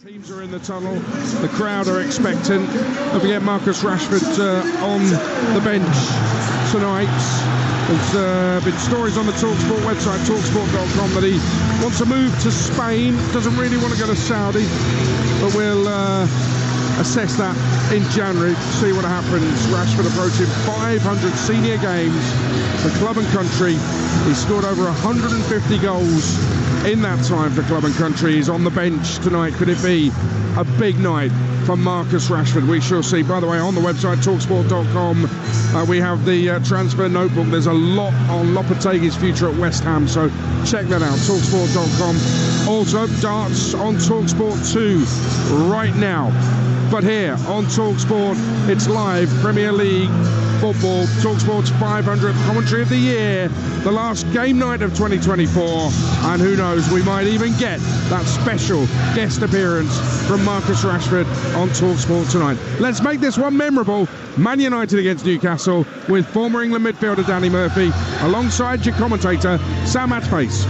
Teams are in the tunnel, the crowd are expectant. Don't forget Marcus Rashford on the bench tonight. There's been stories on the Talksport website, talksport.com, that he wants to move to Spain, doesn't really want to go to Saudi, but we'll assess that in January, see what happens. Rashford approaching 500 senior games for club and country. He's scored over 150 goals in that time for club and country. He's on the bench tonight. Could it be a big night for Marcus Rashford? We shall see. By the way, on the website talksport.com we have the transfer notebook. There's a lot on Lopetegui's future at West Ham, so check that out, talksport.com. Also darts on Talksport 2 right now. But here on Talksport, it's live Premier League football. Talksport's 500th commentary of the year, the last game night of 2024, and who knows, we might even get that special guest appearance from Marcus Rashford on Talksport tonight. Let's make this one memorable. Man United against Newcastle, with former England midfielder Danny Murphy alongside your commentator Sam Atface.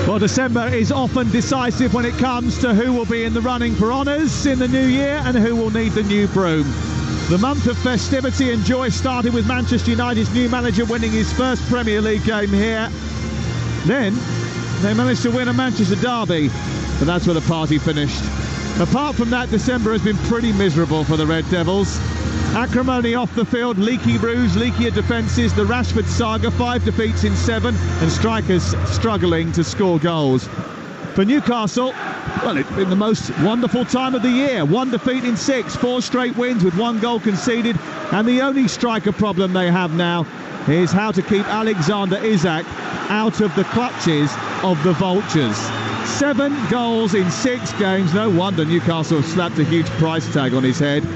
Well, December is often decisive when it comes to who will be in the running for honours in the new year and who will need the new broom. The month of festivity and joy started with Manchester United's new manager winning his first Premier League game here. Then they managed to win a Manchester derby, but that's where the party finished. Apart from that, December has been pretty miserable for the Red Devils. Acrimony off the field, leaky roos, leakier defences, the Rashford saga, 5 defeats in 7, and strikers struggling to score goals. For Newcastle, well, it's been the most wonderful time of the year. 1 defeat in 6, 4 straight wins with 1 goal conceded, and the only striker problem they have now is how to keep Alexander Isak out of the clutches of the Vultures. 7 goals in 6 games. No wonder Newcastle have slapped a huge price tag on his head.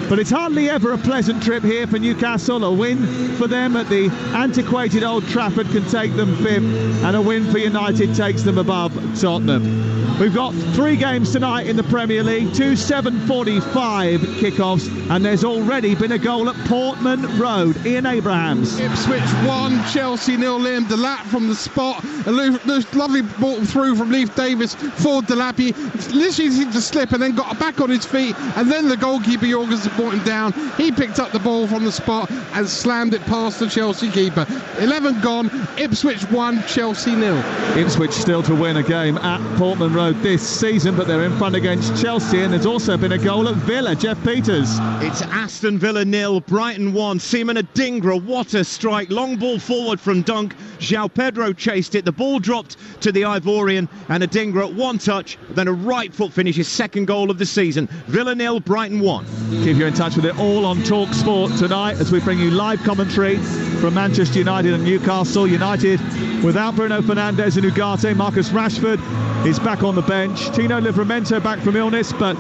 But it's hardly ever a pleasant trip here for Newcastle. A win for them at the antiquated Old Trafford can take them 5th, and a win for United takes them above Tottenham. We've got 3 games tonight in the Premier League, 2 7:45 kickoffs, and there's already been a goal at Portman Road. Ian Abrahams. Ipswich 1, Chelsea 0. Liam Delap from the spot. A lovely ball through from Leif Davis for Delap. He literally seemed to slip and then got back on his feet, and then the goalkeeper Jorgensen brought him down. He picked up the ball from the spot and slammed it past the Chelsea keeper. 11 gone, Ipswich 1, Chelsea 0. Ipswich still to win a game at Portman Road this season, but they're in front against Chelsea, and there's also been a goal at Villa. Jeff Peters. It's Aston Villa 0, Brighton 1. Seaman Adingra, what a strike. Long ball forward from Dunk. João Pedro chased it. The ball dropped to the Ivorian, and Adingra 1 touch, then a right foot finish, his 2nd goal of the season. Villa 0, Brighton 1. Keep you in touch with it all on Talksport tonight as we bring you live commentary from Manchester United and Newcastle United. Without Bruno Fernandes and Ugarte, Marcus Rashford is back on the bench. Tino Livramento back from illness, but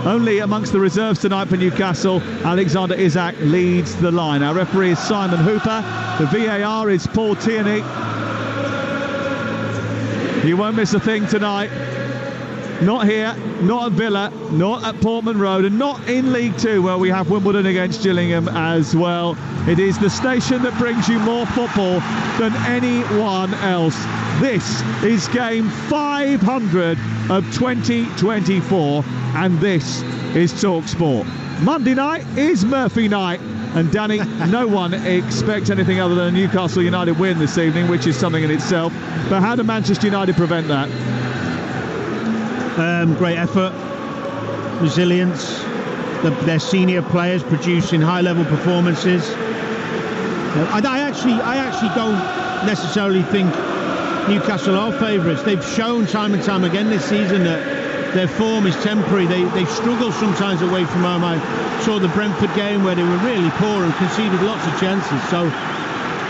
only amongst the reserves tonight for Newcastle. Alexander Isak leads the line. Our referee is Simon Hooper. The VAR is Paul Tierney. You won't miss a thing tonight. Not here, not at Villa, not at Portman Road, and not in League 2, where we have Wimbledon against Gillingham as well. It is the station that brings you more football than anyone else. This is game 500 of 2024, and this is Talksport. Monday night is Murphy night, and Danny, no one expects anything other than a Newcastle United win this evening, which is something in itself. But how do Manchester United prevent that? Great effort, resilience, their senior players producing high-level performances. I actually don't necessarily think Newcastle are favourites. They've shown time and time again this season that their form is temporary. They struggle sometimes away from home. I saw the Brentford game where they were really poor and conceded lots of chances. So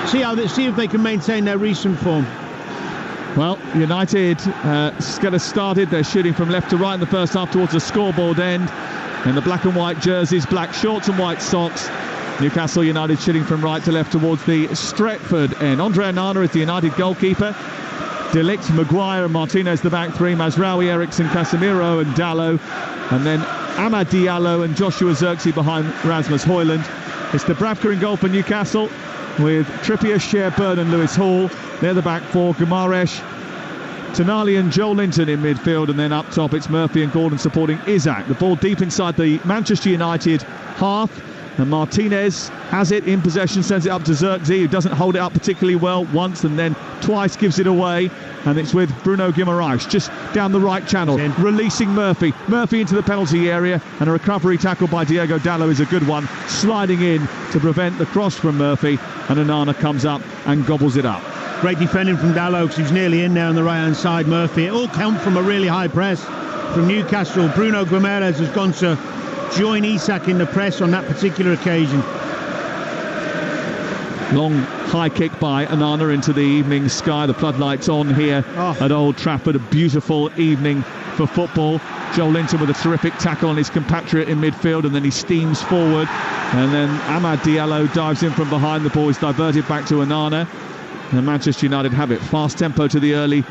see if they can maintain their recent form. Well, United get us started. They're shooting from left to right in the first half towards the scoreboard end. In the black and white jerseys, black shorts and white socks. Newcastle United shooting from right to left towards the Stretford end. Andre Onana is the United goalkeeper. De Ligt, Maguire and Martinez the back three. Mazraoui, Eriksson, Casemiro and Dalot. And then Amad Diallo and Joshua Zirkzee behind Rasmus Højlund. It's Dubravka in goal for Newcastle, with Trippier, Sherburn and Lewis Hall. They're the back four. Gumaresh, Tonali and Joelinton in midfield, and then up top it's Murphy and Gordon supporting Isak. The ball deep inside the Manchester United half, and Martinez has it in possession, sends it up to Xerxes, who doesn't hold it up particularly well once and then twice gives it away, and it's with Bruno Guimaraes just down the right channel, releasing Murphy into the penalty area, and a recovery tackle by Diogo Dalot is a good one, sliding in to prevent the cross from Murphy, and Onana comes up and gobbles it up. Great defending from Dalot, because he's nearly in there on the right hand side. Murphy, it all come from a really high press from Newcastle. Bruno Guimaraes has gone to join Isak in the press on that particular occasion. Long high kick by Onana into the evening sky. The floodlights on here at Old Trafford. A beautiful evening for football. Joelinton with a terrific tackle on his compatriot in midfield, and then he steams forward, and then Amad Diallo dives in from behind. The ball is diverted back to Onana, and Manchester United have it. Fast tempo to the early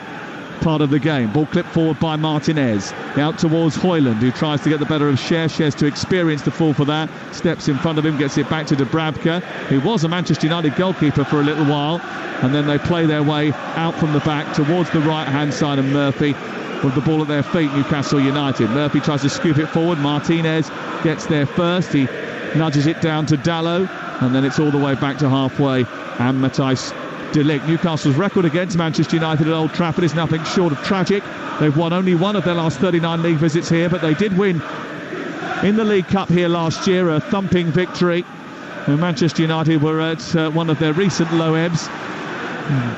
part of the game. Ball clipped forward by Martinez, out towards Højlund, who tries to get the better of Cher. Cher's too experienced to fall for that, steps in front of him, gets it back to Dubravka, who was a Manchester United goalkeeper for a little while, and then they play their way out from the back towards the right hand side, and Murphy with the ball at their feet. Newcastle United, Murphy tries to scoop it forward, Martinez gets there first, he nudges it down to Dalot, and then it's all the way back to halfway, and Matthijs de Ligt. Newcastle's record against Manchester United at Old Trafford is nothing short of tragic. They've won only one of their last 39 league visits here, but they did win in the League Cup here last year, a thumping victory. And Manchester United were at one of their recent low ebbs.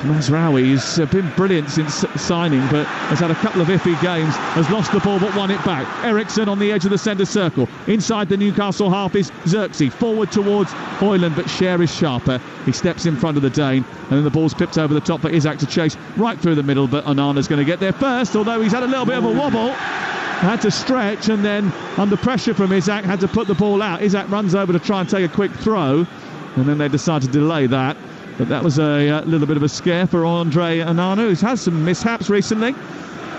Mazraoui's been brilliant since signing, but has had a couple of iffy games, has lost the ball but won it back. Eriksson on the edge of the centre circle. Inside the Newcastle half is Xerxes, forward towards Højlund, but Cher is sharper. He steps in front of the Dane, and then the ball's pipped over the top for Isak to chase right through the middle, but Onana's going to get there first, although he's had a little bit of a wobble. Had to stretch, and then under pressure from Isak had to put the ball out. Isak runs over to try and take a quick throw, and then they decide to delay that. But that was a little bit of a scare for Andre Onana, who's had some mishaps recently.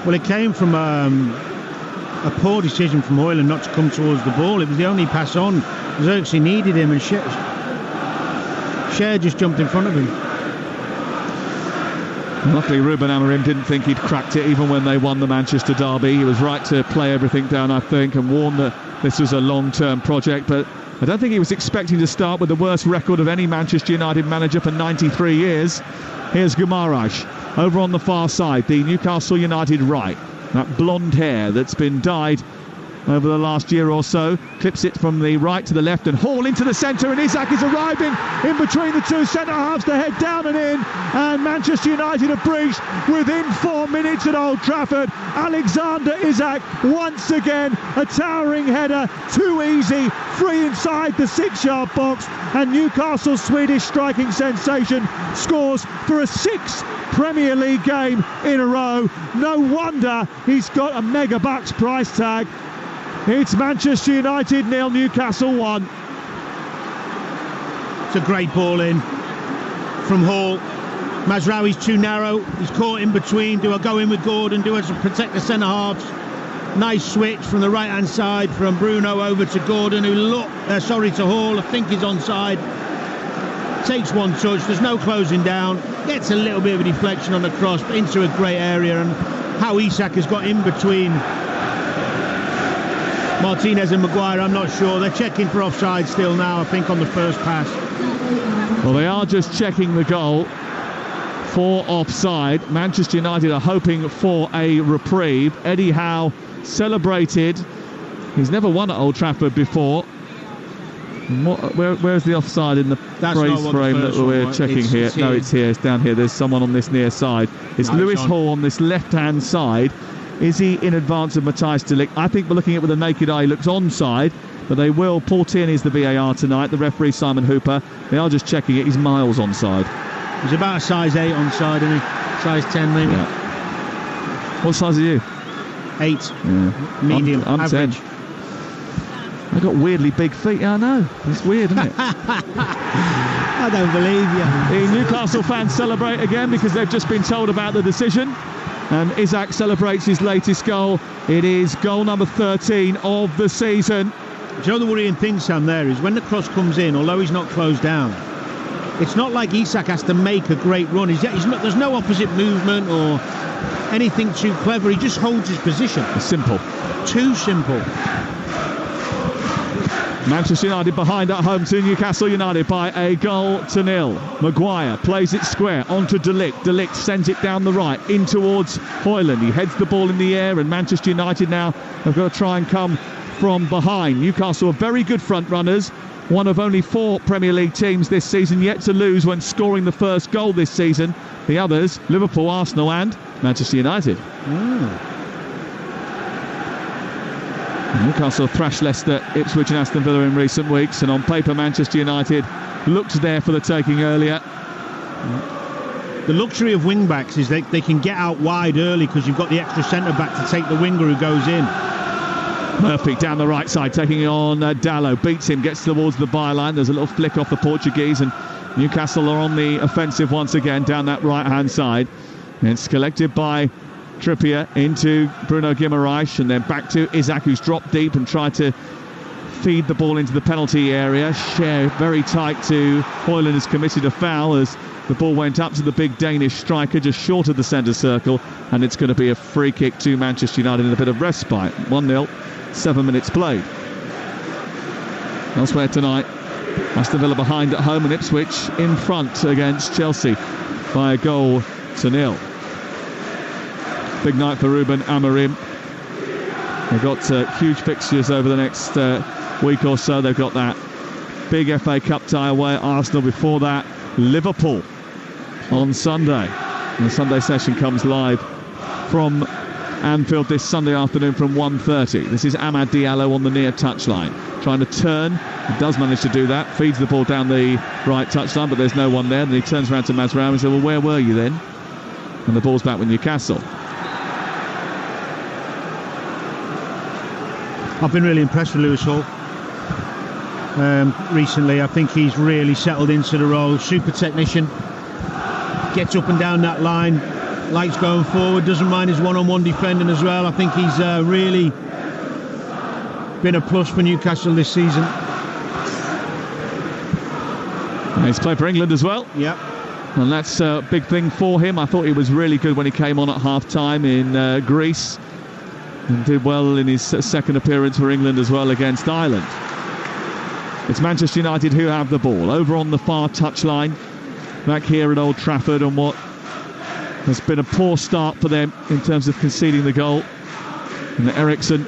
Well, it came from a poor decision from Højlund not to come towards the ball. It was the only pass on. Xerxes needed him, and Cher just jumped in front of him. Luckily, Ruben Amorim didn't think he'd cracked it even when they won the Manchester derby. He was right to play everything down, I think, and warn that this was a long-term project, but I don't think he was expecting to start with the worst record of any Manchester United manager for 93 years. Here's Guimaraes over on the far side, the Newcastle United right. That blonde hair that's been dyed over the last year or so, clips it from the right to the left, and Hall into the centre, and Isak is arriving in between the two centre halves to head down and in, and Manchester United have breached within 4 minutes at Old Trafford. Alexander Isak once again, a towering header, too easy, free inside the 6-yard box, and Newcastle's Swedish striking sensation scores for a 6th Premier League game in a row. No wonder he's got a mega bucks price tag. It's Manchester United 0, Newcastle 1. It's a great ball in from Hall. Mazraoui's too narrow. He's caught in between. Do I go in with Gordon? Do I protect the centre halves? Nice switch from the right hand side from Bruno over to Gordon, who to Hall. I think he's onside. Takes one touch. There's no closing down. Gets a little bit of a deflection on the cross, but into a great area. And how Isak has got in between Martinez and Maguire, I'm not sure. They're checking for offside still now, I think, on the first pass. Well, they are just checking the goal for offside. Manchester United are hoping for a reprieve. Eddie Howe celebrated. He's never won at Old Trafford before. Where's the offside in the freeze frame that we're checking here? No, it's here. It's down here. There's someone on this near side. It's Lewis Hall on this left-hand side. Is he in advance of Matthijs de Ligt? I think we're looking at it with a naked eye. He looks onside, but they will. Paul Tierney's the VAR tonight. The referee, Simon Hooper. They are just checking it. He's miles onside. He's about a size 8 onside, isn't he? Size 10 maybe. Yeah. What size are you? 8. Yeah. Medium. I'm average. 10. I've got weirdly big feet. Yeah, I know. It's weird, isn't it? I don't believe you. The Newcastle fans celebrate again because they've just been told about the decision. And Isak celebrates his latest goal. It is goal number 13 of the season. Do you know the worrying thing, Sam, there is when the cross comes in, although he's not closed down, it's not like Isak has to make a great run. There's no opposite movement or anything too clever. He just holds his position. It's simple. Too simple. Manchester United behind at home to Newcastle United by a 1-0. Maguire plays it square onto De Ligt. De Ligt sends it down the right in towards Højlund. He heads the ball in the air, and Manchester United now have got to try and come from behind. Newcastle are very good front runners. One of only 4 Premier League teams this season yet to lose when scoring the first goal this season. The others, Liverpool, Arsenal and Manchester United. Newcastle thrashed Leicester, Ipswich and Aston Villa in recent weeks, and on paper Manchester United looked there for the taking earlier. The luxury of wing-backs is they can get out wide early because you've got the extra centre-back to take the winger who goes in. Murphy down the right side, taking on Dalot, beats him, gets towards the byline. There's a little flick off the Portuguese, and Newcastle are on the offensive once again down that right-hand side. And it's collected by Trippier into Bruno Guimaraes, and then back to Isak, who's dropped deep and tried to feed the ball into the penalty area. Share very tight to Højlund, has committed a foul as the ball went up to the big Danish striker just short of the centre circle, and it's going to be a free kick to Manchester United in a bit of respite. 1-0, 7 minutes played. Elsewhere tonight, Aston Villa behind at home and Ipswich in front against Chelsea by 1-0. Big night for Ruben Amorim. They've got huge fixtures over the next week or so. They've got that big FA Cup tie away at Arsenal. Before that, Liverpool on Sunday. And the Sunday session comes live from Anfield this Sunday afternoon from 1:30. This is Amad Diallo on the near touchline, trying to turn. He does manage to do that, feeds the ball down the right touchline, but there's no one there. Then he turns around to Mazraoui and says, well, where were you then? And the ball's back with Newcastle. I've been really impressed with Lewis Hall recently. I think he's really settled into the role. Super technician, gets up and down that line, likes going forward, doesn't mind his one-on-one defending as well. I think he's really been a plus for Newcastle this season. He's played for England as well. Yep. And that's a big thing for him. I thought he was really good when he came on at half-time in Greece. And did well in his second appearance for England as well against Ireland. It's Manchester United who have the ball over on the far touchline back here at Old Trafford, on what has been a poor start for them in terms of conceding the goal. And Eriksen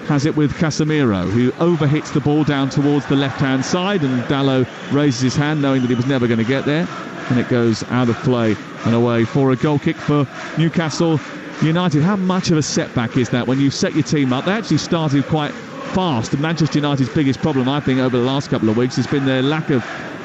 has it with Casemiro, who overhits the ball down towards the left-hand side, and Dalot raises his hand knowing that he was never going to get there, and it goes out of play and away for a goal kick for Newcastle United. How much of a setback is that when you set your team up? They actually started quite fast, and Manchester United's biggest problem, I think, over the last couple of weeks has been their lack of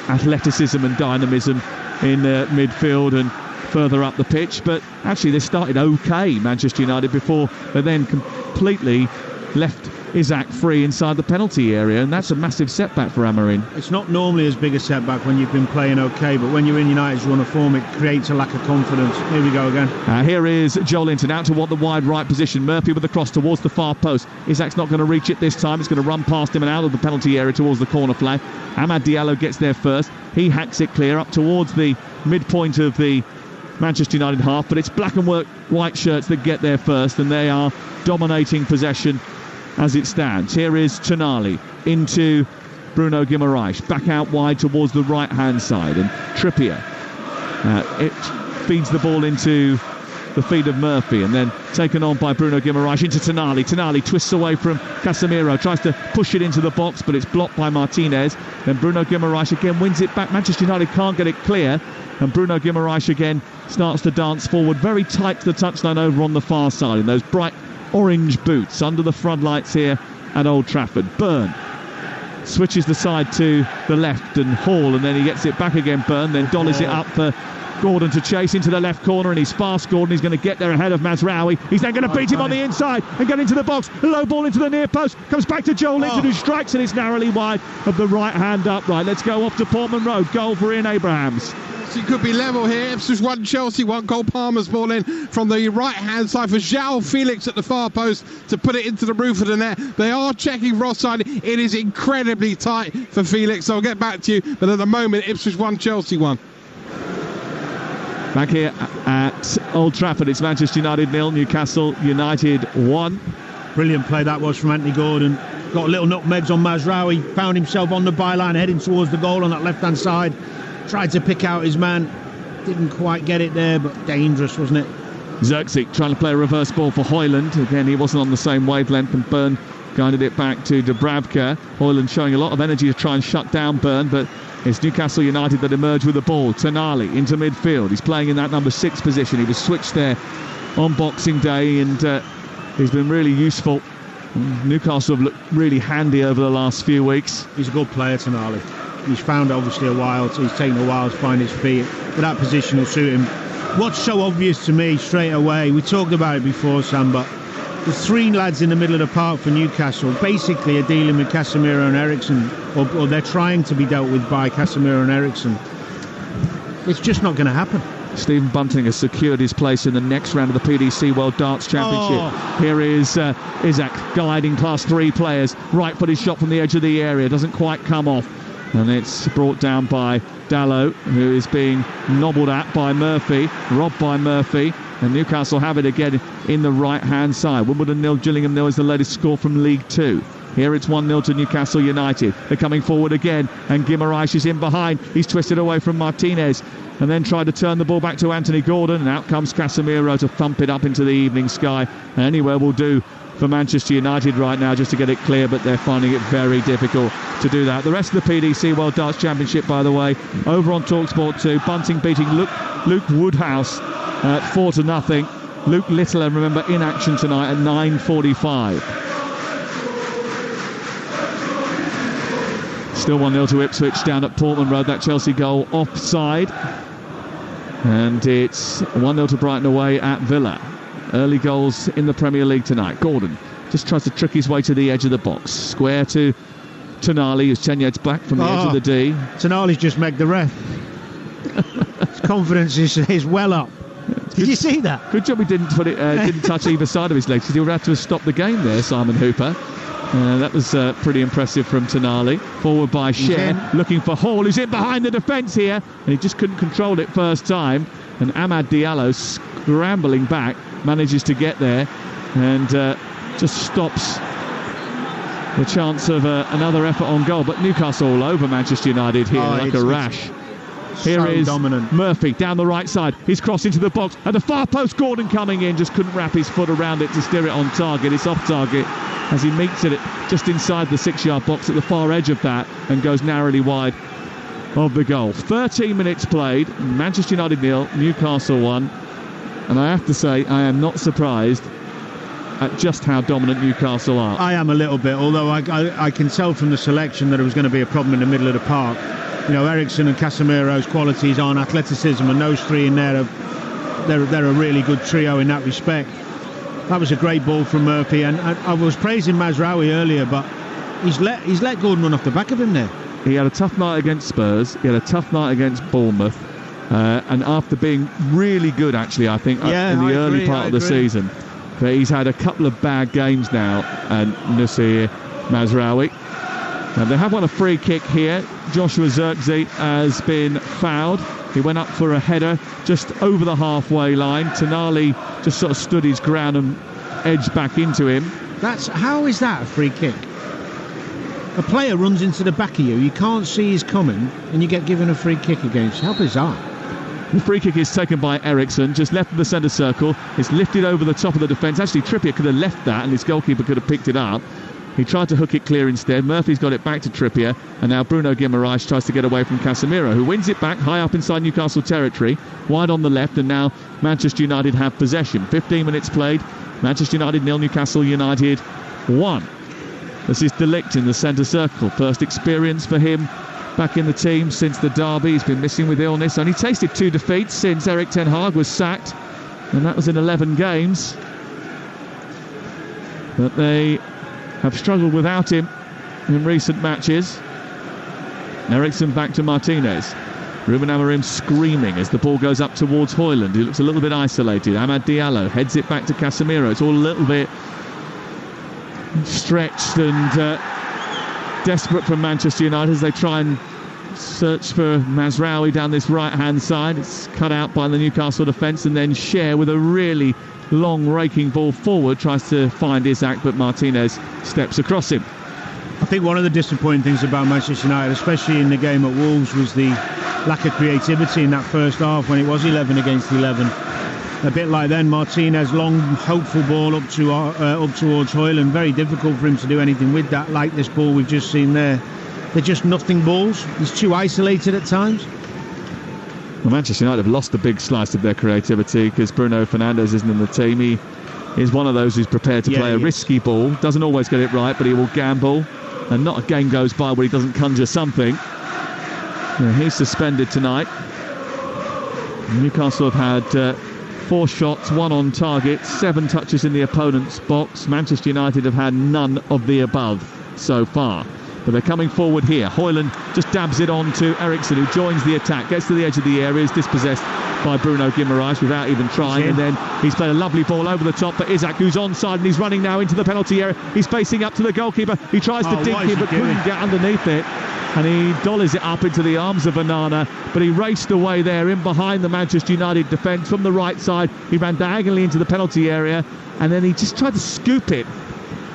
athleticism and dynamism in midfield and further up the pitch. But actually they started okay, Manchester United, before they then completely left Isak free inside the penalty area, and that's a massive setback for Amorim. It's not normally as big a setback when you've been playing okay, but when you're in United's run of form, it creates a lack of confidence. Here we go again. Here is Joelinton out toward the wide right position. Murphy with the cross towards the far post. Isak's not going to reach it this time. It's going to run past him and out of the penalty area towards the corner flag. Amad Diallo gets there first. He hacks it clear up towards the midpoint of the Manchester United half, but it's black and white shirts that get there first, and they are dominating possession as it stands. Here is Tonali into Bruno Guimaraes, back out wide towards the right-hand side, and Trippier it feeds the ball into the feet of Murphy, and then taken on by Bruno Guimaraes into Tonali. Tonali twists away from Casemiro, tries to push it into the box, but it's blocked by Martinez. Then Bruno Guimaraes again wins it back. Manchester United can't get it clear, and Bruno Guimaraes again starts to dance forward, very tight to the touchline over on the far side in those bright orange boots under the floodlights here at Old Trafford. Byrne switches the side to the left, and Hall, and then he gets it back again. Byrne then dollies it up for Gordon to chase into the left corner, and he's fast. Gordon, he's going to get there ahead of Mazraoui. He's then going to beat him on the inside and get into the box. A low ball into the near post, comes back to Joelinton, who strikes, and it's narrowly wide of the right hand upright. Let's go off to Portman Road. Goal for Ian Abrahams. It could be level here. Ipswich 1, Chelsea 1. Cole Palmer's ball in from the right-hand side for João Felix at the far post to put it into the roof of the net. They are checking Ross side. It is incredibly tight for Felix, so I'll get back to you. But at the moment, Ipswich 1, Chelsea 1. Back here at Old Trafford, it's Manchester United 0, Newcastle United 1. Brilliant play that was from Anthony Gordon. Got little nutmegs on Mazraoui, found himself on the byline heading towards the goal on that left-hand side. Tried to pick out his man, didn't quite get it there, but dangerous, wasn't it? Xerxes trying to play a reverse ball for Højlund. Again, he wasn't on the same wavelength, and Byrne guided it back to Dubravka. Højlund showing a lot of energy to try and shut down Byrne, but it's Newcastle United that emerge with the ball. Tonali into midfield. He's playing in that number 6 position. He was switched there on Boxing Day, and he's been really useful. Newcastle have looked really handy over the last few weeks. He's a good player, Tonali. He's found obviously he's taken a while to find his feet, but that position will suit him. What's so obvious to me straight away, we talked about it before, Sam, but the 3 lads in the middle of the park for Newcastle basically are dealing with Casemiro and Eriksen, or they're trying to be dealt with by Casemiro and Eriksen. It's just not going to happen. Stephen Bunting has secured his place in the next round of the PDC World Darts Championship. Here is Isak gliding past 3 players. Right footed shot from the edge of the area. Doesn't quite come off. And it's brought down by Dalot, who is being nobbled at by Murphy. Robbed by Murphy. And Newcastle have it again in the right-hand side. Wimbledon 0, Gillingham 0 is the latest score from League 2. Here it's 1-0 to Newcastle United. They're coming forward again, and Guimaraes is in behind. He's twisted away from Martinez, and then tried to turn the ball back to Anthony Gordon, and out comes Casemiro to thump it up into the evening sky. And anywhere will do for Manchester United right now just to get it clear, but they're finding it very difficult to do that. The rest of the PDC World Darts Championship, by the way, over on Talksport 2, Bunting beating Luke Woodhouse 4-0. Luke Littler, remember, in action tonight at 9:45. Still 1-0 to Ipswich down at Portman Road. That Chelsea goal offside. And it's 1-0 to Brighton away at Villa. Early goals in the Premier League tonight. Gordon just tries to trick his way to the edge of the box. Square to Tonali, who's 10 yards back from the edge of the D. Tonali's just megged the ref. His confidence is well up. Did you see that? Good job he didn't touch either side of his legs, because he would have to have stopped the game there, Simon Hooper. That was pretty impressive from Tonali. Forward by Cher, looking for Hall, who's in behind the defence here, and he just couldn't control it first time. And Amad Diallo, scrambling back, manages to get there and just stops the chance of another effort on goal. But Newcastle all over Manchester United here like a rash. Here is dominant. Murphy down the right side. He's crossed into the box at the far post. Gordon coming in, just couldn't wrap his foot around it to steer it on target. It's off target as he meets it just inside the 6-yard box at the far edge of that and goes narrowly wide of the goal. 13 minutes played. Manchester United 0, Newcastle 1. And I have to say, I am not surprised at just how dominant Newcastle are. I am a little bit, although I can tell from the selection that it was going to be a problem in the middle of the park. You know, Eriksen and Casemiro's qualities on athleticism, and those 3 in there, they're a really good trio in that respect. That was a great ball from Murphy, and I was praising Mazraoui earlier, but he's let Gordon run off the back of him there. He had a tough night against Spurs. He had a tough night against Bournemouth, and after being really good, actually, I think, in the early part of the season, but he's had a couple of bad games now, and Nusir Mazraoui. And they have won a free kick here. Joshua Zirkzee has been fouled. He went up for a header just over the halfway line. Tonali just sort of stood his ground and edged back into him. How is that a free kick? A player runs into the back of you, you can't see he's coming, and you get given a free kick against. How bizarre. The free kick is taken by Eriksen, just left of the centre circle. It's lifted over the top of the defence. Actually, Trippier could have left that, and his goalkeeper could have picked it up. He tried to hook it clear instead. Murphy's got it back to Trippier, and now Bruno Guimaraes tries to get away from Casemiro, who wins it back high up inside Newcastle territory, wide on the left, and now Manchester United have possession. 15 minutes played. Manchester United 0, Newcastle United 1. This is De Ligt in the centre circle. First experience for him back in the team since the derby. He's been missing with illness. Only tasted 2 defeats since Erik ten Hag was sacked, and that was in 11 games. But they have struggled without him in recent matches. Eriksen back to Martinez. Ruben Amorim screaming as the ball goes up towards Højlund. He looks a little bit isolated. Amad Diallo heads it back to Casemiro. It's all a little bit stretched and desperate from Manchester United as they try and search for Mazraoui down this right-hand side. It's cut out by the Newcastle defence, and then Cher with a really long raking ball forward tries to find Isak, but Martinez steps across him. I think one of the disappointing things about Manchester United, especially in the game at Wolves, was the lack of creativity in that first half when it was 11 against 11. A bit like then, Martinez, long, hopeful ball up towards Joelinton. Very difficult for him to do anything with that, like this ball we've just seen there. They're just nothing balls. He's too isolated at times. Well, Manchester United have lost a big slice of their creativity because Bruno Fernandes isn't in the team. He is one of those who's prepared to play a risky ball. Doesn't always get it right, but he will gamble. And not a game goes by where he doesn't conjure something. Yeah, he's suspended tonight. Newcastle have had 4 shots, 1 on target, 7 touches in the opponent's box. Manchester United have had none of the above so far. But they're coming forward here. Højlund just dabs it on to Eriksen, who joins the attack, gets to the edge of the area, is dispossessed by Bruno Guimaraes without even trying, and then he's played a lovely ball over the top for Isak, who's onside, and he's running now into the penalty area. He's facing up to the goalkeeper. He tries to dink him, but couldn't get underneath it, and he dollies it up into the arms of Onana, but he raced away there in behind the Manchester United defence from the right side. He ran diagonally into the penalty area, and then he just tried to scoop it.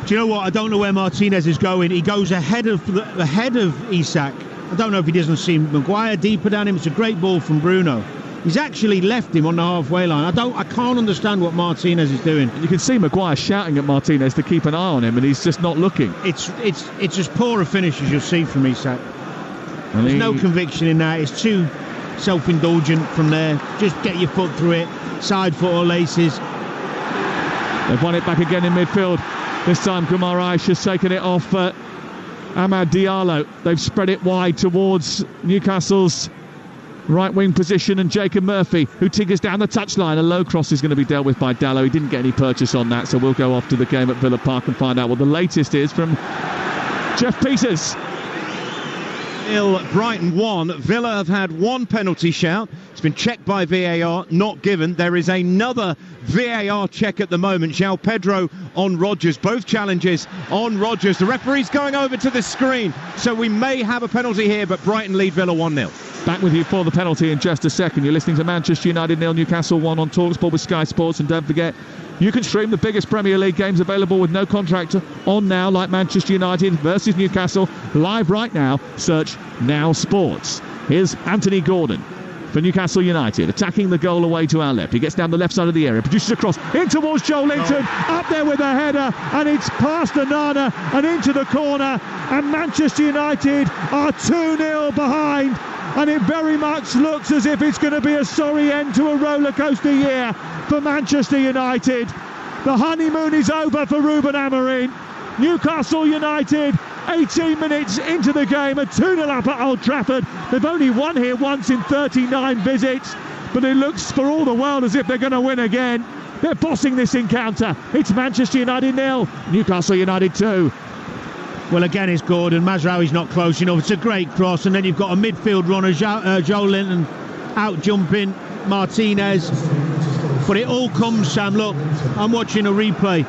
Do you know what? I don't know where Martinez is going. He goes ahead of Isak. I don't know if he doesn't see Maguire deeper than him. It's a great ball from Bruno. He's actually left him on the halfway line. I can't understand what Martinez is doing. You can see Maguire shouting at Martinez to keep an eye on him, and he's just not looking. It's as poor a finish as you'll see from Isak. There's no conviction in that. It's too self-indulgent from there. Just get your foot through it. Side foot or laces. They've won it back again in midfield. This time Guimaraes has taken it off Amad Diallo. They've spread it wide towards Newcastle's right wing position, and Jacob Murphy, who tinkers down the touchline. A low cross is going to be dealt with by Dallo. He didn't get any purchase on that, so we'll go off to the game at Villa Park and find out what the latest is from Jeff Peters. Brighton 1. Villa have had 1 penalty shout. It's been checked by VAR, not given. There is another VAR check at the moment. João Pedro on Rodgers. Both challenges on Rodgers. The referee's going over to the screen, so we may have a penalty here, but Brighton lead Villa 1-0. Back with you for the penalty in just a second. You're listening to Manchester United 0, Newcastle 1 on Talksport with Sky Sports, and don't forget, you can stream the biggest Premier League games available with no contract on now, like Manchester United versus Newcastle, live right now. Search Now Sports. Here's Anthony Gordon for Newcastle United, attacking the goal away to our left. He gets down the left side of the area, produces a cross in towards Joelinton, up there with a header, and it's past Onana and into the corner, and Manchester United are 2-0 behind, and it very much looks as if it's going to be a sorry end to a roller coaster year for Manchester United. The honeymoon is over for Ruben Amorim. Newcastle United 18 minutes into the game, a 2-0 up at Old Trafford. They've only won here once in 39 visits, but it looks for all the world as if they're going to win again. They're bossing this encounter. It's Manchester United 0, Newcastle United 2. Well, again, it's Gordon. Mazraoui's not close enough. It's a great cross, and then you've got a midfield runner, Joelinton, out jumping Martinez. But it all comes, Sam. Look, I'm watching a replay.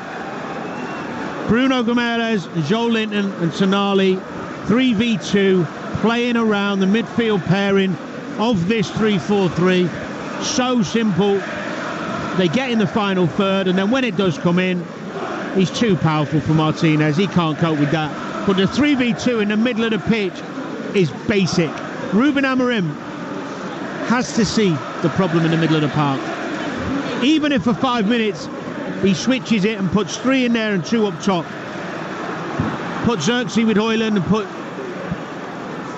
Bruno Guimaraes, Joelinton and Tonali, 3v2, playing around the midfield pairing of this 3-4-3. So simple. They get in the final third, and then when it does come in, he's too powerful for Martinez. He can't cope with that. But the 3v2 in the middle of the pitch is basic. Ruben Amorim has to see the problem in the middle of the park. Even if for 5 minutes he switches it and puts 3 in there and 2 up top. Put Xerxes with Højlund and put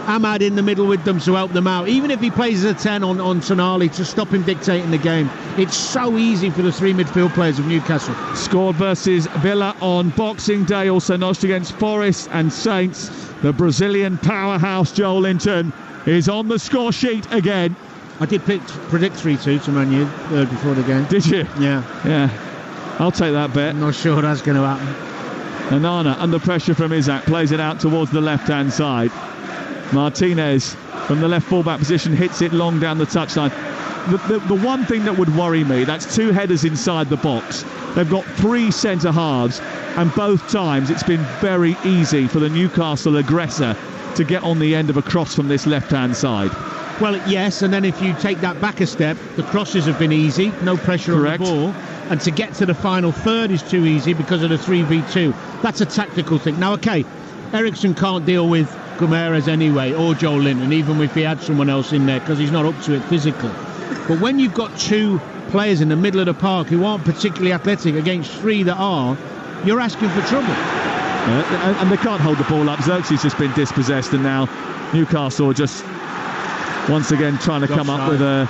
Amad in the middle with them to help them out. Even if he plays as a 10 on Tonali to stop him dictating the game. It's so easy for the 3 midfield players of Newcastle. Scored versus Villa on Boxing Day, also notched against Forest and Saints. The Brazilian powerhouse Joelinton is on the score sheet again. I did predict 3-2 to Man U before the game. Did you? Yeah. I'll take that bet. I'm not sure that's going to happen. Onana, under pressure from Isak, plays it out towards the left-hand side. Martinez, from the left full-back position, hits it long down the touchline. The one thing that would worry me, that's 2 headers inside the box. They've got 3 centre-halves, and both times it's been very easy for the Newcastle aggressor to get on the end of a cross from this left-hand side. Well, yes, and then if you take that back a step, the crosses have been easy, no pressure Correct. on the ball, and to get to the final third is too easy because of the 3v2. That's a tactical thing. Now, okay, Eriksson can't deal with Guimaraes anyway, or Joelinton, even if he had someone else in there, because he's not up to it physically. But when you've got two players in the middle of the park who aren't particularly athletic against three that are, you're asking for trouble. And they can't hold the ball up. Xerxes just been dispossessed, and now Newcastle are just once again trying to come up with a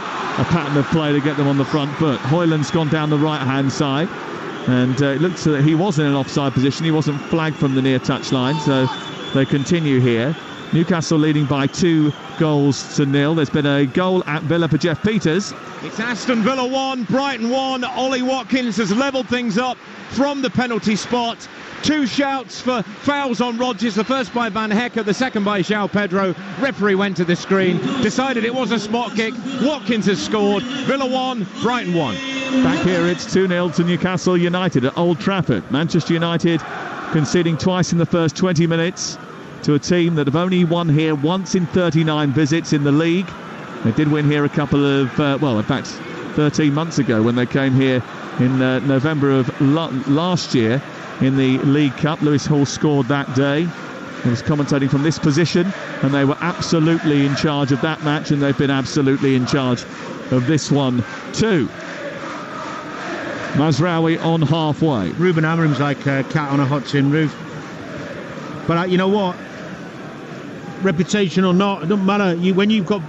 pattern of play to get them on the front foot. Højlund's gone down the right-hand side, and it looks that he was in an offside position. He wasn't flagged from the near touchline, so they continue here. Newcastle leading by 2-0. There's been a goal at Villa for Jeff Peters. It's Aston Villa 1, Brighton 1. Ollie Watkins has levelled things up from the penalty spot. 2 shouts for fouls on Rodgers, the first by Van Hecke, the second by João Pedro. Referee went to the screen, decided it was a spot kick. Watkins has scored. Villa 1, Brighton 1. Back here it's 2-0 to Newcastle United at Old Trafford. Manchester United conceding twice in the first 20 minutes to a team that have only won here once in 39 visits in the league. They did win here a couple of, in fact, 13 months ago when they came here in November of last year in the League Cup. Lewis Hall scored that day. He was commentating from this position, and they were absolutely in charge of that match, and they've been absolutely in charge of this one too. Mazraoui on halfway. Ruben Amorim's like a cat on a hot tin roof. But you know what? Reputation or not, it doesn't matter. When you've got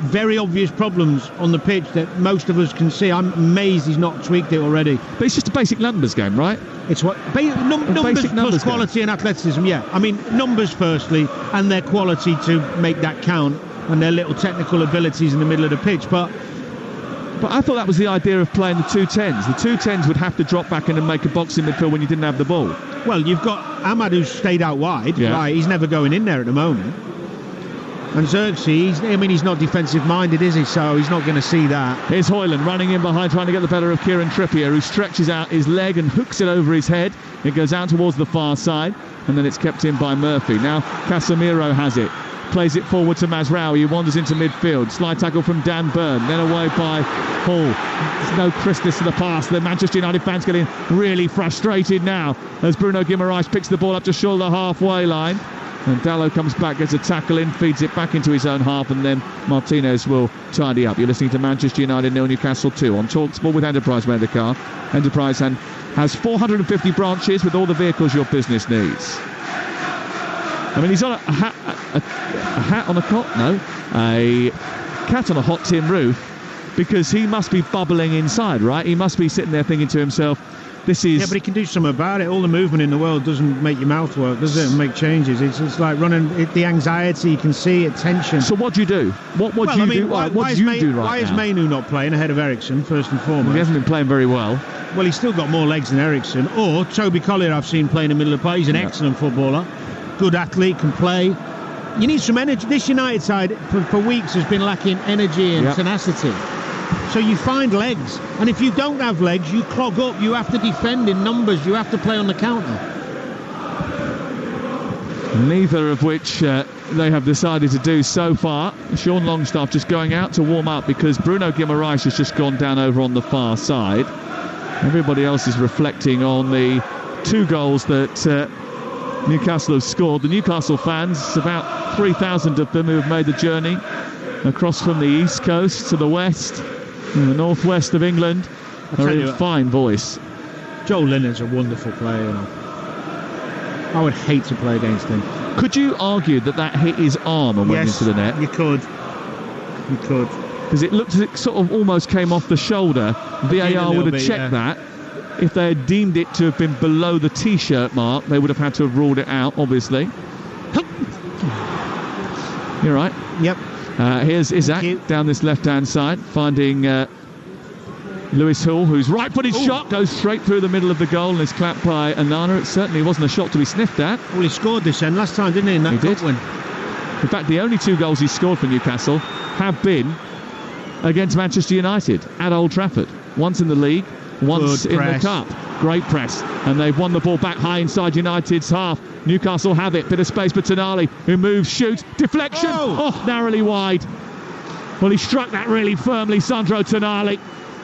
very obvious problems on the pitch that most of us can see, I'm amazed he's not tweaked it already. But it's just a basic numbers game, right? It's what numbers plus quality and athleticism. Yeah, I mean numbers firstly, and their quality to make that count, and their little technical abilities in the middle of the pitch. But I thought that was the idea of playing the 2-10s. The 2-10s would have to drop back in and make a box in midfield when you didn't have the ball. Well, you've got Ahmad who's stayed out wide. Yeah. Right, he's never going in there at the moment. And Xerxes, he's not defensive-minded, is he? So he's not going to see that. Here's Højlund running in behind, trying to get the better of Kieran Trippier, who stretches out his leg and hooks it over his head. It goes out towards the far side, and then it's kept in by Murphy. Now Casemiro has it. Plays it forward to Mazraoui. He wanders into midfield. Slide tackle from Dan Burn. Then away by Hall. There's no crispness to the pass. The Manchester United fans getting really frustrated now as Bruno Guimaraes picks the ball up to shoulder halfway line. And Dalot comes back, gets a tackle in, feeds it back into his own half, and then Martinez will tidy up. You're listening to Manchester United 0, Newcastle 2 on Talksport with Enterprise Rent a Car. Enterprise has 450 branches with all the vehicles your business needs. I mean, he's on a hat on a cot? No, a cat on a hot tin roof, because he must be bubbling inside, right? He must be sitting there thinking to himself, this is... Yeah, but he can do something about it. All the movement in the world doesn't make your mouth work, does it? And make changes. It's like running, the anxiety, you can see it, tension. So what do you do? What do you do? Why is Mainu not playing ahead of Eriksson, first and foremost? Well, he hasn't been playing very well. Well, he's still got more legs than Eriksson. Or Toby Collier, I've seen play in the middle of the play. He's an excellent footballer. Good athlete, can play. You need some energy. This United side for weeks has been lacking energy and tenacity. So you find legs, and if you don't have legs, you clog up. You have to defend in numbers. You have to play on the counter. Neither of which they have decided to do so far. Sean Longstaff just going out to warm up because Bruno Guimaraes has just gone down over on the far side. Everybody else is reflecting on the 2 goals that Newcastle have scored. The Newcastle fans, about 3,000 of them who have made the journey across from the east coast to the west and the northwest of England, are in fine voice. Joelinton's a wonderful player. I would hate to play against him. Could you argue that hit his arm and went into the net? You could. Because it looked as it sort of almost came off the shoulder. VAR would have checked that. If they had deemed it to have been below the T-shirt mark, they would have had to have ruled it out, obviously. You're right. Yep. Here's Isak down this left-hand side, finding Lewis Hall, whose right-footed shot goes straight through the middle of the goal and is clapped by Onana. It certainly wasn't a shot to be sniffed at. Well, he scored this end last time, didn't he, in that cup win? In fact, the only 2 goals he scored for Newcastle have been against Manchester United at Old Trafford. Once in the league, once in the cup. Great press, and they've won the ball back high inside United's half. Newcastle have it, bit of space for Tonali, who moves, shoots, deflection, narrowly wide. Well, he struck that really firmly, Sandro Tonali,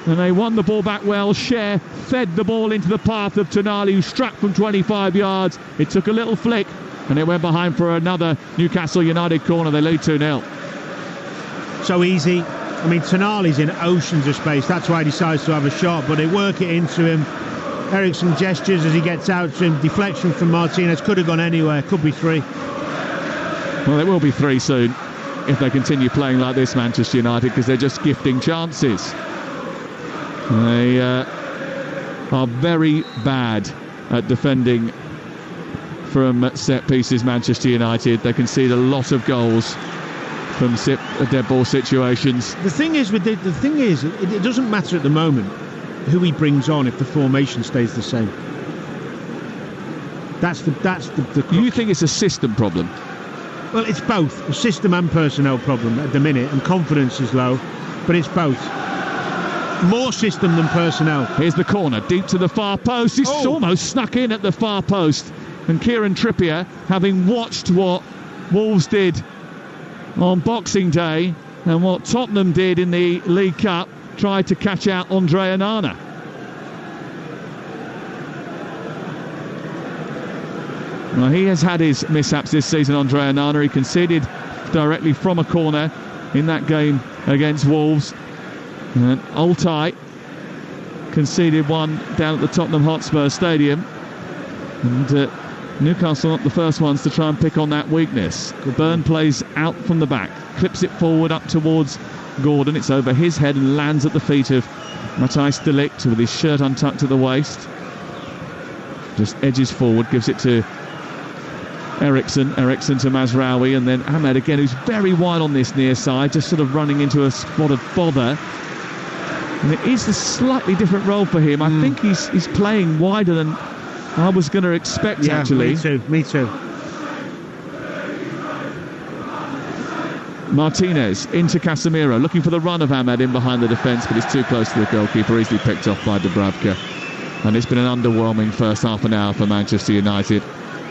and they won the ball back well. Cher fed the ball into the path of Tonali, who struck from 25 yards. It took a little flick, and it went behind for another Newcastle United corner. They lead 2-0. So easy. I mean, Tonali's in oceans of space. That's why he decides to have a shot, but they work it into him. Eriksen gestures as he gets out to him. Deflection from Martinez. Could have gone anywhere. Could be 3. Well, it will be 3 soon if they continue playing like this, Manchester United, because they're just gifting chances. They are very bad at defending from set pieces, Manchester United. They concede a lot of goals from dead ball situations. The thing is, it doesn't matter at the moment who he brings on if the formation stays the same. That's the You think it's a system problem? Well, it's both a system and personnel problem at the minute, and confidence is low, but it's both. More system than personnel. Here's the corner, deep to the far post. It's almost snuck in at the far post. And Kieran Trippier, having watched what Wolves did on Boxing Day and what Tottenham did in the League Cup, tried to catch out Andre Onana. Well, he has had his mishaps this season, Andre Onana. He conceded directly from a corner in that game against Wolves. And Altay conceded one down at the Tottenham Hotspur Stadium. And Newcastle not the first ones to try and pick on that weakness. Burn plays out from the back, clips it forward up towards Gordon. It's over his head and lands at the feet of Matthijs de Ligt with his shirt untucked at the waist. Just edges forward, gives it to Eriksen to Mazraoui, and then Ahmed again, who's very wide on this near side, just sort of running into a spot of bother. And it is a slightly different role for him. I think he's playing wider than I was going to expect, actually. Me too. Martinez into Casemiro, looking for the run of Ahmed in behind the defence, but it's too close to the goalkeeper, easily picked off by Dubravka. And it's been an underwhelming first half an hour for Manchester United.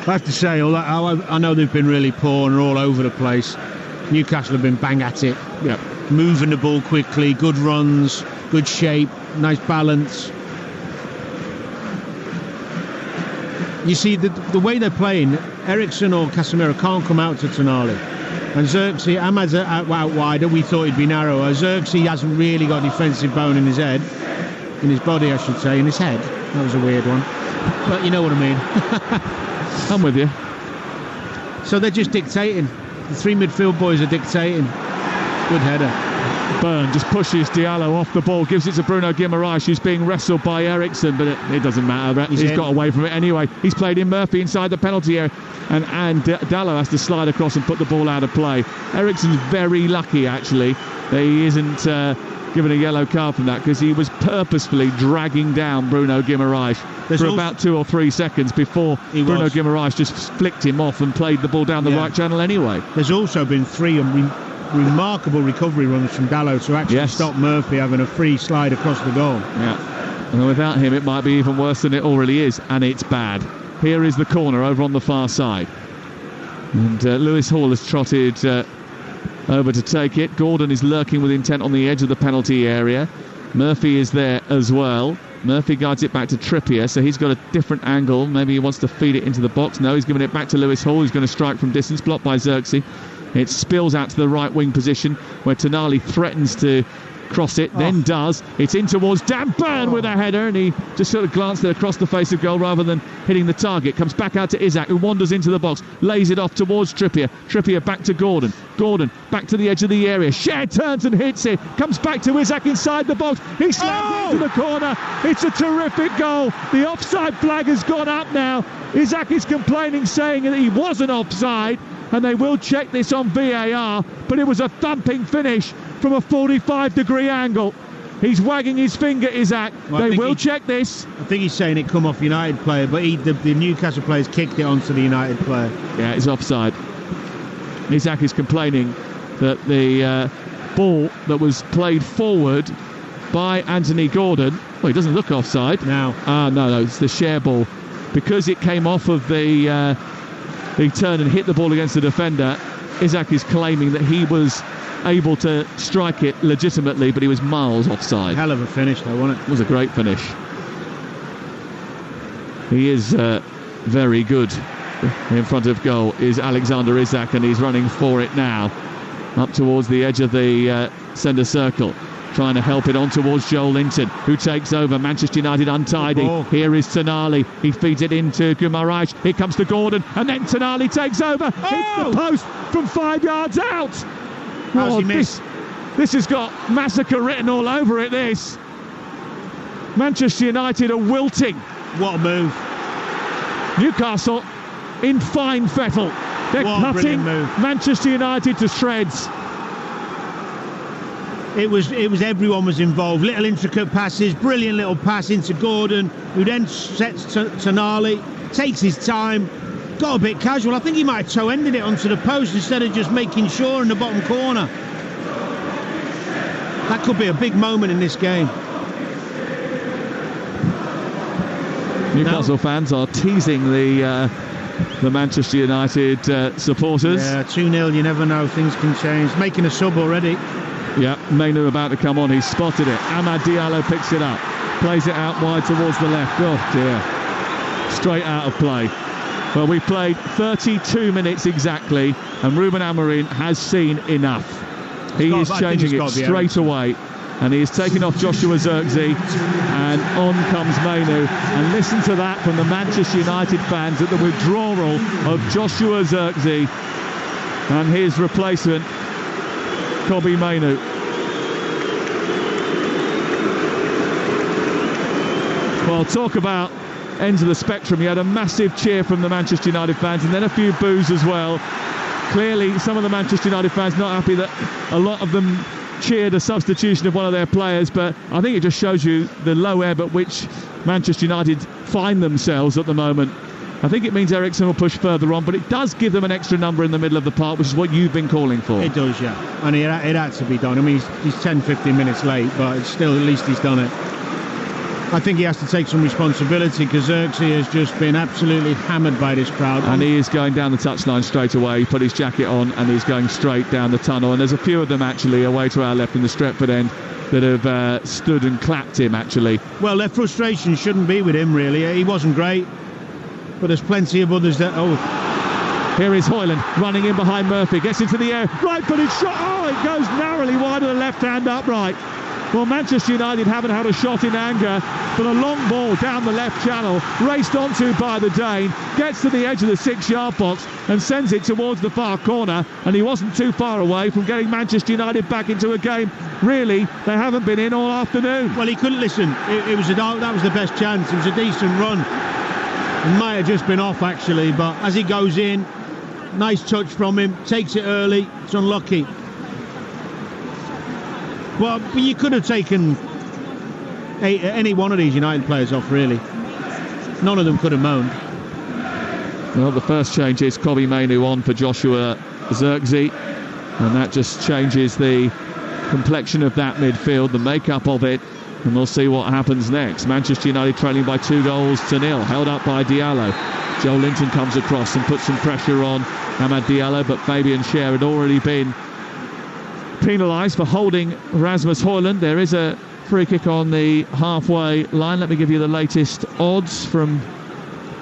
I have to say, I know they've been really poor and are all over the place. Newcastle have been bang at it. Yep. Moving the ball quickly, good runs, good shape, nice balance. You see, the way they're playing, Eriksen or Casemiro can't come out to Tonali. And Xerxes, Ahmed's out wider, we thought he'd be narrower. Xerxes hasn't really got a defensive bone in his head. In his body, I should say, in his head. That was a weird one. But you know what I mean. I'm with you. So they're just dictating. The 3 midfield boys are dictating. Good header. Burn just pushes Diallo off the ball, gives it to Bruno Guimaraes, who's being wrestled by Eriksen, but it doesn't matter. He's got away from it anyway. He's played in Murphy inside the penalty area, and Diallo has to slide across and put the ball out of play. Eriksen's very lucky, actually, that he isn't given a yellow card from that, because he was purposefully dragging down Bruno Guimaraes for about 2 or 3 seconds before Bruno Guimaraes just flicked him off and played the ball down the right channel anyway. There's also been 3 remarkable recovery runs from Diallo to actually stop Murphy having a free slide across the goal. Yeah, and without him it might be even worse than it already is, and it's bad. Here is the corner over on the far side, and Lewis Hall has trotted over to take it. Gordon is lurking with intent on the edge of the penalty area. Murphy is there as well. Murphy guides it back to Trippier, so he's got a different angle. Maybe he wants to feed it into the box. No, he's giving it back to Lewis Hall, who's going to strike from distance, blocked by Xerxes. It spills out to the right wing position where Tonali threatens to cross it, then does. It's in towards Dan Burn with a header, and he just sort of glanced it across the face of goal rather than hitting the target. Comes back out to Isak, who wanders into the box, lays it off towards Trippier. Trippier back to Gordon. Gordon back to the edge of the area. Cher turns and hits it. Comes back to Isak inside the box. He slams it into the corner. It's a terrific goal. The offside flag has gone up now. Isak is complaining, saying that he wasn't offside, and they will check this on VAR, but it was a thumping finish from a 45-degree angle. He's wagging his finger, Isak. Well, they will check this. I think he's saying it come off United player, but the Newcastle players kicked it onto the United player. Yeah, it's offside. Isak is complaining that the ball that was played forward by Anthony Gordon Well, he doesn't look offside. Now. No, it's the share ball. Because it came off of the turn and hit the ball against the defender, Isak is claiming that he was able to strike it legitimately, but he was miles offside. Hell of a finish though, wasn't it? It was a great finish. He is very good. In front of goal is Alexander Isak, and he's running for it now. Up towards the edge of the centre circle. Trying to help it on towards Joelinton, who takes over. Manchester United untidy. Here is Tonali. He feeds it into Gumarães. Here comes to Gordon, and then Tonali takes over. Hits the post from 5 yards out. How's he missed? This has got massacre written all over it, this. Manchester United are wilting. What a move. Newcastle in fine fettle. They're cutting Manchester United to shreds. It was everyone was involved. Little intricate passes, brilliant little pass into Gordon, who then sets Tonali, takes his time, got a bit casual. I think he might have toe-ended it onto the post instead of just making sure in the bottom corner. That could be a big moment in this game. Newcastle fans are teasing the Manchester United supporters. Yeah, 2-0, you never know, things can change. Making a sub already. Yeah, Mainu about to come on, he's spotted it. Amad Diallo picks it up, plays it out wide towards the left. Oh dear, straight out of play. Well, we played 32 minutes exactly, and Ruben Amorim has seen enough. He is changing it straight away, and he is taking off Joshua Zirkzee, and on comes Mainu. And listen to that from the Manchester United fans at the withdrawal of Joshua Zirkzee and his replacement, Kobbie Mainoo. Well, talk about ends of the spectrum. You had a massive cheer from the Manchester United fans, and then a few boos as well. Clearly, some of the Manchester United fans not happy that a lot of them cheered a substitution of one of their players, but I think it just shows you the low ebb at which Manchester United find themselves at the moment. I think it means Eriksen will push further on, but it does give them an extra number in the middle of the park, which is what you've been calling for. It does, yeah. And it had to be done. I mean, he's 10-15 minutes late, but it's still, at least he's done it. I think he has to take some responsibility, because Zirkzee has just been absolutely hammered by this crowd. And he is going down the touchline straight away. He put his jacket on and he's going straight down the tunnel. And there's a few of them actually away to our left in the Stretford end that have stood and clapped him actually. Well, their frustration shouldn't be with him really. He wasn't great, but there's plenty of others that... Here is Højlund running in behind Murphy, gets into the air, right-footed shot. Oh, it goes narrowly wide of the left-hand upright. Well, Manchester United haven't had a shot in anger, but a long ball down the left channel, raced onto by the Dane, gets to the edge of the 6-yard box and sends it towards the far corner, and he wasn't too far away from getting Manchester United back into a game. Really, they haven't been in all afternoon. Well, he couldn't listen. That was the best chance. It was a decent run. It might have just been off actually, but as he goes in, nice touch from him, takes it early. It's unlucky. Well, you could have taken any one of these United players off, really. None of them could have moaned. Well, the first change is Kobbie Mainoo on for Joshua Zirkzee, and that just changes the complexion of that midfield, the makeup of it, and we'll see what happens next. Manchester United trailing by 2-0, held up by Diallo. Joelinton comes across and puts some pressure on Amad Diallo, but Fabian Schär had already been penalised for holding Rasmus Højlund. There is a free kick on the halfway line. Let me give you the latest odds from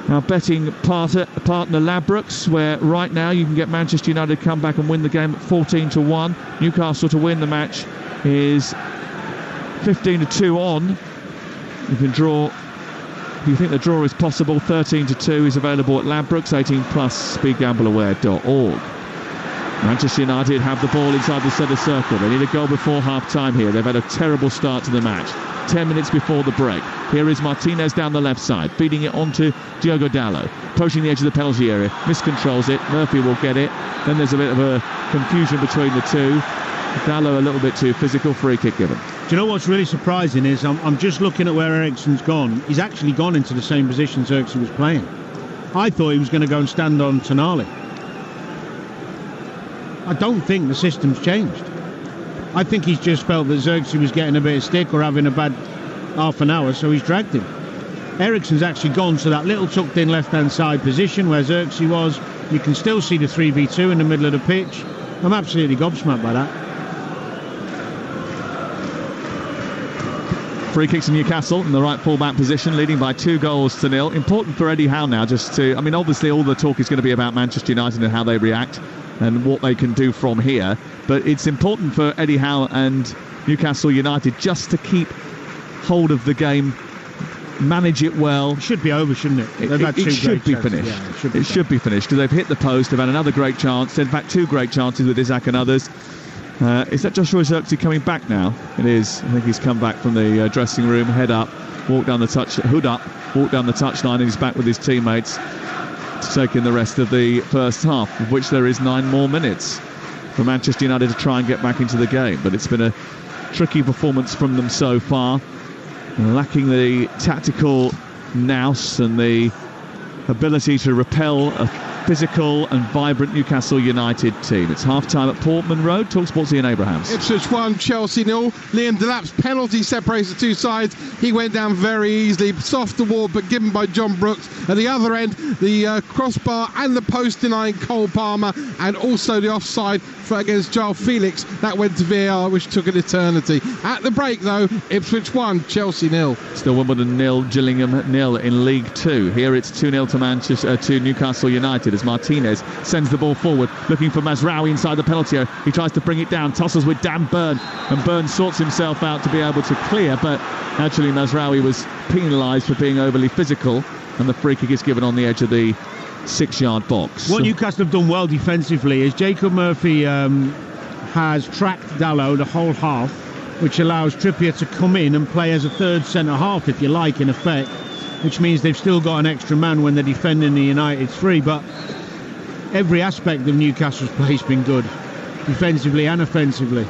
our betting partner Ladbrokes, where right now you can get Manchester United to come back and win the game at 14-1. Newcastle to win the match is 15-2 on. You can draw, if you think the draw is possible, 13-2 is available at Ladbrokes, 18+, speedgambleaware.org. Manchester United have the ball inside the centre circle. They need a goal before half-time here. They've had a terrible start to the match. 10 minutes before the break. Here is Martinez down the left side, feeding it on to Diogo Dalot, approaching the edge of the penalty area, miscontrols it. Murphy will get it. Then there's a bit of a confusion between the two. Dalot a little bit too physical, free kick given. Do you know what's really surprising is I'm just looking at where Eriksen's gone. He's actually gone into the same position Zirkzee was playing. I thought he was going to go and stand on Tonali. I don't think the system's changed. I think he's just felt that Zirkzee was getting a bit of stick or having a bad half an hour, so he's dragged him. Eriksen's actually gone to that little tucked in left hand side position where Xerxes was. You can still see the 3v2 in the middle of the pitch. I'm absolutely gobsmacked by that. Free kicks to Newcastle in the right full-back position, leading by 2-0. Important for Eddie Howe now, obviously all the talk is going to be about Manchester United and how they react and what they can do from here. But it's important for Eddie Howe and Newcastle United just to keep hold of the game, manage it well. It should be over, shouldn't it? It should be finished. Yeah, it should be finished because they've hit the post. They've had another great chance. In fact, 2 great chances with Isak and others. Is that Joshua Xerxes coming back now? It is. I think he's come back from the dressing room, hood up, walked down the touchline, and he's back with his teammates to take in the rest of the first half, of which there is 9 more minutes for Manchester United to try and get back into the game. But it's been a tricky performance from them so far, lacking the tactical nous and the ability to repel a physical and vibrant Newcastle United team. It's half-time at Portman Road. Talksport's Ian Abrahams. Ipswich 1, Chelsea 0. Liam Delap's penalty separates the two sides. He went down very easily. Soft award, but given by John Brooks. At the other end, the crossbar and the post denying Cole Palmer, and also the offside against Giles Felix. That went to VAR, which took an eternity. At the break, though, Ipswich 1, Chelsea 0. Still Wimbledon 0, Gillingham 0 in League 2. Here it's 2-0 to Newcastle United as Martinez sends the ball forward, looking for Mazraoui inside the penalty area. He tries to bring it down, tussles with Dan Burn, and Burn sorts himself out to be able to clear, but actually Mazraoui was penalised for being overly physical, and the free kick is given on the edge of the 6-yard box. What Newcastle have done well defensively is Jacob Murphy has tracked Dalot the whole half, which allows Trippier to come in and play as a third centre-half, if you like, in effect, which means they've still got an extra man when they're defending the United 3. But every aspect of Newcastle's play has been good, defensively and offensively.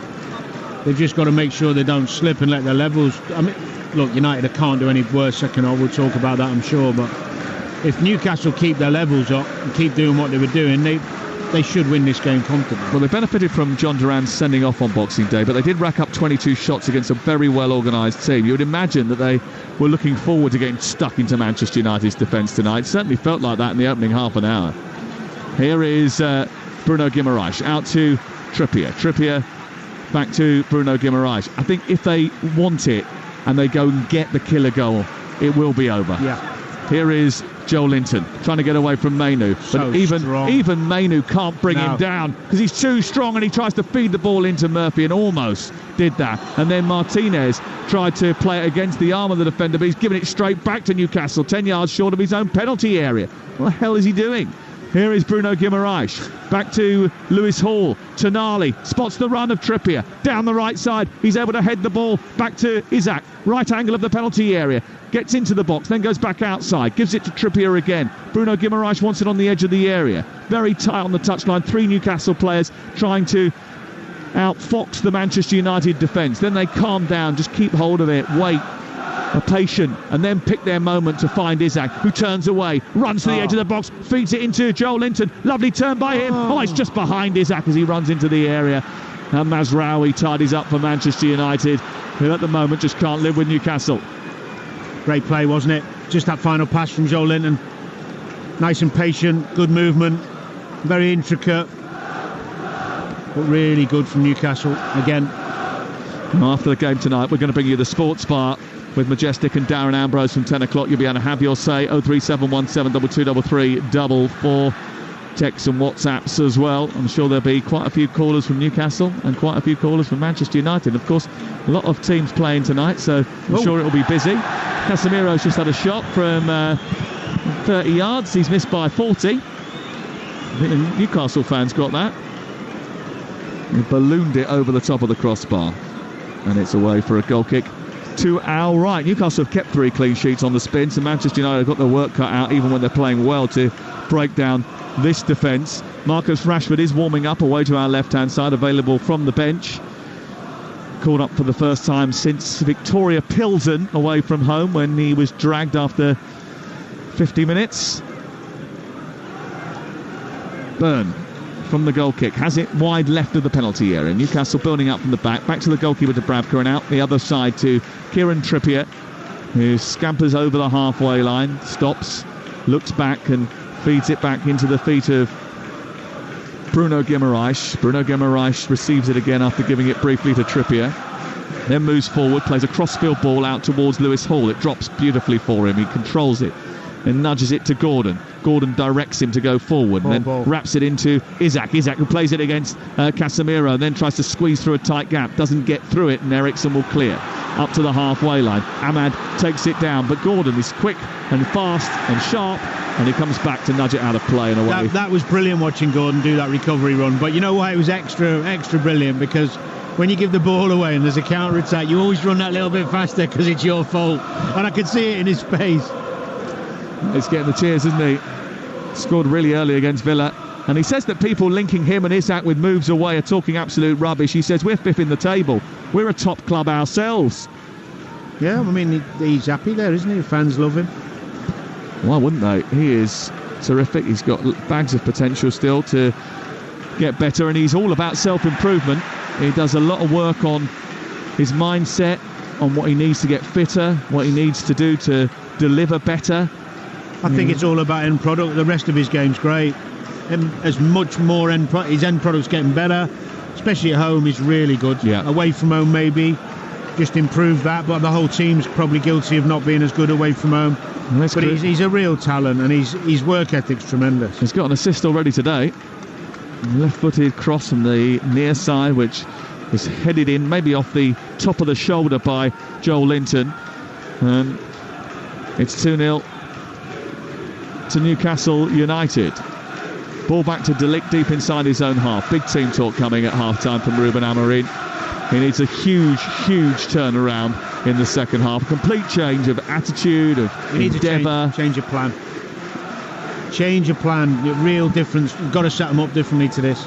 They've just got to make sure they don't slip and let their levels... I mean, look, United can't do any worse second half. We'll talk about that, I'm sure. But if Newcastle keep their levels up and keep doing what they were doing, they should win this game comfortably. Well, they benefited from John Duran sending off on Boxing Day, but they did rack up 22 shots against a very well-organised team. You would imagine that they were looking forward to getting stuck into Manchester United's defence tonight. It certainly felt like that in the opening half an hour. Here is Bruno Guimaraes out to Trippier. Trippier back to Bruno Guimaraes. I think if they want it and they go and get the killer goal, it will be over. Yeah. Here is Joelinton trying to get away from Mainu, but even Mainu can't bring him down because he's too strong, and he tries to feed the ball into Murphy and almost did that. And then Martinez tried to play it against the arm of the defender, but he's given it straight back to Newcastle, 10 yards short of his own penalty area. What the hell is he doing? Here is Bruno Guimaraes, back to Lewis Hall. Tonali spots the run of Trippier, down the right side. He's able to head the ball back to Isak, right angle of the penalty area. Gets into the box, then goes back outside, gives it to Trippier again. Bruno Guimaraes wants it on the edge of the area. Very tight on the touchline. 3 Newcastle players trying to outfox the Manchester United defence. Then they calm down, just keep hold of it, wait. Are patient, and then pick their moment to find Isak, who turns away, runs to the edge of the box, feeds it into Joelinton. Lovely turn by him. It's just behind Isak as he runs into the area. And Mazraoui tidies up for Manchester United, who at the moment just can't live with Newcastle. Great play, wasn't it? Just that final pass from Joelinton. Nice and patient, good movement, very intricate, but really good from Newcastle again. After the game tonight, we're going to bring you the Sports Bar with Majestic and Darren Ambrose from 10 o'clock. You'll be able to have your say. 03717223344. Texts and WhatsApps as well. I'm sure there'll be quite a few callers from Newcastle and quite a few callers from Manchester United. Of course, a lot of teams playing tonight, so I'm sure it'll be busy. Casemiro's just had a shot from 30 yards. He's missed by 40. I think the Newcastle fans got that. He ballooned it over the top of the crossbar, and it's away for a goal kick to our right. Newcastle have kept 3 clean sheets on the spin, so Manchester United have got their work cut out, even when they're playing well, to break down this defence. Marcus Rashford is warming up away to our left-hand side, available from the bench. Called up for the first time since Victoria Pilsen away from home, when he was dragged after 50 minutes. Burn from the goal kick has it wide left of the penalty area. Newcastle building up from the back to the goalkeeper, Dubravka, and out the other side to Kieran Trippier. who scampers over the halfway line, stops, looks back and feeds it back into the feet of Bruno Guimaraes. Bruno Guimaraes receives it again after giving it briefly to Trippier. Then moves forward, plays a crossfield ball out towards Lewis Hall. It drops beautifully for him. He controls it and nudges it to Gordon. Gordon directs him to go forward and then wraps it into Isak. Isak, who plays it against Casemiro, and then tries to squeeze through a tight gap. Doesn't get through it, and Eriksson will clear up to the halfway line. Ahmad takes it down, but Gordon is quick and fast and sharp, and he comes back to nudge it out of play and away. That was brilliant watching Gordon do that recovery run. But you know why it was extra brilliant? Because when you give the ball away and there's a counter attack, you always run that little bit faster because it's your fault. And I could see it in his face. He's getting the cheers, isn't he? Scored really early against Villa. And he says that people linking him and Isak with moves away are talking absolute rubbish. He says, we're fifth in the table. We're a top club ourselves. Yeah, I mean, he's happy there, isn't he? The fans love him. Why wouldn't they? He is terrific. He's got bags of potential still to get better, and he's all about self-improvement. He does a lot of work on his mindset, on what he needs to get fitter, what he needs to do to deliver better. I think it's all about end product. The rest of his game's great. And as much more his end product's getting better, especially at home. He's really good. Yeah. Away from home, maybe just improve that. But the whole team's probably guilty of not being as good away from home. But he's a real talent, and his work ethic's tremendous. He's got an assist already today. Left-footed cross from the near side, which was headed in maybe off the top of the shoulder by Joelinton. It's 2-0 to Newcastle United. Ball back to De Ligt deep inside his own half. Big team talk coming at half-time from Ruben Amorim. He needs a huge turnaround in the second half. A complete change of attitude, of endeavour. Change of plan. Change of plan. Real difference. We've got to set them up differently to this.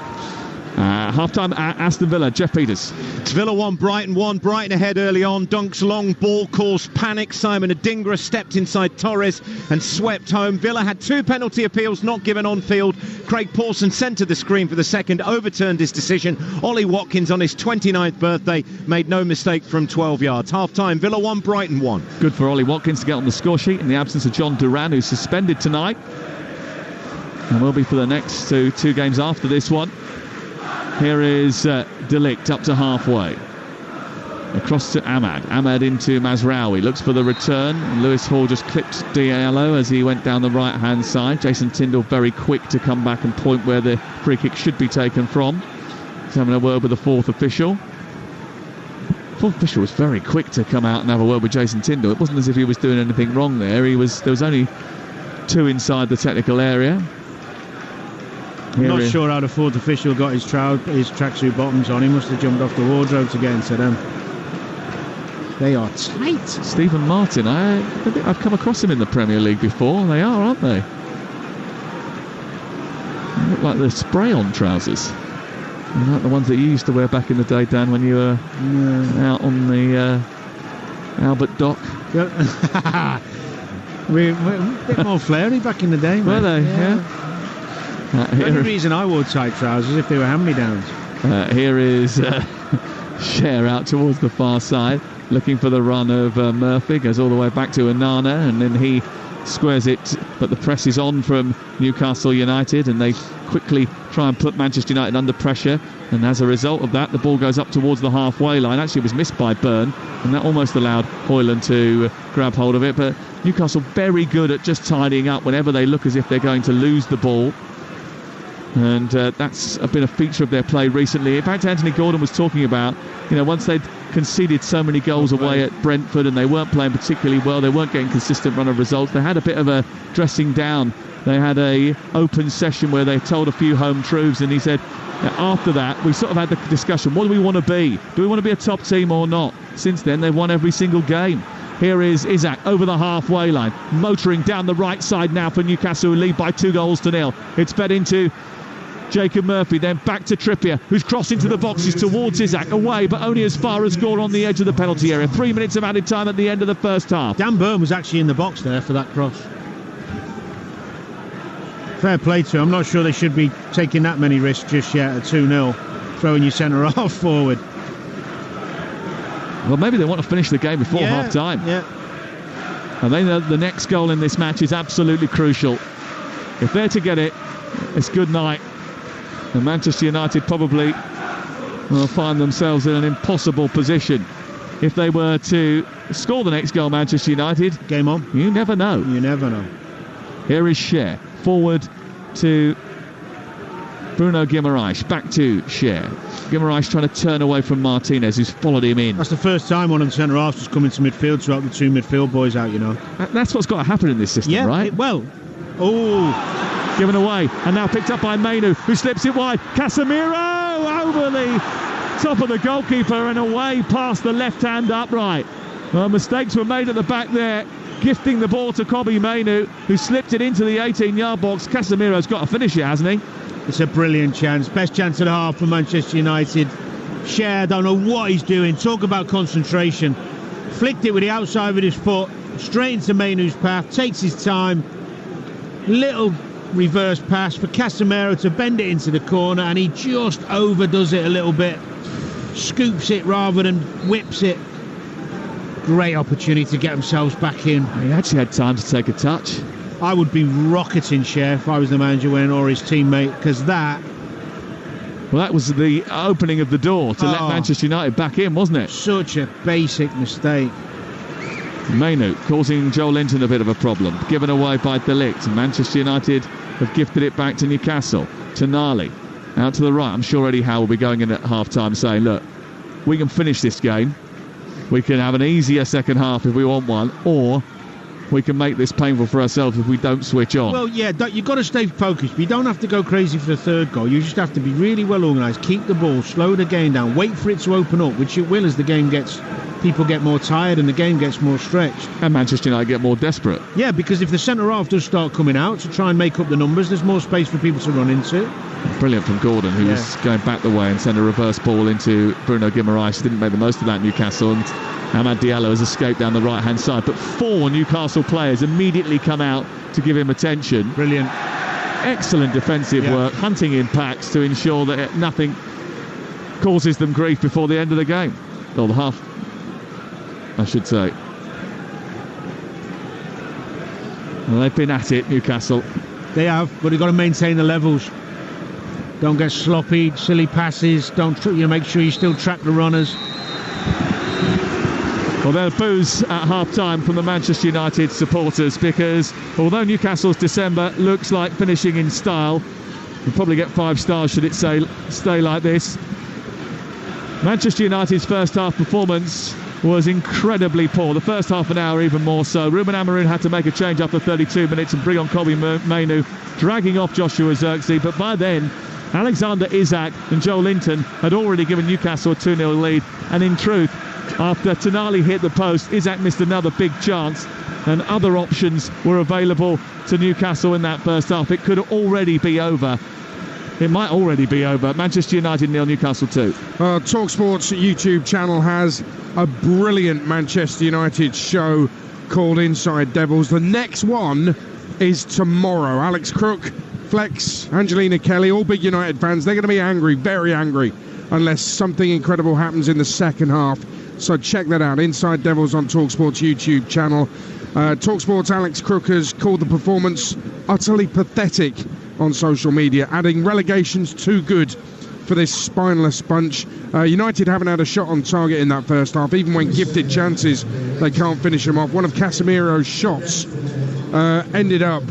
Half-time at Aston Villa. Jeff Peters. It's Villa 1, Brighton 1. Brighton ahead early on. Dunk's long ball caused panic. Simon Adingra stepped inside Torres and swept home. Villa had 2 penalty appeals not given on field. Craig Pawson centred the screen for the second, overturned his decision. Ollie Watkins on his 29th birthday made no mistake from 12 yards. Half-time, Villa 1, Brighton 1. Good for Ollie Watkins to get on the score sheet in the absence of John Duran, who's suspended tonight and will be for the next two games after this one. Here is De Ligt up to halfway. Across to Ahmad. Ahmad into Mazraoui. Looks for the return. And Lewis Hall just clipped Diallo as he went down the right-hand side. Jason Tindall very quick to come back and point where the free kick should be taken from. He's having a word with the fourth official. Fourth official was very quick to come out and have a word with Jason Tindall. It wasn't as if he was doing anything wrong there. There was only 2 inside the technical area. I'm not sure how the fourth official got his tracksuit bottoms on. He must have jumped off the wardrobe to get into them. They are tight. Stephen Martin, I think I've come across him in the Premier League before. They are, aren't they? They look like the spray-on trousers. Like the ones that you used to wear back in the day, Dan, when you were out on the Albert Dock. We're a bit more flary back in the day, were they? Yeah. The only reason I wore tight trousers if they were hand-me-downs. Here is Cher out towards the far side, looking for the run of Murphy. Goes all the way back to Onana, and then he squares it, but the press is on from Newcastle United, and they quickly try and put Manchester United under pressure, and as a result of that, the ball goes up towards the halfway line. Actually, it was missed by Byrne, and that almost allowed Højlund to grab hold of it, but Newcastle very good at just tidying up whenever they look as if they're going to lose the ball. And that's been a feature of their play recently. In fact, Anthony Gordon was talking about, once they'd conceded so many goals away at Brentford and they weren't playing particularly well, they weren't getting consistent run of results, they had a bit of a dressing down. They had a open session where they told a few home truths, and he said, after that, we sort of had the discussion, what do we want to be? Do we want to be a top team or not? Since then, they've won every single game. Here is Isak over the halfway line, motoring down the right side now for Newcastle, who lead by 2-0. It's fed into Jacob Murphy, then back to Trippier, who's crossed into the boxes towards Isak, away, but only as far as score on the edge of the penalty area. 3 minutes of added time at the end of the first half. Dan Burn was actually in the box there for that cross. Fair play to him. I'm not sure they should be taking that many risks just yet at 2-0, throwing your centre-half forward. Well, maybe they want to finish the game before half-time. Yeah. And they know the next goal in this match is absolutely crucial. If they're to get it, it's good night. And Manchester United probably will find themselves in an impossible position. If they were to score the next goal, Manchester United, game on. You never know. You never know. Here is Cher. Forward to Bruno Guimaraes. Back to Cher. Guimaraes trying to turn away from Martinez, who's followed him in. That's the first time one of the centre-halves has come into midfield to help the two midfield boys out, you know. That's what's got to happen in this system, right? Given away, and now picked up by Mainu, who slips it wide. Casemiro over the top of the goalkeeper and away past the left-hand upright. Well, mistakes were made at the back there, gifting the ball to Kobbie Mainu, who slipped it into the 18-yard box. Casemiro's got to finish it, hasn't he? It's a brilliant chance. Best chance of the half for Manchester United. Cher, don't know what he's doing. Talk about concentration. Flicked it with the outside of his foot, straight into Mainu's path, takes his time. Little reverse pass for Casemiro to bend it into the corner, and he just overdoes it a little bit. Scoops it rather than whips it. Great opportunity to get themselves back in. He actually had time to take a touch. I would be rocketing Cher if I was the manager or his teammate, because that... Well, that was the opening of the door to let Manchester United back in, wasn't it? Such a basic mistake. Mainu causing Joelinton a bit of a problem. Given away by De Ligt. Manchester United have gifted it back to Newcastle. Tonali out to the right. I'm sure Eddie Howe will be going in at half-time saying, look, we can finish this game. We can have an easier second half if we want one, or we can make this painful for ourselves if we don't switch on. Well, yeah, you've got to stay focused. You don't have to go crazy for the third goal. You just have to be really well organised, keep the ball, slow the game down, wait for it to open up, which it will as the game gets... People get more tired and the game gets more stretched. And Manchester United get more desperate. Yeah, because if the centre-half does start coming out to try and make up the numbers, there's more space for people to run into. Brilliant from Gordon, who was going back the way and sent a reverse ball into Bruno Guimaraes. Didn't make the most of that, Newcastle. And Amad Diallo has escaped down the right-hand side. But 4 Newcastle players immediately come out to give him attention. Brilliant. Excellent defensive work, hunting in packs to ensure that nothing causes them grief before the end of the game. Or the half, I should say. Well, they've been at it, Newcastle. They have, but they've got to maintain the levels. Don't get sloppy, silly passes. Don't make sure you still track the runners. Well, there's boos at half-time from the Manchester United supporters, because although Newcastle's December looks like finishing in style, we'll probably get 5 stars should it stay like this. Manchester United's first half performance was incredibly poor. The first half an hour even more so. Ruben Amorim had to make a change after 32 minutes and bring on Kobbie Mainu, dragging off Joshua Zirkzee. But by then, Alexander Isak and Joelinton had already given Newcastle a 2-0 lead. And in truth, after Tonali hit the post, Isak missed another big chance, and other options were available to Newcastle in that first half. It could already be over. It might already be over. Manchester United 0, Newcastle 2. Talksport's YouTube channel has a brilliant Manchester United show called Inside Devils. The next one is tomorrow. Alex Crook, Flex, Angelina Kelly, all big United fans. They're going to be angry, very angry, unless something incredible happens in the second half. So check that out. Inside Devils on Talksport's YouTube channel. Talksport's Alex Crook has called the performance utterly pathetic on social media, adding relegation's too good for this spineless bunch. United haven't had a shot on target in that first half. Even when gifted chances, they can't finish them off. One of Casemiro's shots ended up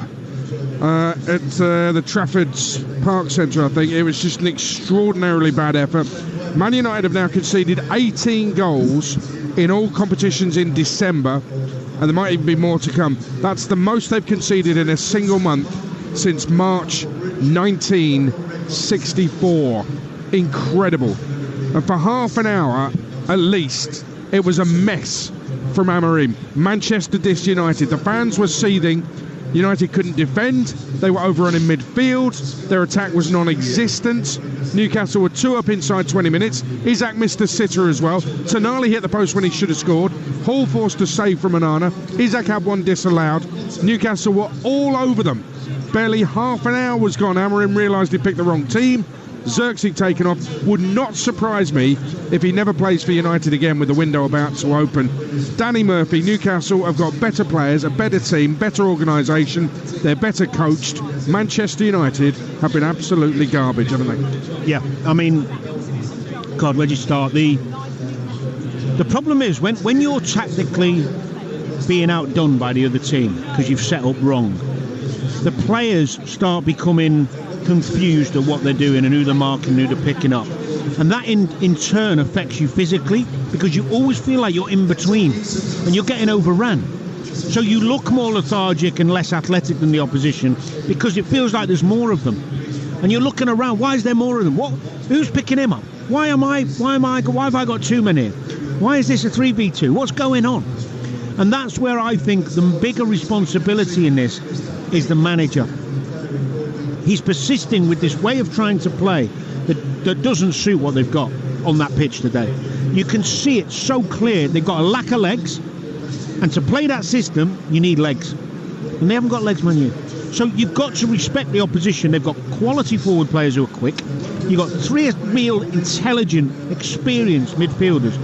at the Trafford's Park Centre, I think. It was just an extraordinarily bad effort. Man United have now conceded 18 goals in all competitions in December, and there might even be more to come. That's the most they've conceded in a single month since March 1964. Incredible. And for half an hour at least, it was a mess from Amorim. Manchester disunited. The fans were seething. United couldn't defend. They were overrun in midfield. Their attack was non-existent. Newcastle were 2 up inside 20 minutes. Isak missed a sitter as well. Tonali hit the post when he should have scored. Hall forced a save from Onana. Isak had one disallowed. Newcastle were all over them. Barely half an hour was gone. Amorim realised he picked the wrong team. Xerxes taken off. Would not surprise me if he never plays for United again with the window about to open. Danny Murphy, Newcastle have got better players, a better team, better organisation. They're better coached. Manchester United have been absolutely garbage, haven't they? Yeah, I mean, God, where'd you start? The problem is when you're tactically being outdone by the other team because you've set up wrong, the players start becoming confused at what they're doing and who they're marking, who they're picking up, and that in turn affects you physically because you always feel like you're in between and you're getting overrun. So you look more lethargic and less athletic than the opposition because it feels like there's more of them, and you're looking around. Why is there more of them? Who's picking him up? Why have I got too many? Why is this a 3v2? What's going on? And that's where I think the bigger responsibility in this is the manager. He's persisting with this way of trying to play that doesn't suit what they've got on that pitch today. You can see it so clear. They've got a lack of legs, and to play that system, you need legs. And they haven't got legs, man, you. So you've got to respect the opposition. They've got quality forward players who are quick. You've got 3 real intelligent, experienced midfielders.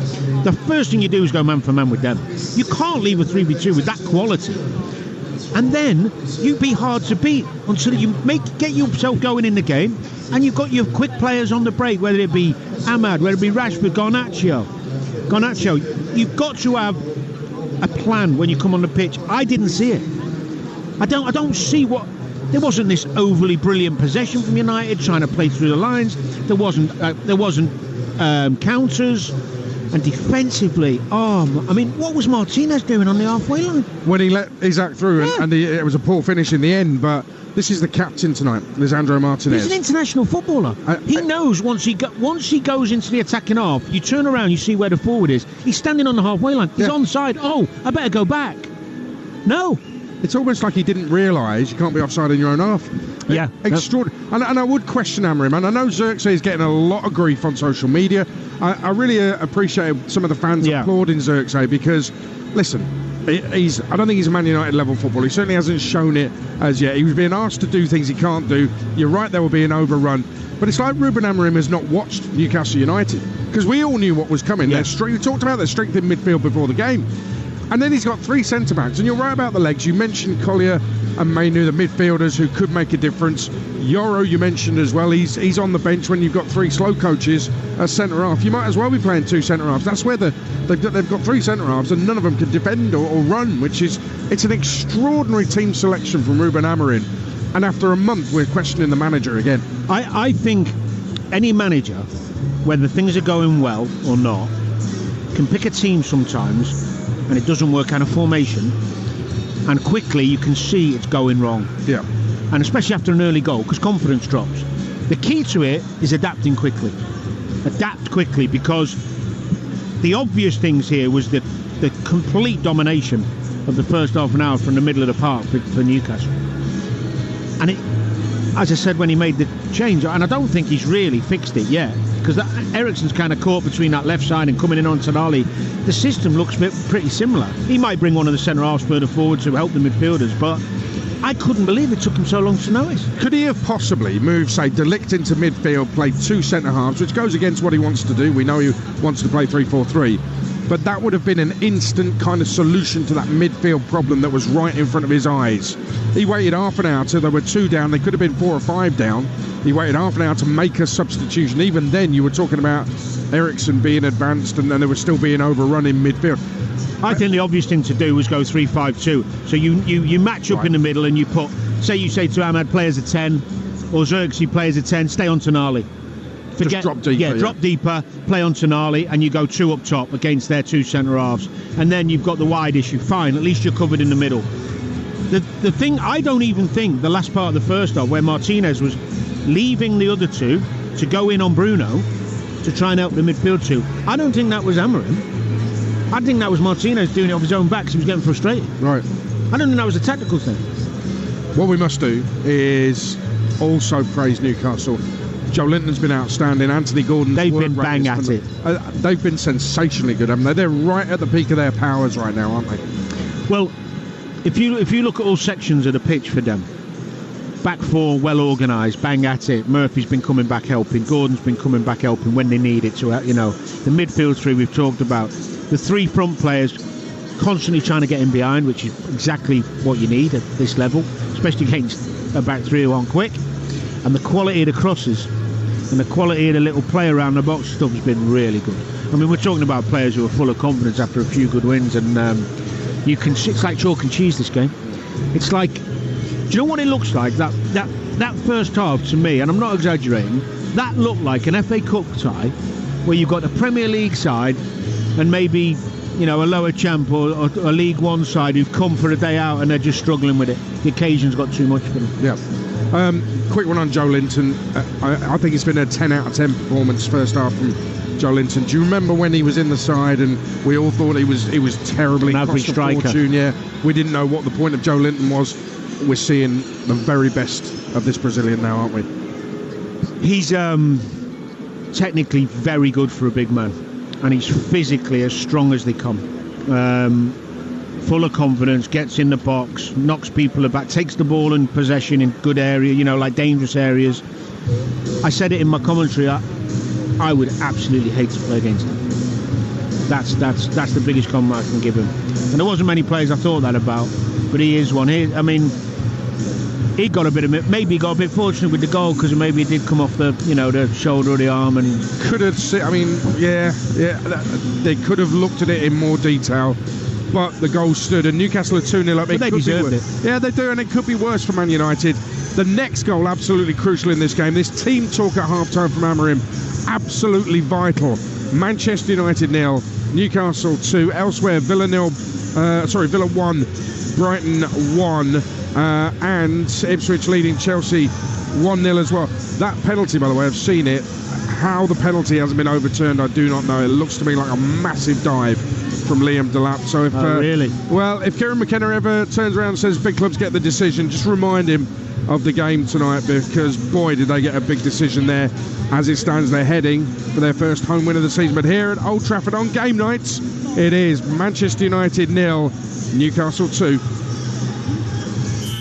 The first thing you do is go man for man with them. You can't leave a 3v2 with that quality. And then you be hard to beat until you get yourself going in the game, and you've got your quick players on the break, whether it be Ahmad, whether it be Rashford, Garnacho. You've got to have a plan when you come on the pitch. I didn't see it. I don't see what. There wasn't this overly brilliant possession from United trying to play through the lines. There wasn't counters, and defensively, I mean, what was Martinez doing on the halfway line when he let Isak through? Yeah. And it was a poor finish in the end. But this is the captain tonight, Lisandro Martinez. He's an international footballer. He knows once he goes into the attacking half, you turn around, you see where the forward is. He's standing on the halfway line. He's onside. Oh, I better go back. No. It's almost like he didn't realise you can't be offside in your own half. Yeah. Extraordinary. And I would question Amorim. And I know Xerxes is getting a lot of grief on social media. I really appreciate some of the fans applauding Xerxes because, listen, I don't think he's a Man United level footballer. He certainly hasn't shown it as yet. He was being asked to do things he can't do. You're right, there will be an overrun. But it's like Ruben Amorim has not watched Newcastle United because we all knew what was coming. Yeah. We talked about their strength in midfield before the game. And then he's got 3 centre-backs. And you're right about the legs. You mentioned Collier and Mainu, the midfielders who could make a difference. Yoro, you mentioned as well. He's on the bench when you've got 3 slow coaches as centre-half. You might as well be playing 2 centre-halves. That's where they've got 3 centre-halves and none of them can defend or run, it's an extraordinary team selection from Ruben Amorim. And after a month, we're questioning the manager again. I think any manager, whether things are going well or not, can pick a team sometimes and it doesn't work out of formation, and quickly you can see it's going wrong. Yeah. And especially after an early goal, because confidence drops. The key to it is adapting quickly. Adapt quickly, because the obvious things here was the complete domination of the first half an hour from the middle of the park for Newcastle. And it, as I said when he made the change, and I don't think he's really fixed it yet, because Eriksen's kind of caught between that left side and coming in on Tonali. The system looks pretty similar. He might bring one of the centre-halves further forward to help the midfielders, but I couldn't believe it took him so long to notice. Could he have possibly moved, say, De Ligt into midfield, played 2 centre-halves, which goes against what he wants to do? We know he wants to play 3-4-3. But that would have been an instant kind of solution to that midfield problem that was right in front of his eyes. He waited half an hour till there were 2 down. They could have been 4 or 5 down. He waited half an hour to make a substitution. Even then, you were talking about Eriksen being advanced and then they were still being overrun in midfield. I think the obvious thing to do was go 3-5-2. So you match up in the middle and you say to Ahmad, play as a 10, or Xerxes, play as a 10, stay on Tonali. Just drop deeper. Yeah, drop deeper, play on Tonali, and you go 2 up top against their 2 centre-halves. And then you've got the wide issue. Fine, at least you're covered in the middle. The thing, I don't even think the last part of the first half, where Martinez was leaving the other 2 to go in on Bruno to try and help the midfield 2, I don't think that was Amorim. I think that was Martinez doing it off his own back because he was getting frustrated. Right. I don't think that was a tactical thing. What we must do is also praise Newcastle. Joelinton's been outstanding. Anthony Gordon's they've been bang at it. They've been sensationally good, haven't they? They're right at the peak of their powers right now, aren't they? Well, if you look at all sections of the pitch for them, Back four, well organised, bang at it. Murphy's been coming back helping. Gordon's been coming back helping when they need it. So, the midfield three we've talked about. The three front players constantly trying to get in behind, which is exactly what you need at this level, especially against a back three who aren't quick. And the quality of the crosses and the quality of the little play around the box stuff has been really good. I mean, we're talking about players who are full of confidence after a few good wins, and it's like chalk and cheese, this game. It's like, do you know what it looks like? That first half, to me, and I'm not exaggerating, that looked like an FA Cup tie where you've got the Premier League side and maybe, a lower champ or a League One side who've come for a day out and they're just struggling with it. The occasion's got too much for them. Yeah. Quick one on Joelinton. I think it's been a 10 out of 10 performance first half from Joelinton. Do you remember when he was in the side and we all thought he was terribly an average striker? Fortune, yeah. We didn't know what the point of Joelinton was. We're seeing the very best of this Brazilian now, aren't we? He's technically very good for a big man, and he's physically as strong as they come. Full of confidence, gets in the box, knocks people about, takes the ball in possession in good area, like dangerous areas. I said it in my commentary, I would absolutely hate to play against him. That's the biggest compliment I can give him. And there wasn't many players I thought that about, but he is one. He got a bit fortunate with the goal, because maybe it did come off the shoulder or the arm, and could have. They could have looked at it in more detail. But the goal stood, and Newcastle are 2-0 up. But they deserved it. Yeah, they do, and it could be worse for Man United. The next goal, absolutely crucial in this game. This team talk at half-time from Amorim, absolutely vital. Manchester United 0, Newcastle 2. Elsewhere, Villa 1, Brighton 1, and Ipswich leading Chelsea 1-0 as well. That penalty, by the way, I've seen it. How the penalty hasn't been overturned, I do not know. It looks to me like a massive dive from Liam Delap. So if really? Well, if Kieran McKenna ever turns around and says big clubs get the decision, just remind him of the game tonight, because boy did they get a big decision there. As it stands, they're heading for their first home win of the season. But here at Old Trafford on game nights, it is Manchester United 0, Newcastle 2.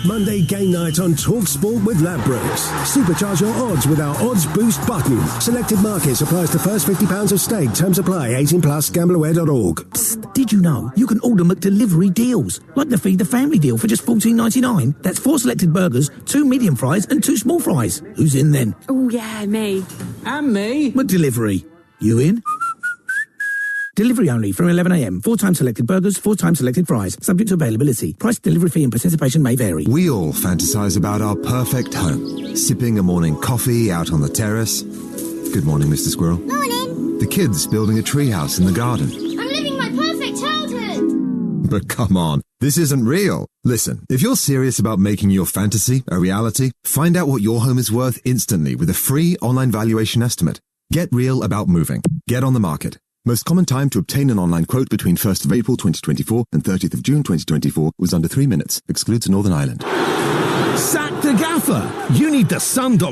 Monday game night on Talksport with Ladbrokes. Supercharge your odds with our odds boost button. Selected markets applies to first £50 of stake. Terms apply. 18+. Gambleaware.org. Psst, did you know you can order McDelivery deals, like the Feed the Family deal for just $14.99? That's 4 selected burgers, 2 medium fries and 2 small fries. Who's in then? Oh yeah, me. And me. McDelivery. You in? Delivery only from 11 a.m. 4 times selected burgers, 4 times selected fries. Subject to availability. Price, delivery fee and participation may vary. We all fantasize about our perfect home. Sipping a morning coffee out on the terrace. Good morning, Mr. Squirrel. Morning. The kids building a treehouse in the garden. I'm living my perfect childhood. But come on, this isn't real. Listen, if you're serious about making your fantasy a reality, find out what your home is worth instantly with a free online valuation estimate. Get real about moving. Get on the market. Most common time to obtain an online quote between 1st of April 2024 and 30th of June 2024 was under 3 minutes. Excludes Northern Ireland. Sack the gaffer. You need thesun.co.uk.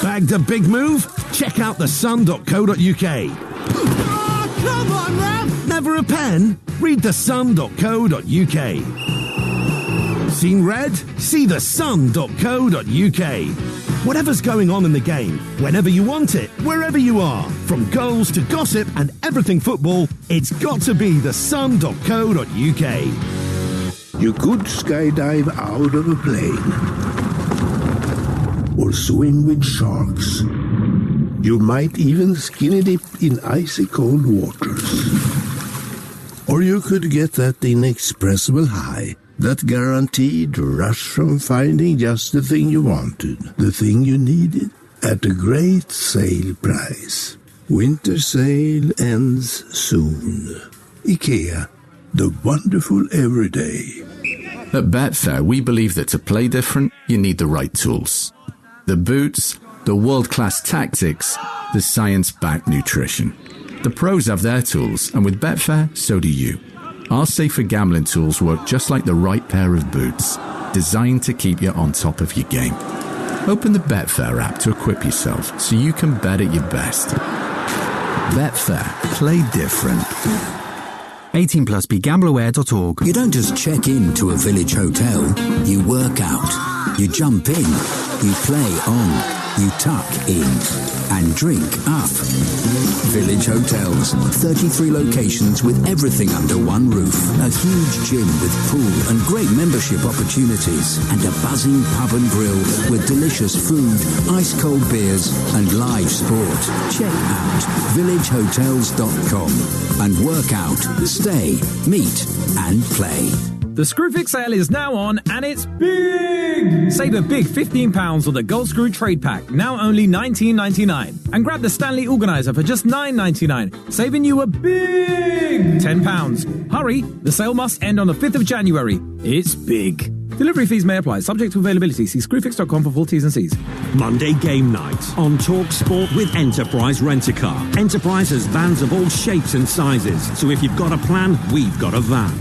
Bagged a big move? Check out thesun.co.uk. Oh, come on, man! Never a pen? Read thesun.co.uk. Seen red? See thesun.co.uk. Whatever's going on in the game, whenever you want it, wherever you are, from goals to gossip and everything football, it's got to be thesun.co.uk. You could skydive out of a plane or swim with sharks. You might even skinny dip in icy cold waters. Or you could get that inexpressible high, that guaranteed rush from finding just the thing you wanted, the thing you needed, at a great sale price. Winter sale ends soon. IKEA, the wonderful everyday. At Betfair, we believe that to play different, you need the right tools. The boots, the world-class tactics, the science-backed nutrition. The pros have their tools, and with Betfair, so do you. Our safer gambling tools work just like the right pair of boots, designed to keep you on top of your game. Open the Betfair app to equip yourself so you can bet at your best. Betfair. Play different. 18 plus beleaguered.org. You don't just check in to a village hotel. You work out. You jump in. You play on. You tuck in. And drink up. Village Hotels. 33 locations with everything under one roof. A huge gym with pool and great membership opportunities. And a buzzing pub and grill with delicious food, ice-cold beers and live sport. Check out villagehotels.com and work out, stay, meet and play. The Screwfix sale is now on and it's big! Save a big £15 on the Gold Screw Trade Pack, now only $19.99. And grab the Stanley Organizer for just $9.99, saving you a big £10. Hurry, the sale must end on the 5th of January. It's big. Delivery fees may apply, subject to availability. See screwfix.com for full T's and C's. Monday game night on Talksport with Enterprise Rent-A-Car. Enterprise has vans of all shapes and sizes, so if you've got a plan, we've got a van.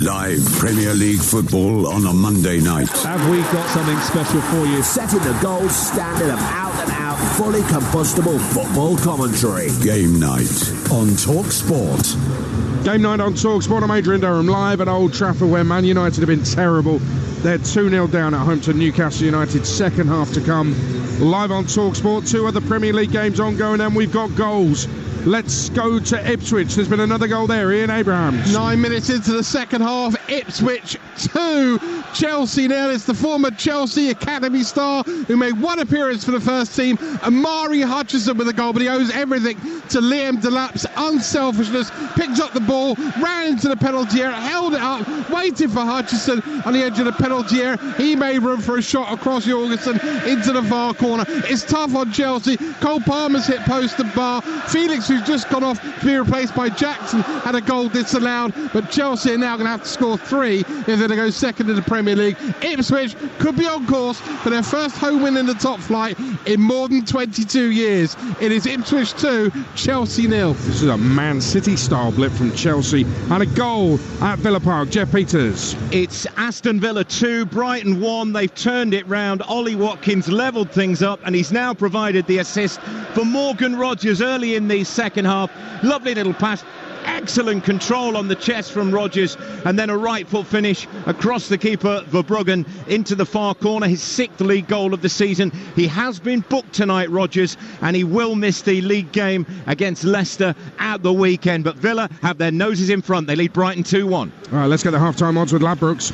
Live Premier League football on a Monday night. Have we got something special for you? Setting the gold standard of out-and-out, fully combustible football commentary. Game night on Talksport. Game night on Talksport. I'm Adrian Durham, live at Old Trafford, where Man United have been terrible. They're 2-0 down at home to Newcastle United. Second half to come. Live on Talksport. 2 other Premier League games ongoing, and we've got goals. Let's go to Ipswich. There's been another goal there. Ian Abrahams. 9 minutes into the second half. Ipswich 2, Chelsea 0. It's the former Chelsea Academy star who made one appearance for the first team. Amari Hutchinson with a goal, but he owes everything to Liam Delap's unselfishness. Picked up the ball, ran into the penalty area, held it up, waited for Hutchinson on the edge of the penalty area. He made room for a shot across Jorgensen into the far corner. It's tough on Chelsea. Cole Palmer's hit post and bar. Felix, who's just gone off to be replaced by Jackson, had a goal disallowed, but Chelsea are now going to have to score 3 if they're going to go second in the Premier League. Ipswich could be on course for their first home win in the top flight in more than 22 years. It is Ipswich 2, Chelsea 0. This is a Man City style blip from Chelsea, and a goal at Villa Park. Jeff Peters. It's Aston Villa 2, Brighton 1. They've turned it round. Ollie Watkins levelled things up, and he's now provided the assist for Morgan Rogers early in the second half. Lovely little pass. Excellent control on the chest from Rogers, and then a right foot finish across the keeper Verbruggen into the far corner. His 6th league goal of the season. He has been booked tonight, Rogers, and he will miss the league game against Leicester at the weekend. But Villa have their noses in front. They lead Brighton 2-1. All right, let's get the half-time odds with Ladbrokes.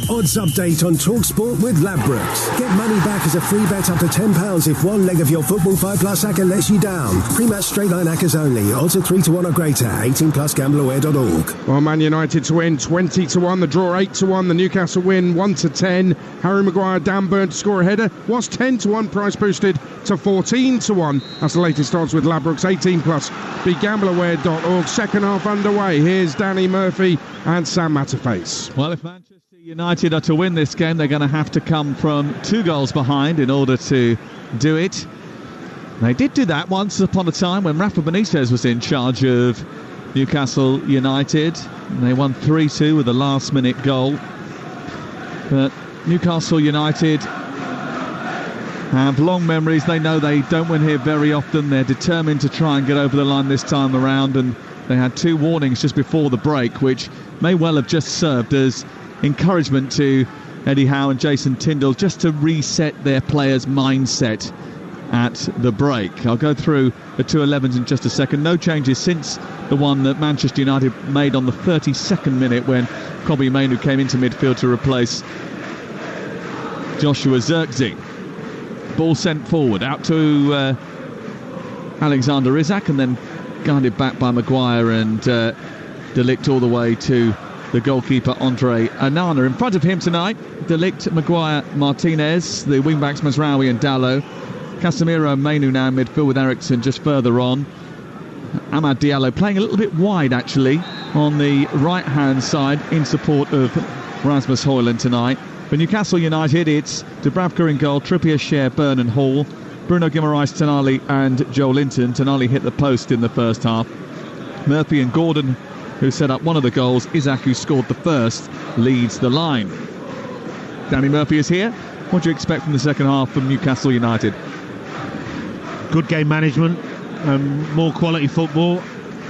Odds update on Talksport with Ladbrokes. Get money back as a free bet up to £10 if one leg of your Football 5 Plus acca lets you down. Pre-match straight line accas only. Odds are 3-1 or greater. 18 plus gambleaware.org. Well, Man United to win 20-1. The draw 8-1. The Newcastle win 1-10. Harry Maguire, Dan Burn to score a header was 10-1. Price boosted to 14-1. That's the latest odds with Ladbrokes. 18 plus. Gambleaware.org. Second half underway. Here's Danny Murphy and Sam Matterface. Well, if Manchester United are to win this game, they're going to have to come from 2 goals behind in order to do it. They did do that once upon a time when Rafa Benitez was in charge of Newcastle United. And they won 3-2 with a last-minute goal. But Newcastle United have long memories. They know they don't win here very often. They're determined to try and get over the line this time around. And they had 2 warnings just before the break, which may well have just served as encouragement to Eddie Howe and Jason Tindall just to reset their players' mindset at the break. I'll go through the 2 11s in just a second. No changes since the one that Manchester United made on the 32nd minute when Kobbie Mainoo came into midfield to replace Joshua Zirkzee. Ball sent forward out to Alexander Isak, and then guided back by Maguire and De Ligt all the way to the goalkeeper Andre Onana. In front of him tonight, De Ligt, Maguire, Martinez, the wing-backs Mazraoui and Dalot. Casemiro and Mainoo now in midfield with Eriksen just further on. Amad Diallo playing a little bit wide actually on the right-hand side in support of Rasmus Højlund tonight. For Newcastle United, it's Dubravka in goal, Trippier, Schär, Byrne and Hall. Bruno Guimaraes, Tonali and Joelinton. Tonali hit the post in the first half. Murphy and Gordon, who set up one of the goals. Isak, who scored the first, leads the line. Danny Murphy is here. What do you expect from the second half from Newcastle United? Good game management, more quality football.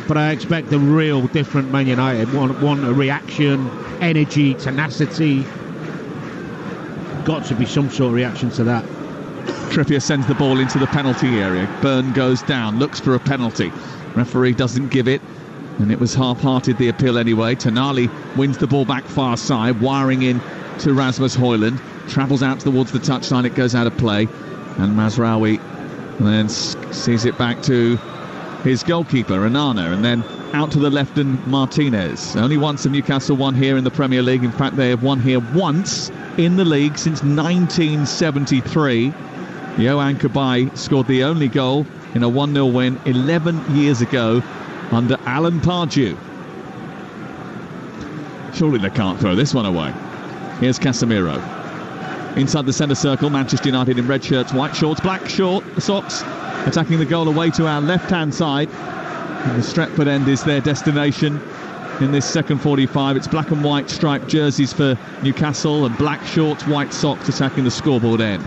but I expect a real different Man United. Want a reaction, energy, tenacity. Got to be some sort of reaction to that. Trippier sends the ball into the penalty area. Byrne goes down, looks for a penalty. Referee doesn't give it, and it was half-hearted, the appeal anyway. Tonali wins the ball back far side, wiring in to Rasmus Højlund. Travels out towards the touchline, it goes out of play, and Mazraoui then sees it back to his goalkeeper, Onana, and then out to the left and Martinez. Only once have Newcastle won here in the Premier League. In fact, they have won here once in the league since 1973. Yohan Cabaye scored the only goal in a 1-0 win 11 years ago under Alan Pardew. Surely they can't throw this one away. Here's Casemiro. Inside the centre circle, Manchester United in red shirts, white shorts, black socks, attacking the goal away to our left-hand side. And the Stretford end is their destination in this second 45. It's black and white striped jerseys for Newcastle and black shorts, white socks attacking the scoreboard end.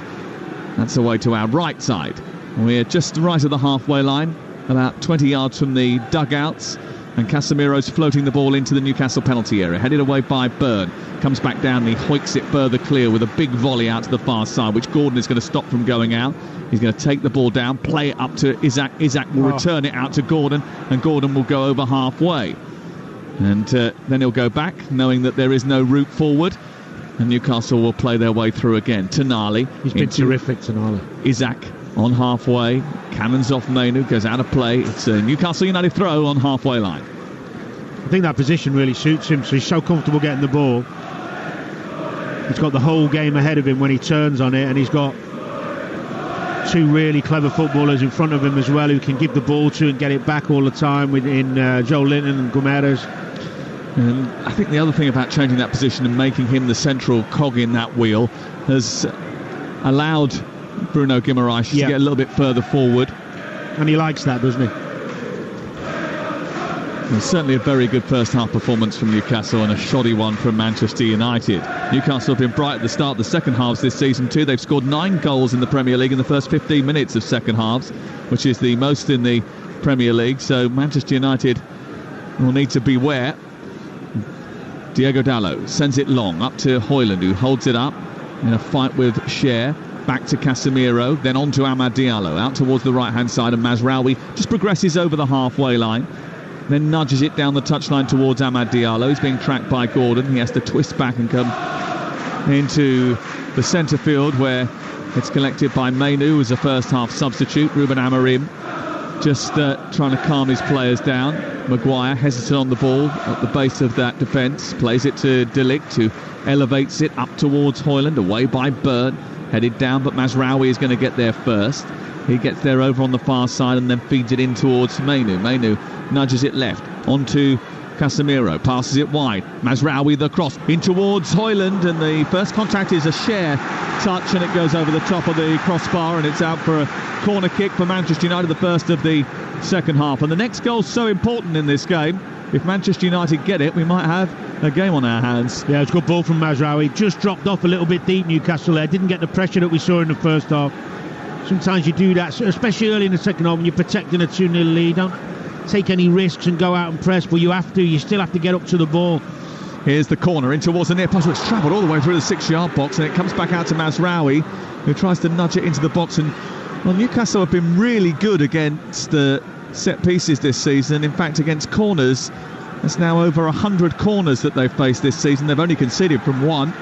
That's away to our right side. We're just right at the halfway line, about 20 yards from the dugouts, and Casemiro's floating the ball into the Newcastle penalty area, headed away by Byrne. Comes back down and he hoiks it further clear with a big volley out to the far side, which Gordon is going to stop from going out. He's going to take the ball down, play it up to Isak. Isak will return it out to Gordon, and Gordon will go over halfway. And then he'll go back, knowing that there is no route forward, and Newcastle will play their way through again. Tonali. He's been terrific, Tonali. Isak on halfway, cannons off Mainu, goes out of play. It's a Newcastle United throw on halfway line. I think that position really suits him, so he's so comfortable getting the ball. He's got the whole game ahead of him when he turns on it, and he's got two really clever footballers in front of him as well who can give the ball to and get it back all the time in Joelinton and Gomes. And I think the other thing about changing that position and making him the central cog in that wheel has allowed Bruno Guimaraes to get a little bit further forward. And he likes that, doesn't he? Well, certainly a very good first half performance from Newcastle and a shoddy one from Manchester United. Newcastle have been bright at the start of the second halves this season too. They've scored 9 goals in the Premier League in the first 15 minutes of second halves, which is the most in the Premier League. So Manchester United will need to beware. Diego Dalot sends it long up to Højlund, who holds it up in a fight with Cher. Back to Casemiro, then on to Amad Diallo, out towards the right-hand side, and Mazraoui just progresses over the halfway line, then nudges it down the touchline towards Amad Diallo. He's being tracked by Gordon. He has to twist back and come into the centre field, where it's collected by Mainu, who's a first-half substitute. Ruben Amorim just trying to calm his players down. Maguire hesitant on the ball at the base of that defence, plays it to De Ligt, who elevates it up towards Højlund, away by Byrne. Headed down, but Mazraoui is going to get there first. He gets there over on the far side and then feeds it in towards Mainu. Mainu nudges it left onto Casemiro, passes it wide. Mazraoui the cross in towards Højlund, and the first contact is a Cher touch, and it goes over the top of the crossbar, and it's out for a corner kick for Manchester United, the first of the second half. And the next goal's so important in this game. If Manchester United get it, we might have a game on our hands. Yeah, it's a good ball from Mazraoui. Just dropped off a little bit deep, Newcastle there. Didn't get the pressure that we saw in the first half. Sometimes you do that, especially early in the second half when you're protecting a 2-0 lead. Don't take any risks and go out and press, but you still have to get up to the ball. Here's the corner in towards the near post. It's travelled all the way through the 6-yard box, and it comes back out to Mazraoui, who tries to nudge it into the box. And well, Newcastle have been really good against set pieces this season. In fact, against corners, it's now over 100 corners that they've faced this season. They've only conceded from 1.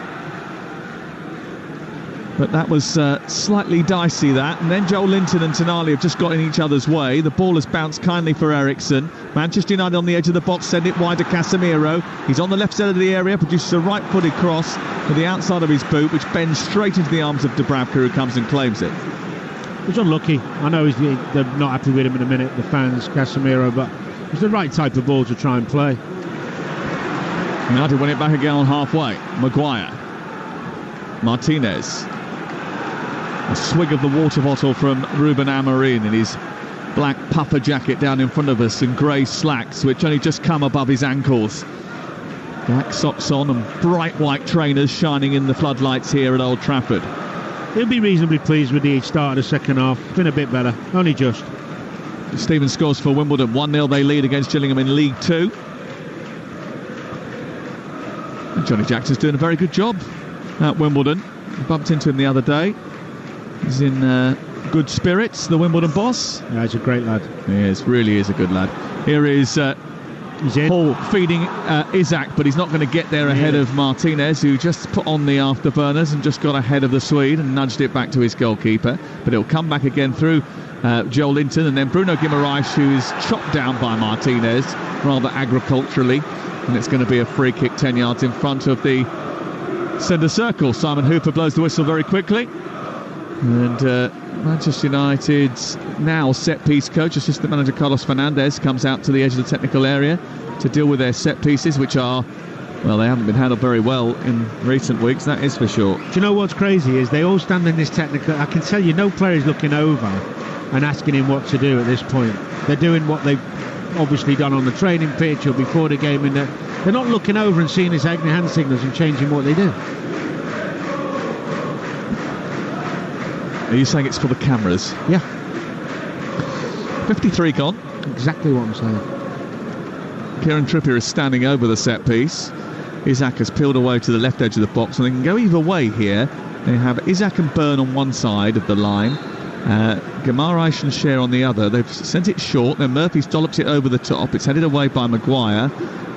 But that was slightly dicey, that. And then Joelinton and Tonali have just got in each other's way. The ball has bounced kindly for Eriksson. Manchester United on the edge of the box, send it wide to Casemiro. He's on the left side of the area, produces a right-footed cross with the outside of his boot, which bends straight into the arms of Dubravka, who comes and claims it. He's unlucky. I know they're not happy with him in a minute, the fans, Casemiro, but it's the right type of ball to try and play. United win it back again on halfway. Maguire. Martinez. A swig of the water bottle from Ruben Amorim in his black puffer jacket down in front of us and grey slacks, which only just come above his ankles. Black socks on and bright white trainers shining in the floodlights here at Old Trafford. He'll be reasonably pleased with the start of the second half. Been a bit better, only just. Stevens scores for Wimbledon. 1-0 they lead against Gillingham in League 2. And Johnny Jackson's doing a very good job at Wimbledon. I bumped into him the other day. He's in good spirits, the Wimbledon boss. Yeah, he's a great lad. He is, really is a good lad. Here is Paul feeding Isak, but he's not going to get there ahead of Martinez, who just put on the afterburners and just got ahead of the Swede and nudged it back to his goalkeeper. But it'll come back again through Joelinton, and then Bruno Guimaraes, who is chopped down by Martinez rather agriculturally, and it's going to be a free kick 10 yards in front of the centre circle. Simon Hooper blows the whistle very quickly, and Manchester United's now set-piece coach, assistant manager Carlos Fernandez, comes out to the edge of the technical area to deal with their set pieces, which are, well, they haven't been handled very well in recent weeks, that is for sure. Do you know what's crazy is they all stand in this technical... I can tell you no player is looking over and asking him what to do at this point. They're doing what they've obviously done on the training pitch or before the game, and they're not looking over and seeing his hand signals and changing what they do. Are you saying it's for the cameras? Yeah. 53 gone. Exactly what I'm saying. Kieran Trippier is standing over the set piece. Isak has peeled away to the left edge of the box, and they can go either way here. They have Isak and Byrne on one side of the line, Guimaraes and Cher on the other. They've sent it short, then Murphy's dollops it over the top. It's headed away by Maguire,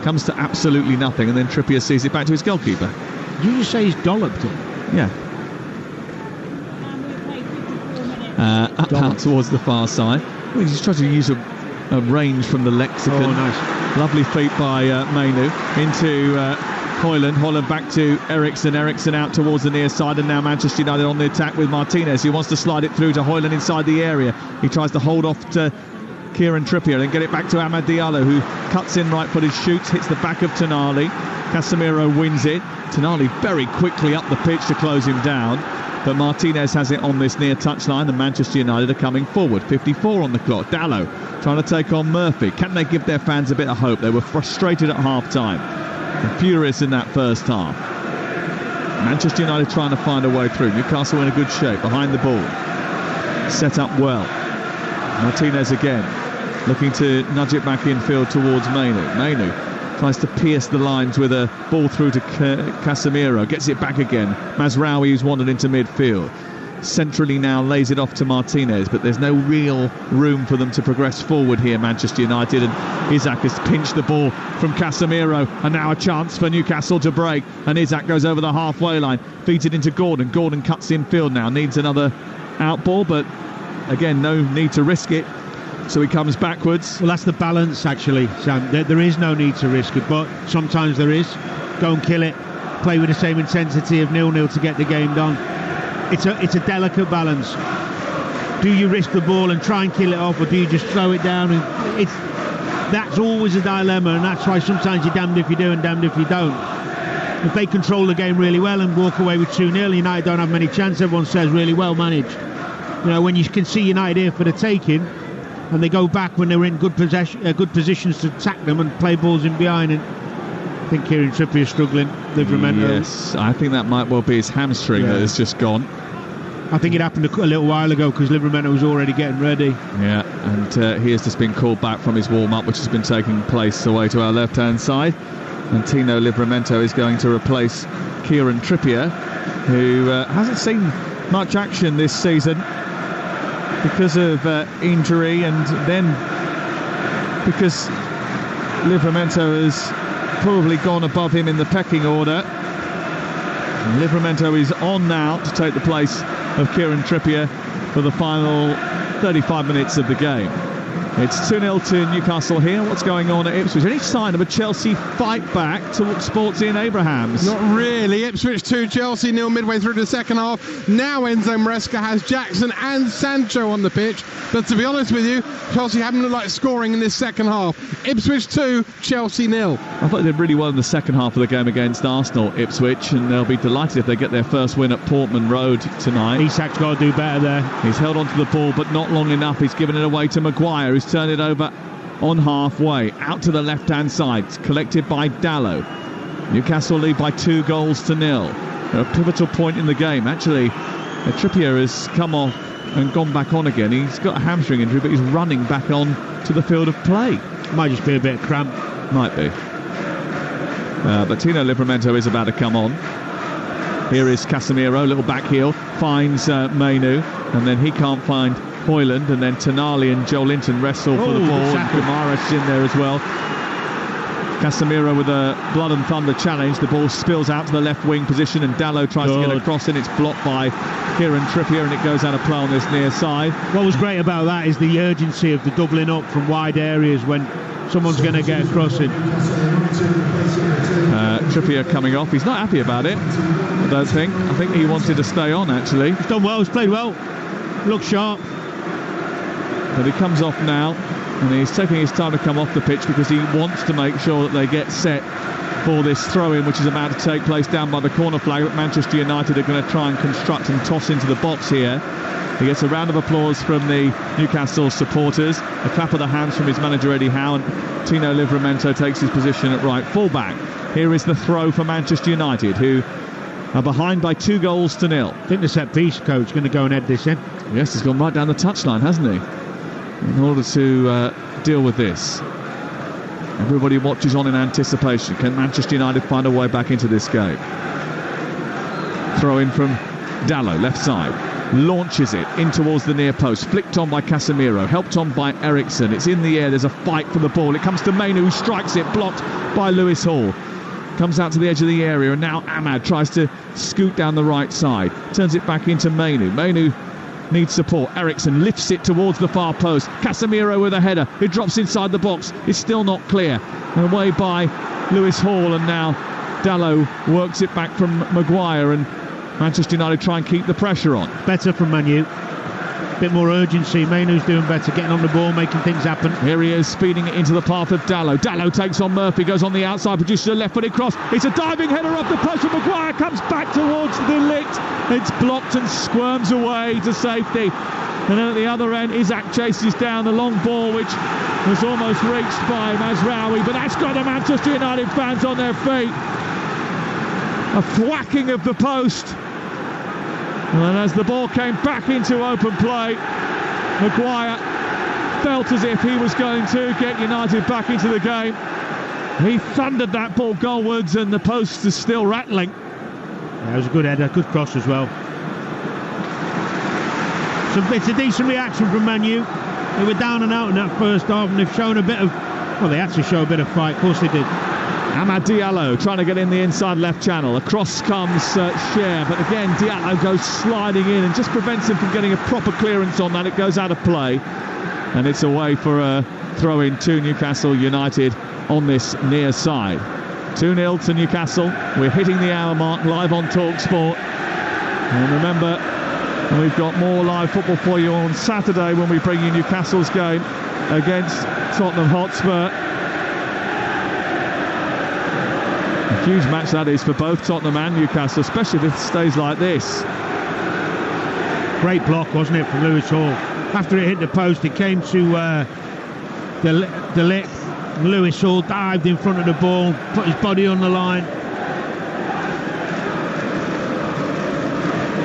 comes to absolutely nothing, and then Trippier sees it back to his goalkeeper. Did you just say he's dolloped it? Yeah. Up out towards the far side. Well, he's tried to use a range from the lexicon. Oh, nice. Lovely feet by Mainu into Højlund back to Eriksen out towards the near side, and now Manchester United on the attack with Martinez, who wants to slide it through to Højlund inside the area. He tries to hold off to Kieran Trippier and get it back to Amad Diallo, who cuts in right-footed, shoots, hits the back of Tonali. Casemiro wins it. Tonali very quickly up the pitch to close him down, but Martinez has it on this near touchline, and Manchester United are coming forward. 54 on the clock. Dallo trying to take on Murphy. Can they give their fans a bit of hope? They were frustrated at half-time and furious in that first half. Manchester United trying to find a way through. Newcastle in a good shape behind the ball. Set up well. Martinez again looking to nudge it back infield towards Mainu. Mainu tries to pierce the lines with a ball through to Casemiro. Gets it back again. Mazraoui, who's wandered into midfield. Centrally now lays it off to Martinez, but there's no real room for them to progress forward here, Manchester United, and Isak has pinched the ball from Casemiro, and now a chance for Newcastle to break, and Isak goes over the halfway line, feeds it into Gordon. Gordon cuts infield now, needs another out ball, but again, no need to risk it, so he comes backwards. Well, that's the balance, actually, Sam. There is no need to risk it, but sometimes there is. Go and kill it, play with the same intensity of 0-0 to get the game done. It's a delicate balance. Do you risk the ball and try and kill it off, or do you just throw it down? And that's always a dilemma, and that's why sometimes you're damned if you do and damned if you don't. If they control the game really well and walk away with 2-0, United don't have many chances. Everyone says really well managed. You know, when you can see United here for the taking, and they go back when they're in good positions to attack them and play balls in behind. And I think Kieran Trippier is struggling. Livramento. Yes, I think that might well be his hamstring that has just gone. I think it happened a little while ago because Livramento was already getting ready. Yeah, and he has just been called back from his warm-up, which has been taking place away to our left-hand side. And Tino Livramento is going to replace Kieran Trippier, who hasn't seen much action this season because of injury, and then because Livramento has probably gone above him in the pecking order. And Livramento is on now to take the place of Kieran Trippier for the final 35 minutes of the game. It's 2-0 to Newcastle here. What's going on at Ipswich? Any sign of a Chelsea fight back to Sports Ian Abrahams? Not really. Ipswich 2, Chelsea 0 midway through the second half. Now Enzo Maresca has Jackson and Sancho on the pitch. But to be honest with you, Chelsea haven't looked like scoring in this second half. Ipswich 2, Chelsea 0. I thought they did really well in the second half of the game against Arsenal, Ipswich, and they'll be delighted if they get their first win at Portman Road tonight. Isak's got to do better there. He's held onto the ball, but not long enough. He's given it away to Maguire, who's turned it over on halfway, out to the left-hand side, collected by Dallo. Newcastle lead by 2-0. A pivotal point in the game. Actually, Trippier has come off and gone back on again. He's got a hamstring injury, but he's running back on to the field of play. Might just be a bit of cramp. Might be. But Tino Livramento is about to come on. Here is Casemiro, little back heel, finds Mainu, and then he can't find Hoyland, and then Tonali and Joelinton wrestle for the ball, and Guimaraes in there as well. Casemiro with a blood and thunder challenge. The ball spills out to the left wing position, and Dalot tries to get across, and it's blocked by Kieran Trippier, and it goes out of play on this near side. What was great about that is the urgency of the doubling up from wide areas when someone's going to get a crossing. Trippier coming off. He's not happy about it, I don't think. I think he wanted to stay on, actually. He's done well, he's played well. Looks sharp. But he comes off now, and he's taking his time to come off the pitch because he wants to make sure that they get set for this throw-in, which is about to take place down by the corner flag. But Manchester United are going to try and construct and toss into the box here. He gets a round of applause from the Newcastle supporters, a clap of the hands from his manager Eddie Howe, and Tino Livramento takes his position at right full-back. Here is the throw for Manchester United, who are behind by 2-0. I think the set-piece coach is going to go and head this in. Yes, he's gone right down the touchline, hasn't he? In order to deal with this. Everybody watches on in anticipation. Can Manchester United find a way back into this game? Throw in from Dalot, left side. Launches it in towards the near post. Flicked on by Casemiro. Helped on by Eriksson. It's in the air. There's a fight for the ball. It comes to Mainu, who strikes it. Blocked by Lewis Hall. Comes out to the edge of the area, and now Ahmad tries to scoot down the right side. Turns it back into Mainu. Mainu needs support. Eriksson lifts it towards the far post. Casemiro with a header. It drops inside the box. It's still not clear. And away by Lewis Hall, and now Dalot works it back from Maguire, and Manchester United try and keep the pressure on. Better from Manu. Bit more urgency. Mainu's doing better, getting on the ball, making things happen. Here he is, speeding it into the path of Dalot. Dalot takes on Murphy, goes on the outside, produces a left-footed cross. It's a diving header off the post, and Maguire comes back towards the Ligt. It's blocked and squirms away to safety. And then at the other end, Isak chases down the long ball, which was almost reached by Mazraoui, but that's got the Manchester United fans on their feet. A thwacking of the post. And as the ball came back into open play, Maguire felt as if he was going to get United back into the game. He thundered that ball goalwards, and the post is still rattling. Yeah, it was a good header, good cross as well. So it's a decent reaction from Manu. They were down and out in that first half, and they've shown a bit of, well, they had to show a bit of fight. Of course they did. Amad Diallo trying to get in the inside left channel. Across comes Cher, but again Diallo goes sliding in and just prevents him from getting a proper clearance on that. It goes out of play, and it's away for a throw-in to Newcastle United on this near side. 2-0 to Newcastle. We're hitting the hour mark live on Talksport. And remember, we've got more live football for you on Saturday when we bring you Newcastle's game against Tottenham Hotspur. A huge match that is for both Tottenham and Newcastle, especially if it stays like this. Great block, wasn't it, from Lewis Hall? After it hit the post, it came to the lip. Lewis Hall dived in front of the ball, put his body on the line.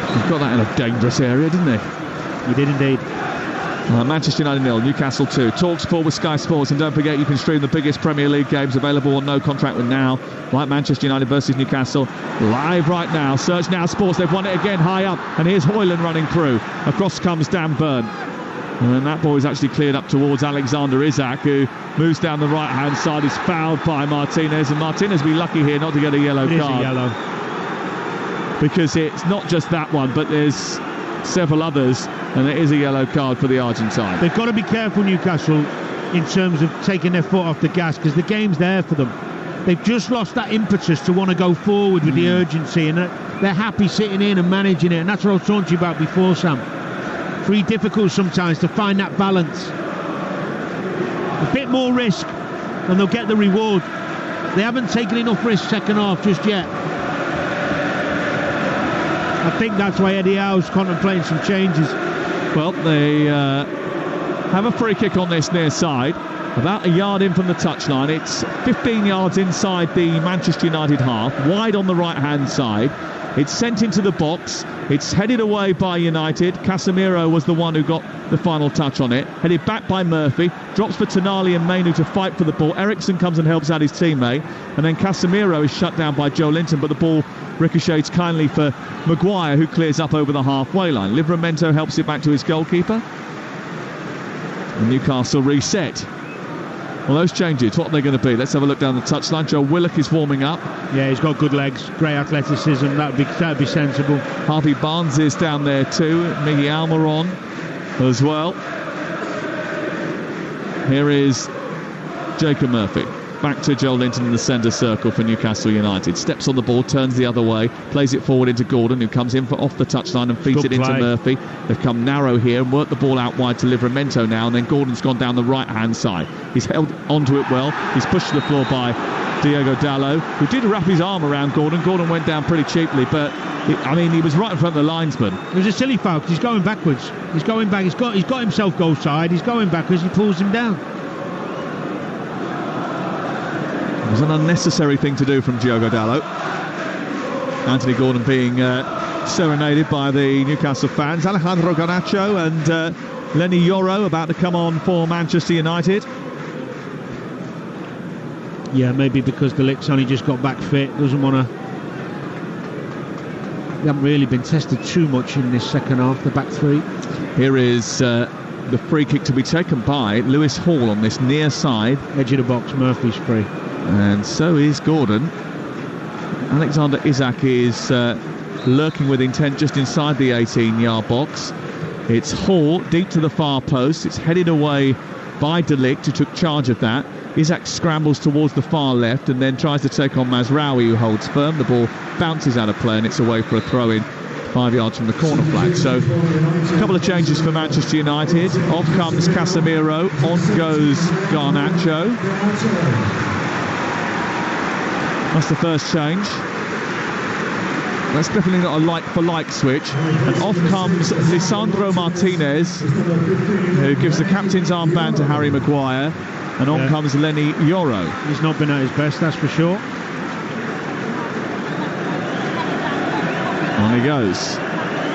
He's got that in a dangerous area, didn't he? He did indeed. Manchester United 0, Newcastle 2. Talksport with Sky Sports, and don't forget you can stream the biggest Premier League games available on no contract with Now, like Manchester United versus Newcastle, live right now. Search Now Sports, they've won it again high up, and here's Hoyland running through. Across comes Dan Burn, and that ball is actually cleared up towards Alexander Isak, who moves down the right hand side. Is fouled by Martinez, and Martinez will be lucky here not to get a yellow card. It is a yellow. Because it's not just that one, but there's several others, and it is a yellow card for the Argentine. They've got to be careful, Newcastle, in terms of taking their foot off the gas, because the game's there for them. They've just lost that impetus to want to go forward with the urgency, and they're happy sitting in and managing it, and that's what I was talking to you about before, Sam. It's really difficult sometimes to find that balance. A bit more risk, and they'll get the reward. They haven't taken enough risk second half just yet. I think that's why Eddie Howe's contemplating some changes. Well, they have a free kick on this near side, about a yard in from the touchline. It's 15 yards inside the Manchester United half, wide on the right-hand side. It's sent into the box. It's headed away by United. Casemiro was the one who got the final touch on it. Headed back by Murphy. Drops for Tonali and Mainu to fight for the ball. Eriksson comes and helps out his teammate. And then Casemiro is shut down by Joelinton, but the ball ricochets kindly for Maguire, who clears up over the halfway line. Livramento helps it back to his goalkeeper. And Newcastle reset. Well, those changes, what are they going to be? Let's have a look down the touchline. Joe Willock is warming up. Yeah, he's got good legs, great athleticism. That'd be sensible. Harvey Barnes is down there too. Miggy Almiron as well. Here is Jacob Murphy. Back to Joelinton in the centre circle for Newcastle United. Steps on the ball, turns the other way, plays it forward into Gordon, who comes in for off the touchline and feeds it into Murphy. They've come narrow here and worked the ball out wide to Livramento now, and then Gordon's gone down the right-hand side. He's held onto it well. He's pushed to the floor by Diogo Dalot, who did wrap his arm around Gordon. Gordon went down pretty cheaply, but he was right in front of the linesman. It was a silly foul because he's going backwards. He's going back. He's got himself goal side. He's going backwards. He pulls him down. It was an unnecessary thing to do from Diogo Dalot. Anthony Gordon being serenaded by the Newcastle fans. Alejandro Garnacho and Lenny Yoro about to come on for Manchester United. Yeah, maybe because De Ligt's only just got back fit, doesn't want to. They haven't really been tested too much in this second half, the back three. Here is the free kick to be taken by Lewis Hall on this near side. Edge of the box, Murphy's free. And so is Gordon. Alexander Isak is lurking with intent just inside the 18-yard box. It's Hall deep to the far post. It's headed away by De Ligt, who took charge of that. Isak scrambles towards the far left and then tries to take on Mazraoui, who holds firm. The ball bounces out of play and it's away for a throw-in 5 yards from the corner flag. So a couple of changes for Manchester United. Off comes Casemiro, on goes Garnacho. That's the first change. That's definitely not a like-for-like switch. And off comes Lisandro Martinez, who gives the captain's armband to Harry Maguire. And on comes Lenny Yoro. He's not been at his best, that's for sure. On he goes.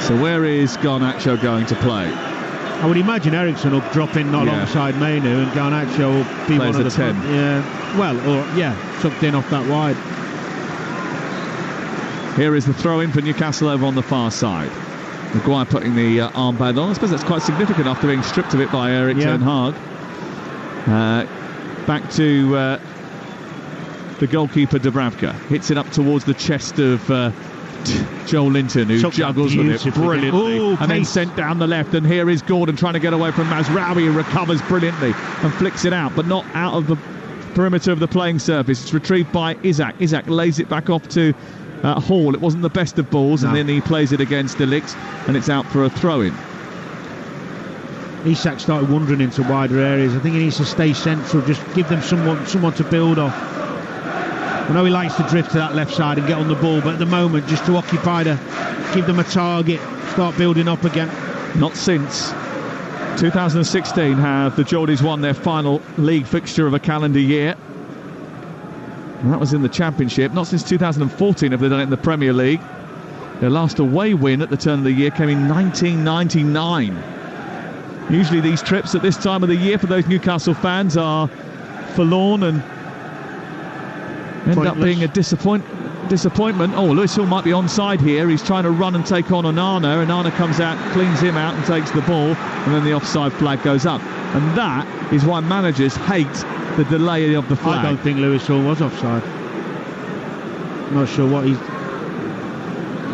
So where is Garnacho going to play? I would imagine Eriksson will drop in alongside Mainu, and Garnacho will be Plays one of the 10. Tucked in off that wide. Here is the throw-in for Newcastle over on the far side. Maguire putting the armband on. I suppose that's quite significant after being stripped of it by Erik ten Hag. Back to the goalkeeper Dubravka. Hits it up towards the chest of Joelinton, who juggles with it brilliantly. And then sent down the left. And here is Gordon trying to get away from Mazraoui, who recovers brilliantly and flicks it out, but not out of the perimeter of the playing surface. It's retrieved by Isak. Isak lays it back off to Hall. It wasn't the best of balls, and then he plays it against De Ligt, and it's out for a throw-in. Isak started wandering into wider areas. I think he needs to stay central, just give them someone to build off. I know he likes to drift to that left side and get on the ball, but at the moment, just to occupy give them a target, start building up again. Not since 2016 have the Geordies won their final league fixture of a calendar year. And that was in the Championship. Not since 2014 have they done it in the Premier League. Their last away win at the turn of the year came in 1999. Usually these trips at this time of the year for those Newcastle fans are forlorn and end up being a disappointment. Oh, Lewis Hall might be onside here. He's trying to run and take on Onana. Onana comes out, cleans him out and takes the ball, and then the offside flag goes up. And that is why managers hate the delay of the flag. I don't think Lewis Hall was offside. I'm not sure what he's...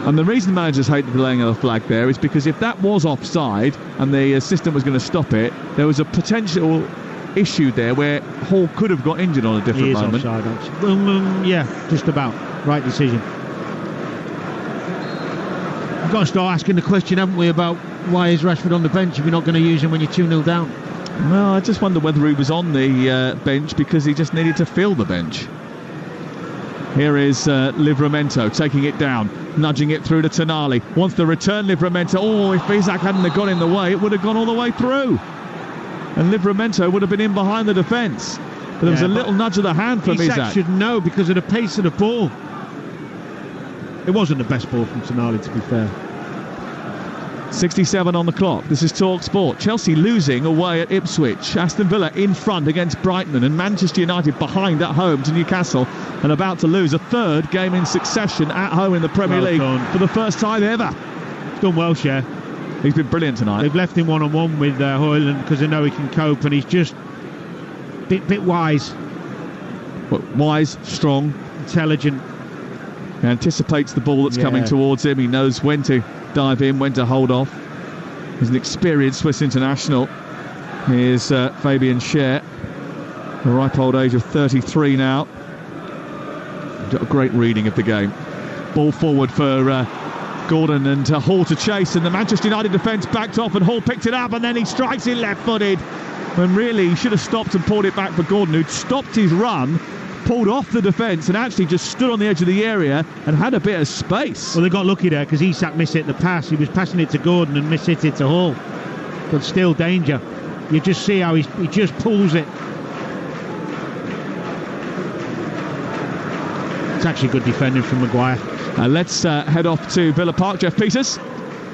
And the reason managers hate the delaying of the flag there is because if that was offside and the assistant was going to stop it, there was a potential issue there where Hall could have got injured on a different moment. Offside, yeah, just about. Right decision. We've got to start asking the question, haven't we, about why is Rashford on the bench if you're not going to use him when you're 2-0 down? Well, I just wonder whether he was on the bench because he just needed to fill the bench. Here is Livramento taking it down, nudging it through to Tonali. Wants to return Livramento. Oh, if Isak hadn't have got in the way, it would have gone all the way through. And Livramento would have been in behind the defence. But there was a little nudge of the hand from Isak. Isak should know because of the pace of the ball. It wasn't the best ball from Tonali, to be fair. 67 on the clock. This is Talksport. Chelsea losing away at Ipswich. Aston Villa in front against Brighton, and Manchester United behind at home to Newcastle, and about to lose a third game in succession at home in the Premier League for the first time ever. He's done well, Cher. He's been brilliant tonight. They've left him one-on-one with Joelinton because they know he can cope, and he's just bit wise. Wise, strong, intelligent. He anticipates the ball that's coming towards him. He knows when to dive in, when to hold off. He's an experienced Swiss international. Here's Fabian Schär, the ripe old age of 33 now. Got a great reading of the game. Ball forward for Gordon, and Hall to chase, and the Manchester United defence backed off, and Hall picked it up, and then he strikes it left-footed. When really he should have stopped and pulled it back for Gordon, who'd stopped his run, pulled off the defence, and actually just stood on the edge of the area and had a bit of space. Well, they got lucky there because Isak mishit the pass. He was passing it to Gordon and mishit it to Hall. But still danger. You just see how he just pulls it. It's actually good defending from Maguire. Let's head off to Villa Park. Jeff Peters.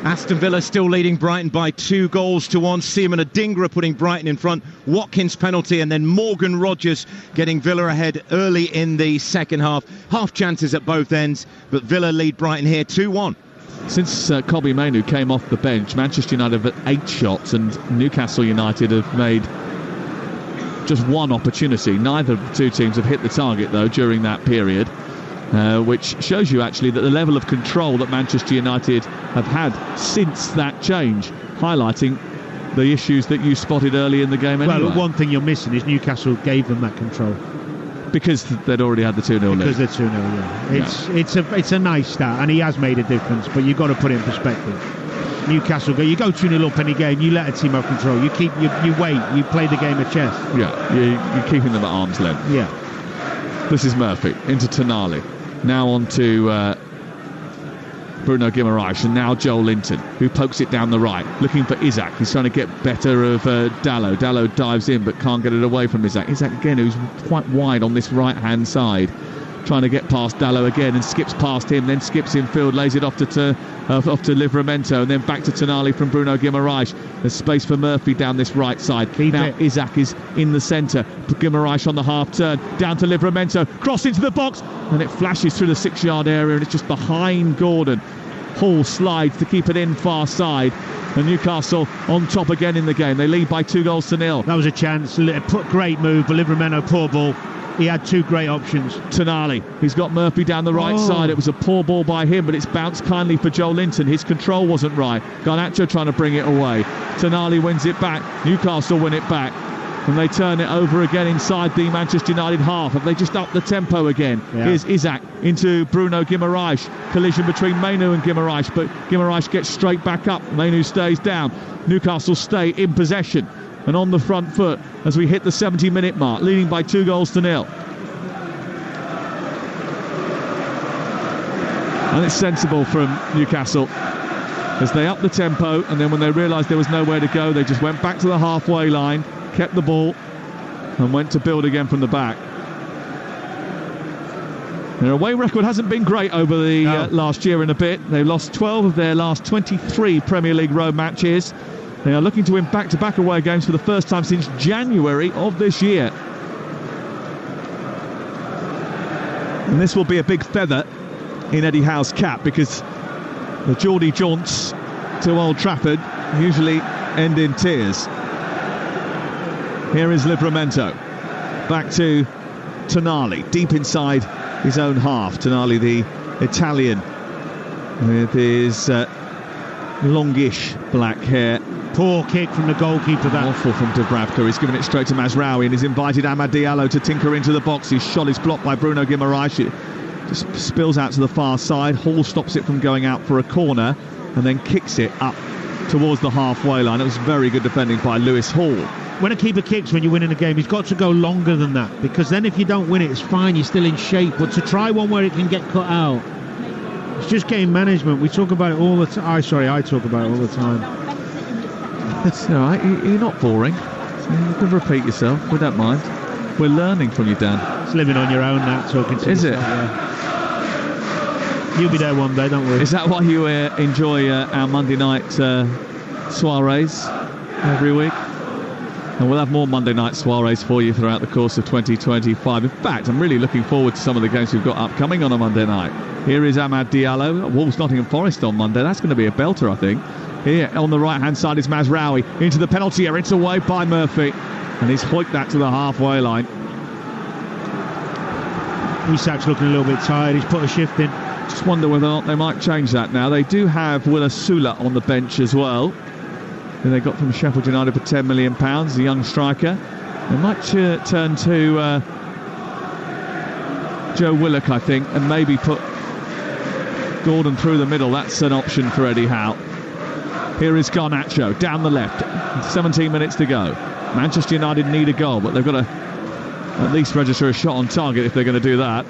Aston Villa still leading Brighton by 2-1. Seaman Adingra putting Brighton in front. Watkins penalty, and then Morgan Rogers getting Villa ahead early in the second half. Half chances at both ends, but Villa lead Brighton here 2-1. Since Kobbie Mainoo came off the bench, Manchester United have had 8 shots, and Newcastle United have made just one opportunity. Neither of the two teams have hit the target, though, during that period. Which shows you actually that the level of control that Manchester United have had since that change, highlighting the issues that you spotted early in the game anyway. Well, one thing you're missing is Newcastle gave them that control. Because they'd already had the 2-0 lead. Because they're 2-0, yeah. It's a nice start, and he has made a difference, but you've got to put it in perspective. Newcastle, you go 2-0 up any game, you let a team have control. You wait, you play the game of chess. Yeah, you're keeping them at arm's length. Yeah. This is Murphy into Tonali. Now on to Bruno Guimaraes, and now Joelinton, who pokes it down the right, looking for Isak. He's trying to get better of Dalot. Dalot dives in but can't get it away from Isak. Isak again, who's quite wide on this right-hand side, trying to get past Dalot again, and skips past him, then skips in field, lays it off to Livramento, and then back to Tonali from Bruno Guimaraes. There's space for Murphy down this right side. Isak is in the centre. Guimaraes on the half turn, down to Livramento, cross into the box, and it flashes through the 6-yard area, and it's just behind Gordon. Hall slides to keep it in far side, and Newcastle on top again in the game. They lead by 2-0. That was a chance. Great move, but Livramento, poor ball. He had 2 great options. Tonali, he's got Murphy down the right side. It was a poor ball by him, but it's bounced kindly for Joelinton. His control wasn't right. Garnacho trying to bring it away. Tonali wins it back. Newcastle win it back. And they turn it over again inside the Manchester United half. Have they just upped the tempo again? Yeah. Here's Isak into Bruno Guimaraes. Collision between Mainoo and Guimaraes, but Guimaraes gets straight back up. Mainoo stays down. Newcastle stay in possession and on the front foot as we hit the 70-minute mark, leading by 2-0. And it's sensible from Newcastle as they up the tempo, and then when they realised there was nowhere to go, they just went back to the halfway line, kept the ball, and went to build again from the back. Their away record hasn't been great over the last year and a bit. They've lost 12 of their last 23 Premier League road matches. They are looking to win back-to-back away games for the first time since January of this year. And this will be a big feather in Eddie Howe's cap, because the Geordie jaunts to Old Trafford usually end in tears. Here is Livramento. Back to Tonali, deep inside his own half. Tonali, the Italian, with his longish black hair. Poor kick from the goalkeeper. That awful from Dubravka. He's given it straight to Mazraoui, and he's invited Amad Diallo to tinker into the box. His shot is blocked by Bruno Guimaraes. It just spills out to the far side. Hall stops it from going out for a corner, and then kicks it up towards the halfway line. It was very good defending by Lewis Hall. When a keeper kicks when you're winning a game, he's got to go longer than that, because then if you don't win it, it's fine, you're still in shape. But to try one where it can get cut out, it's just game management. We talk about it all the time. I talk about it all the time. That's all right. You're not boring. You can repeat yourself. We don't mind. We're learning from you, Dan. It's living on your own, that talking to Is yourself, it? Yeah. You'll be there one day, don't worry. Is that why you enjoy our Monday night soirees every week? And we'll have more Monday night soirees for you throughout the course of 2025. In fact, I'm really looking forward to some of the games we've got upcoming on a Monday night. Here is Amad Diallo, Wolves Nottingham Forest on Monday. That's going to be a belter, I think. Here on the right-hand side is Mazraoui into the penalty area. It's away by Murphy, and he's hoiked that to the halfway line. Isak's looking a little bit tired. He's put a shift in. Just wonder whether or not they might change that now. They do have Willa Sula on the bench as well, who they got from Sheffield United for £10 million, a young striker. They might turn to Joe Willock, I think, and maybe put Gordon through the middle. That's an option for Eddie Howe. Here is Garnacho down the left. 17 minutes to go. Manchester United need a goal, but they've got to at least register a shot on target if they're going to do that.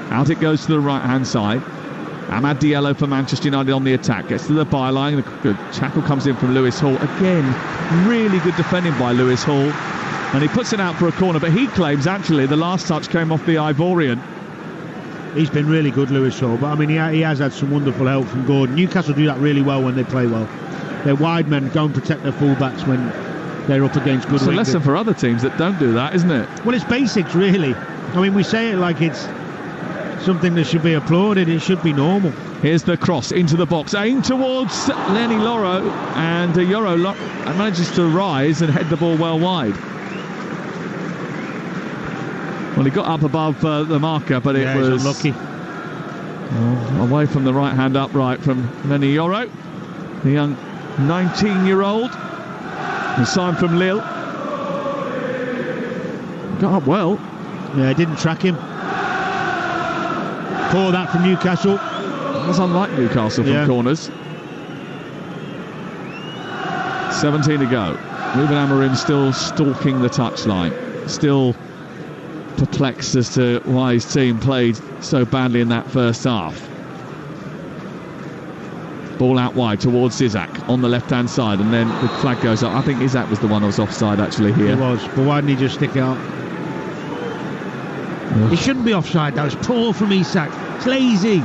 Out it goes to the right-hand side. Amad Diallo for Manchester United on the attack. Gets to the byline. The good tackle comes in from Lewis Hall. Again, really good defending by Lewis Hall. And he puts it out for a corner, but he claims actually the last touch came off the Ivorian. He's been really good, Lewis Hall, but I mean he has had some wonderful help from Gordon. Newcastle do that really well when they play well. Their wide men go and protect their fullbacks when they're up against good wingers. It's a lesson for other teams that don't do that, isn't it? Well, it's basics, really. I mean, we say it like it's something that should be applauded. It should be normal. Here's the cross into the box, aimed towards Lenny Loro, and Yoro manages to rise and head the ball well wide. Well, he got up above the marker, but it was unlucky. Away from the right-hand upright from Lenny Yoro, the young 19-year-old, who signed from Lille. Got up well. Yeah, didn't track him. Poor that from Newcastle. That's unlike Newcastle from corners. 17 to go. Ruben Amorim still stalking the touchline. Still perplexed as to why his team played so badly in that first half. Ball out wide towards Isak on the left-hand side, and then the flag goes up. I think Isak was the one who was offside actually here. He was, but why didn't he just stick it out? He shouldn't be offside. That was poor from Isak. It's lazy.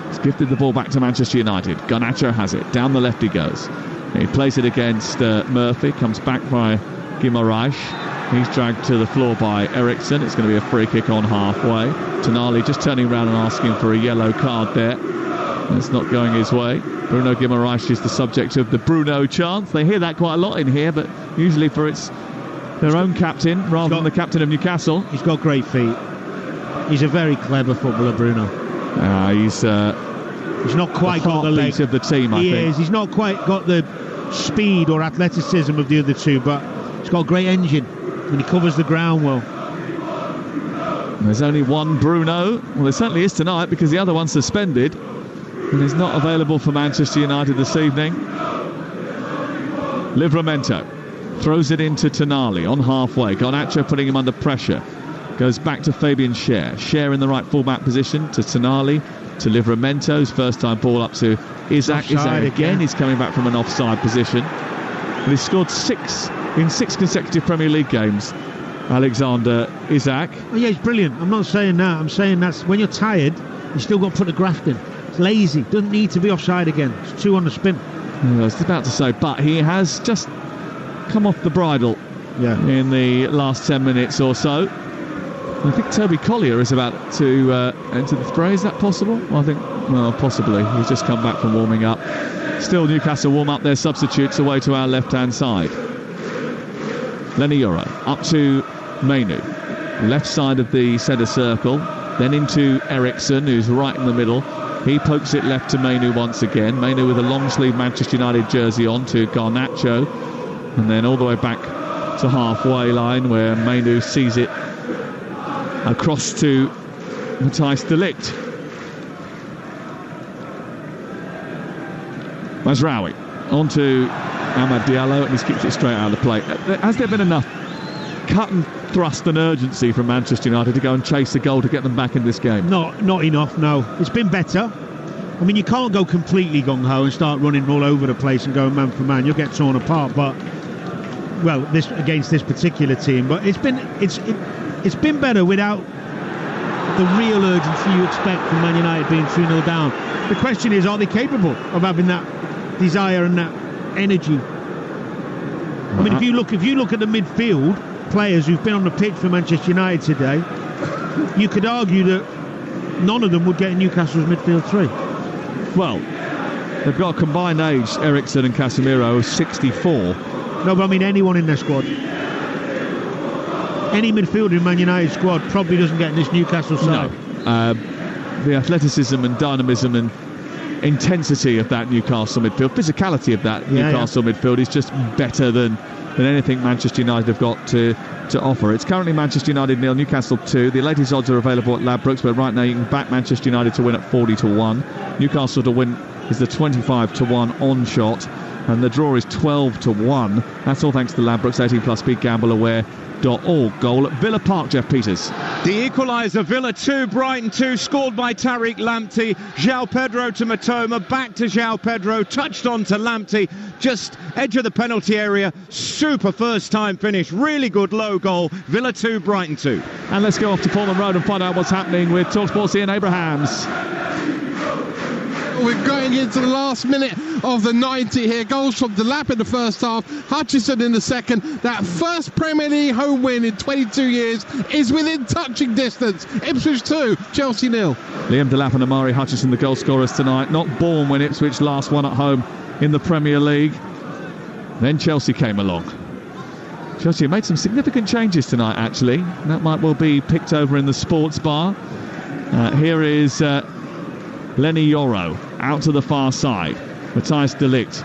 He's gifted the ball back to Manchester United. Garnacho has it. Down the left he goes. He plays it against Murphy. Comes back by Guimaraes. He's dragged to the floor by Eriksson. It's going to be a free kick on halfway. Tonali just turning around and asking for a yellow card there. It's not going his way. Bruno Guimaraes is the subject of the Bruno chant. They hear that quite a lot in here, but usually for their own captain rather than the captain of Newcastle. He's got great feet. He's a very clever footballer, Bruno. He's not quite got the legs of the team, I think. He's not quite got the speed or athleticism of the other two, but he's got a great engine and he covers the ground well. There's only one Bruno. Well, there certainly is tonight because the other one's suspended and is not available for Manchester United this evening. Livramento throws it into Tonali on halfway. Garnacho putting him under pressure. Goes back to Fabian Schär. Schär in the right full-back position to Tonali, to Livramento's first time ball up to Isak. Isak again. He's coming back from an offside position. But he's scored 6 in 6 consecutive Premier League games. Alexander Isak. Oh yeah, he's brilliant. I'm not saying that. I'm saying that's when you're tired, you still got to put the graft in. It's lazy. Doesn't need to be offside again. It's 2 on the spin. I was about to say, but he has just come off the bridle in the last 10 minutes or so. I think Toby Collier is about to enter the fray. Is that possible? Well, I think, well, possibly. He's just come back from warming up. Still, Newcastle warm up their substitutes away to our left-hand side. Lenny Yoro up to Mainu, left side of the centre circle, then into Eriksson, who's right in the middle. He pokes it left to Mainu once again. Mainu with a long-sleeve Manchester United jersey on to Garnacho, and then all the way back to halfway line where Mainu sees it across to Matthijs de Ligt. Mazraoui onto Amad Diallo, and he's kicked it straight out of the play. Has there been enough cut and thrust and urgency from Manchester United to go and chase a goal to get them back in this game? Not enough, no. It's been better. I mean, you can't go completely gung-ho and start running all over the place and going man for man. You'll get torn apart, but well, against this particular team. But it's been better without the real urgency you expect from Man United being 3-0 down. The question is, are they capable of having that desire and that energy? I mean, if you look at the midfield players who've been on the pitch for Manchester United today, you could argue that none of them would get in Newcastle's midfield three. Well, they've got a combined age, Eriksen and Casemiro, of 64. No, but I mean anyone in their squad. Any midfielder in Man United's squad probably doesn't get in this Newcastle side. No. The athleticism and dynamism and intensity of that Newcastle midfield, physicality of that Newcastle midfield is just better than anything Manchester United have got to offer. It's currently Manchester United 0, Newcastle 2. The latest odds are available at Ladbrokes, but right now you can back Manchester United to win at 40-1. Newcastle to win is the 25-1 on shot, and the draw is 12-1. That's all thanks to Ladbrokes, 18+ speed, gamble aware. Goal at Villa Park, Jeff Peters. The equaliser, Villa 2, Brighton 2, scored by Tariq Lamptey. João Pedro to Matoma, back to João Pedro, touched on to Lamptey, just edge of the penalty area. Super first time finish, really good low goal. Villa 2, Brighton 2. And let's go off to Portland Road and find out what's happening with Talksport's Ian Abrahams. We're going into the last minute of the 90 here. Goals from Delap in the first half, Hutchison in the second. That first Premier League home win in 22 years is within touching distance. Ipswich 2, Chelsea 0. Liam Delap and Amari Hutchison, the goal scorers tonight. Not born when Ipswich last won at home in the Premier League. Then Chelsea came along. Chelsea made some significant changes tonight, actually. That might well be picked over in the sports bar. Here is Lenny Yoro out to the far side. Matthijs de Ligt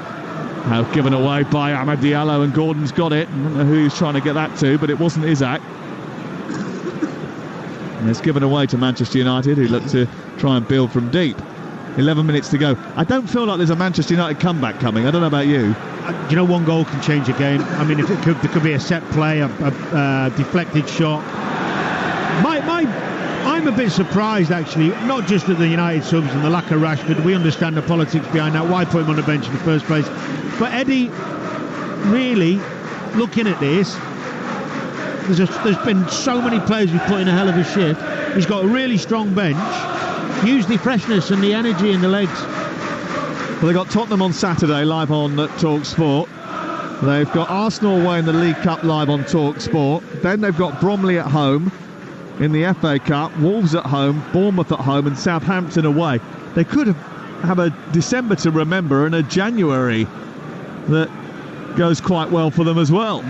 given away by Amad Diallo, and Gordon's got it. I don't know who he was trying to get that to, but it wasn't Isak. And it's given away to Manchester United, who look to try and build from deep. 11 minutes to go. I don't feel like there's a Manchester United comeback coming. I don't know about you. You know, one goal can change a game. I mean, if there could be a set play, a deflected shot. I'm a bit surprised, actually, not just at the United subs and the lack of Rashford. We understand the politics behind that. Why put him on the bench in the first place? But Eddie, really, looking at this, there's been so many players who've put in a hell of a shift. He's got a really strong bench. Use the freshness and the energy in the legs. Well, they've got Tottenham on Saturday, live on Talksport. They've got Arsenal away in the League Cup, live on Talksport. Then they've got Bromley at home in the FA Cup, Wolves at home, Bournemouth at home, and Southampton away. They could have a December to remember and a January that goes quite well for them as well.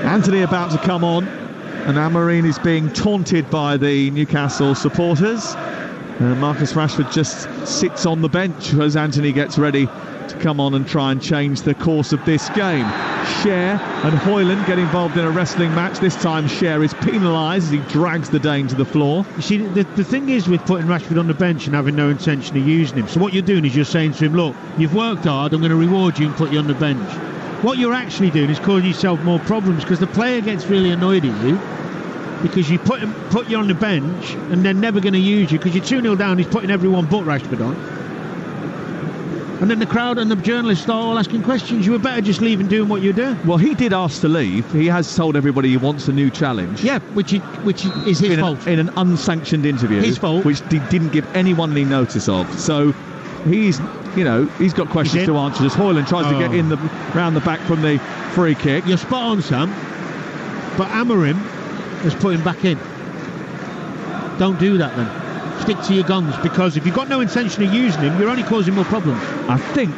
Anthony about to come on, and Amorim is being taunted by the Newcastle supporters. Marcus Rashford just sits on the bench as Anthony gets ready to come on and try and change the course of this game. Cher and Hoyland get involved in a wrestling match. This time Cher is penalised as he drags the Dane to the floor. You see, the thing is with putting Rashford on the bench and having no intention of using him, so what you're doing is you're saying to him, look, you've worked hard, I'm going to reward you and put you on the bench. What you're actually doing is causing yourself more problems, because the player gets really annoyed at you because you put you on the bench and they're never going to use you because you're 2-0 down. He's putting everyone but Rashford on. And then the crowd and the journalists start all asking questions. You were better just leave and doing what you're doing. Well, he did ask to leave. He has told everybody he wants a new challenge. Yeah, which is his fault. In an unsanctioned interview. His fault. Which he didn't give anyone any notice of. So he's got questions to answer. As Hoyland tries to get in round the back from the free kick. You're spot on, Sam. But Amorim has put him back in. Don't do that then. Stick to your guns, because if you've got no intention of using him, you're only causing more problems. I think,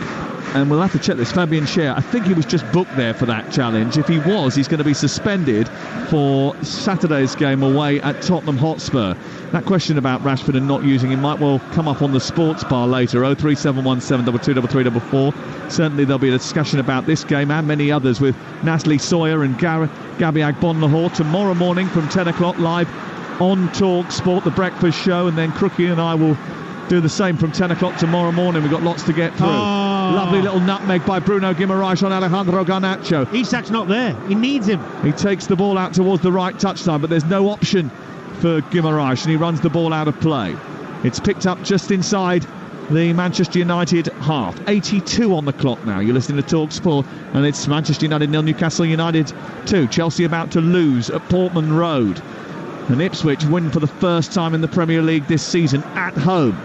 and we'll have to check this, Fabian Cher, I think he was just booked there for that challenge. If he was, he's going to be suspended for Saturday's game away at Tottenham Hotspur. That question about Rashford and not using him might well come up on the sports bar later. 03717223344. Certainly there'll be a discussion about this game and many others with Natalie Sawyer and Gabby Agbon-Lahore tomorrow morning from 10 o'clock live on Talksport, the breakfast show, and then Crookie and I will do the same from 10 o'clock tomorrow morning. We've got lots to get through. Lovely little nutmeg by Bruno Guimaraes on Alejandro Garnacho. Isak's not there. He needs him. He takes the ball out towards the right touchline, but there's no option for Guimaraes, and he runs the ball out of play. It's picked up just inside the Manchester United half. 82 on the clock now. You're listening to Talksport, and it's Manchester United 0, Newcastle United 2. Chelsea about to lose at Portman Road. And Ipswich win for the first time in the Premier League this season at home.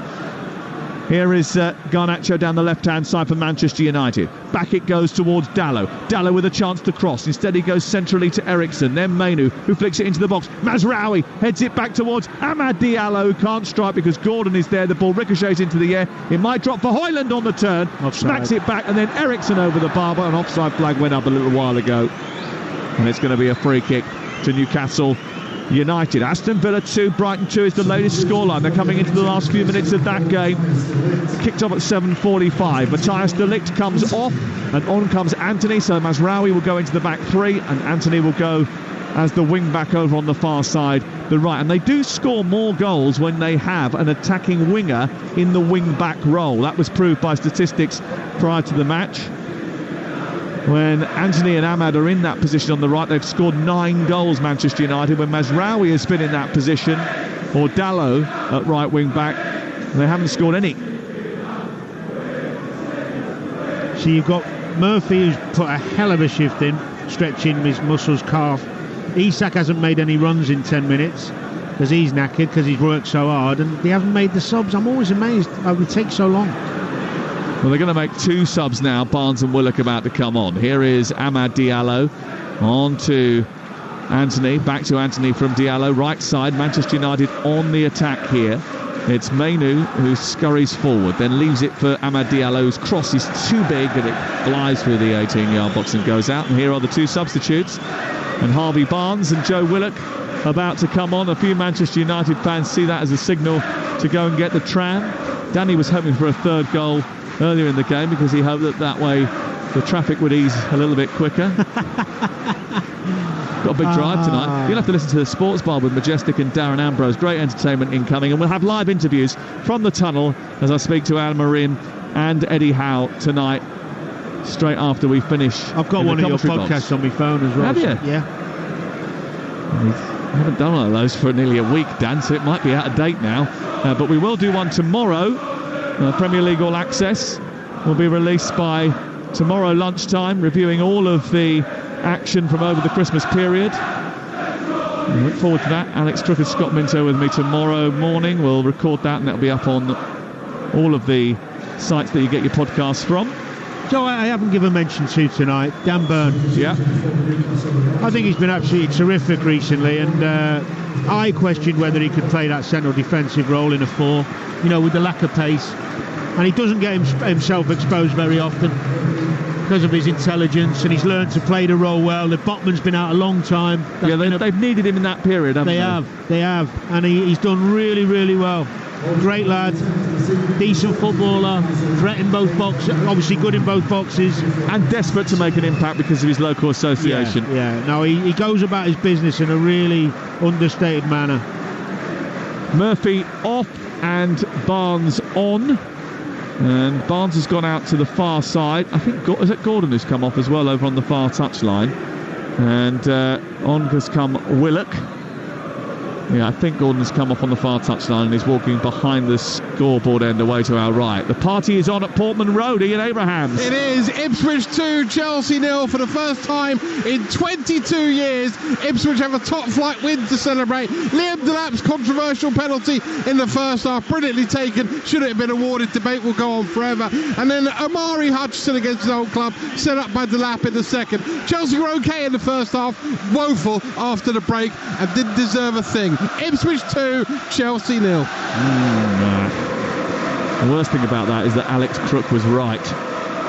Here is Garnacho down the left-hand side for Manchester United. Back it goes towards Dalot. Dalot with a chance to cross. Instead he goes centrally to Eriksson. Then Mainu, who flicks it into the box. Mazraoui heads it back towards Amad Diallo, who can't strike because Gordon is there. The ball ricochets into the air. It might drop for Højlund on the turn. Offside. Smacks it back, and then Eriksson over the bar, but an offside flag went up a little while ago. And it's going to be a free kick to Newcastle United. Aston Villa 2, Brighton 2 is the latest scoreline. They're coming into the last few minutes of that game. Kicked off at 7:45. Matthias de Ligt comes off, and on comes Anthony. So Mazraoui will go into the back three, and Anthony will go as the wing back over on the far side, the right. And they do score more goals when they have an attacking winger in the wing back role. That was proved by statistics prior to the match. When Anthony and Amad are in that position on the right, they've scored 9 goals, Manchester United. When Mazraoui has been in that position, or Dalot at right wing back, they haven't scored any. So you've got Murphy, who's put a hell of a shift in, stretching his muscles, calf. Isak hasn't made any runs in 10 minutes because he's knackered, because he's worked so hard, and they haven't made the subs. I'm always amazed how it takes so long. Well, they're going to make 2 subs now. Barnes and Willock about to come on. Here is Amad Diallo on to Anthony. Back to Anthony from Diallo. Right side, Manchester United on the attack here. It's Mainu who scurries forward, then leaves it for Amad Diallo, whose cross is too big and it flies through the 18-yard box and goes out. And here are the 2 substitutes. And Harvey Barnes and Joe Willock about to come on. A few Manchester United fans see that as a signal to go and get the tram. Danny was hoping for a 3rd goal earlier in the game because he hoped that way the traffic would ease a little bit quicker. Got a big drive tonight. You'll have to listen to the Sports Bar with Majestic and Darren Ambrose. Great entertainment incoming, and we'll have live interviews from the tunnel as I speak to Al Marin and Eddie Howe tonight, straight after we finish. I've got one of your podcasts on my phone as well. Have you? Yeah. I haven't done one of those for nearly a week, Dan, so it might be out of date now. But we will do one tomorrow. Premier League All Access will be released by tomorrow lunchtime, reviewing all of the action from over the Christmas period. I look forward to that. Alex Crook and Scott Minto with me tomorrow morning. We'll record that, and that'll be up on all of the sites that you get your podcasts from. So I haven't given mention to tonight, Dan Burn. Yeah. I think he's been absolutely terrific recently, and I questioned whether he could play that central defensive role in a 4, with the lack of pace. And he doesn't get himself exposed very often because of his intelligence, and he's learned to play the role well. The Botman's been out a long time. They've needed him in that period, haven't they? They have. And he's done really, really well. Great lad, decent footballer, threat in both boxes, obviously good in both boxes. And desperate to make an impact because of his local association. Yeah. No, he goes about his business in a really understated manner. Murphy off and Barnes on. And Barnes has gone out to the far side. I think, is it Gordon who's come off as well over on the far touchline? And on has come Willock. Yeah, I think Gordon's come off on the far touchline and is walking behind the scoreboard end away to our right. The party is on at Portman Road, Ian Abrahams. It is Ipswich 2, Chelsea 0 for the first time in 22 years. Ipswich have a top flight win to celebrate. Liam Delap's controversial penalty in the first half, brilliantly taken. Should it have been awarded? Debate will go on forever. And then Omari Hutchinson against his old club, set up by Delap in the second. Chelsea were okay in the first half, woeful after the break, and didn't deserve a thing. Ipswich 2, Chelsea 0. The worst thing about that is that Alex Crook was right.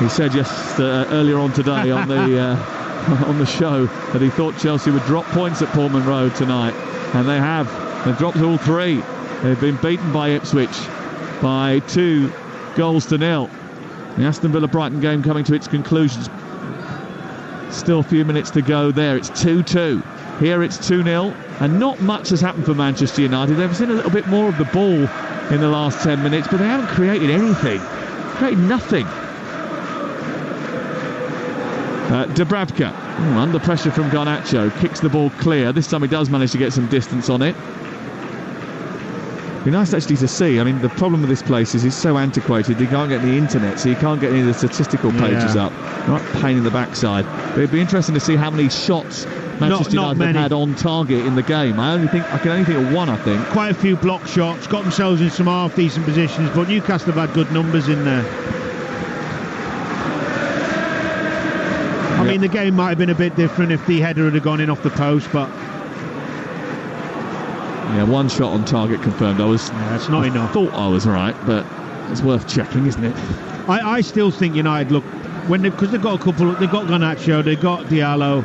He said just earlier on today on the show that he thought Chelsea would drop points at Portman Road tonight, and they have. They've dropped all 3. They've been beaten by Ipswich by 2 goals to 0. The Aston Villa Brighton game coming to its conclusion. Still a few minutes to go there. It's 2-2. Here it's 2-0, and not much has happened for Manchester United. They've seen a little bit more of the ball in the last 10 minutes, but they haven't created anything. Created nothing. Dubravka, under pressure from Garnacho, kicks the ball clear. This time he does manage to get some distance on it. Be nice actually to see. I mean, the problem with this place is it's so antiquated. You can't get the internet, so you can't get any of the statistical pages up. Right, pain in the backside. But it'd be interesting to see how many shots Manchester United have had on target in the game. I can only think of one. I think quite a few block shots. Got themselves in some half decent positions, but Newcastle have had good numbers in there. I mean, the game might have been a bit different if the header had gone in off the post, but. Yeah, one shot on target confirmed. That's not enough. I thought I was right, but it's worth checking, isn't it? I still think United look because they've got a couple. They've got Garnacho, they've got Diallo.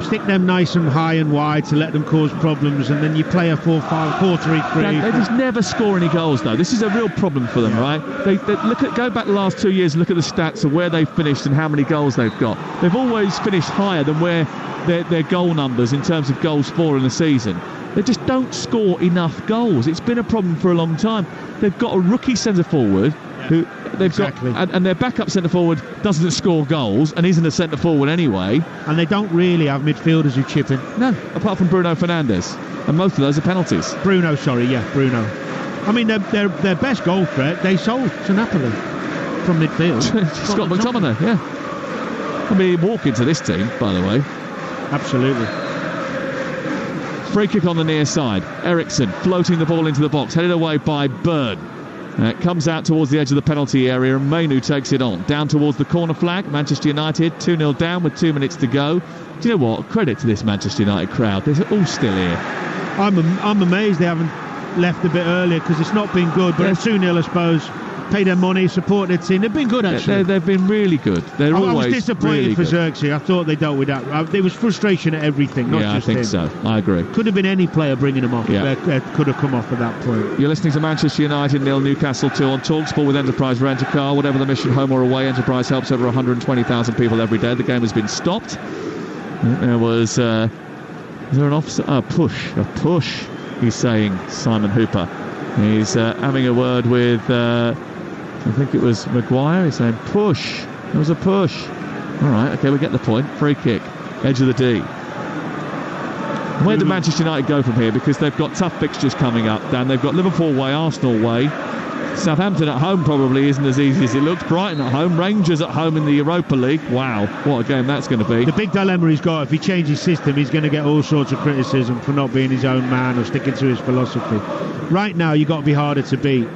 Stick them nice and high and wide to let them cause problems, and then you play a 4-5-4-3-3. They just never score any goals, though. This is a real problem for them, right? They go back the last 2 years and look at the stats of where they've finished and how many goals they've got. They've always finished higher than where their goal numbers in terms of goals for in a season. They just don't score enough goals. It's been a problem for a long time. They've got a rookie centre forward who they've got, and their backup centre forward doesn't score goals and isn't a centre forward anyway. And they don't really have midfielders who chip in. No, apart from Bruno Fernandes, and most of those are penalties. Bruno. I mean, their best goal threat they sold to Napoli from midfield. Scott McTominay, yeah. I mean, walk into this team, by the way. Absolutely. Free kick on the near side. Eriksson floating the ball into the box, headed away by Bird. It comes out towards the edge of the penalty area, and Mainu takes it on. Down towards the corner flag. Manchester United 2-0 down with 2 minutes to go. Do you know what? Credit to this Manchester United crowd. They're all still here. I'm amazed they haven't left a bit earlier, because it's not been good. But it's 2-0, I suppose. Pay their money, support their team. They've been good, actually. They've been really good. I was disappointed really for Xerxes. I thought they dealt with that. There was frustration at everything, not just him. I think so. I agree. Could have been any player bringing him off. Could have come off at that point. You're listening to Manchester United 0, Newcastle 2 on Talksport with Enterprise Rent-A-Car. Whatever the mission, home or away, Enterprise helps over 120,000 people every day. The game has been stopped. There was... is there an offside? A push, he's saying, Simon Hooper. He's having a word with... I think it was Maguire. He's saying push. It was a push. All right, okay, we get the point. Free kick, edge of the D. Where do Manchester United go from here? Because they've got tough fixtures coming up. Dan, they've got Liverpool away, Arsenal away. Southampton at home probably isn't as easy as it looks. Brighton at home, Rangers at home in the Europa League. Wow, what a game that's going to be. The big dilemma he's got, if he changes system, he's going to get all sorts of criticism for not being his own man or sticking to his philosophy. Right now, you've got to be harder to beat.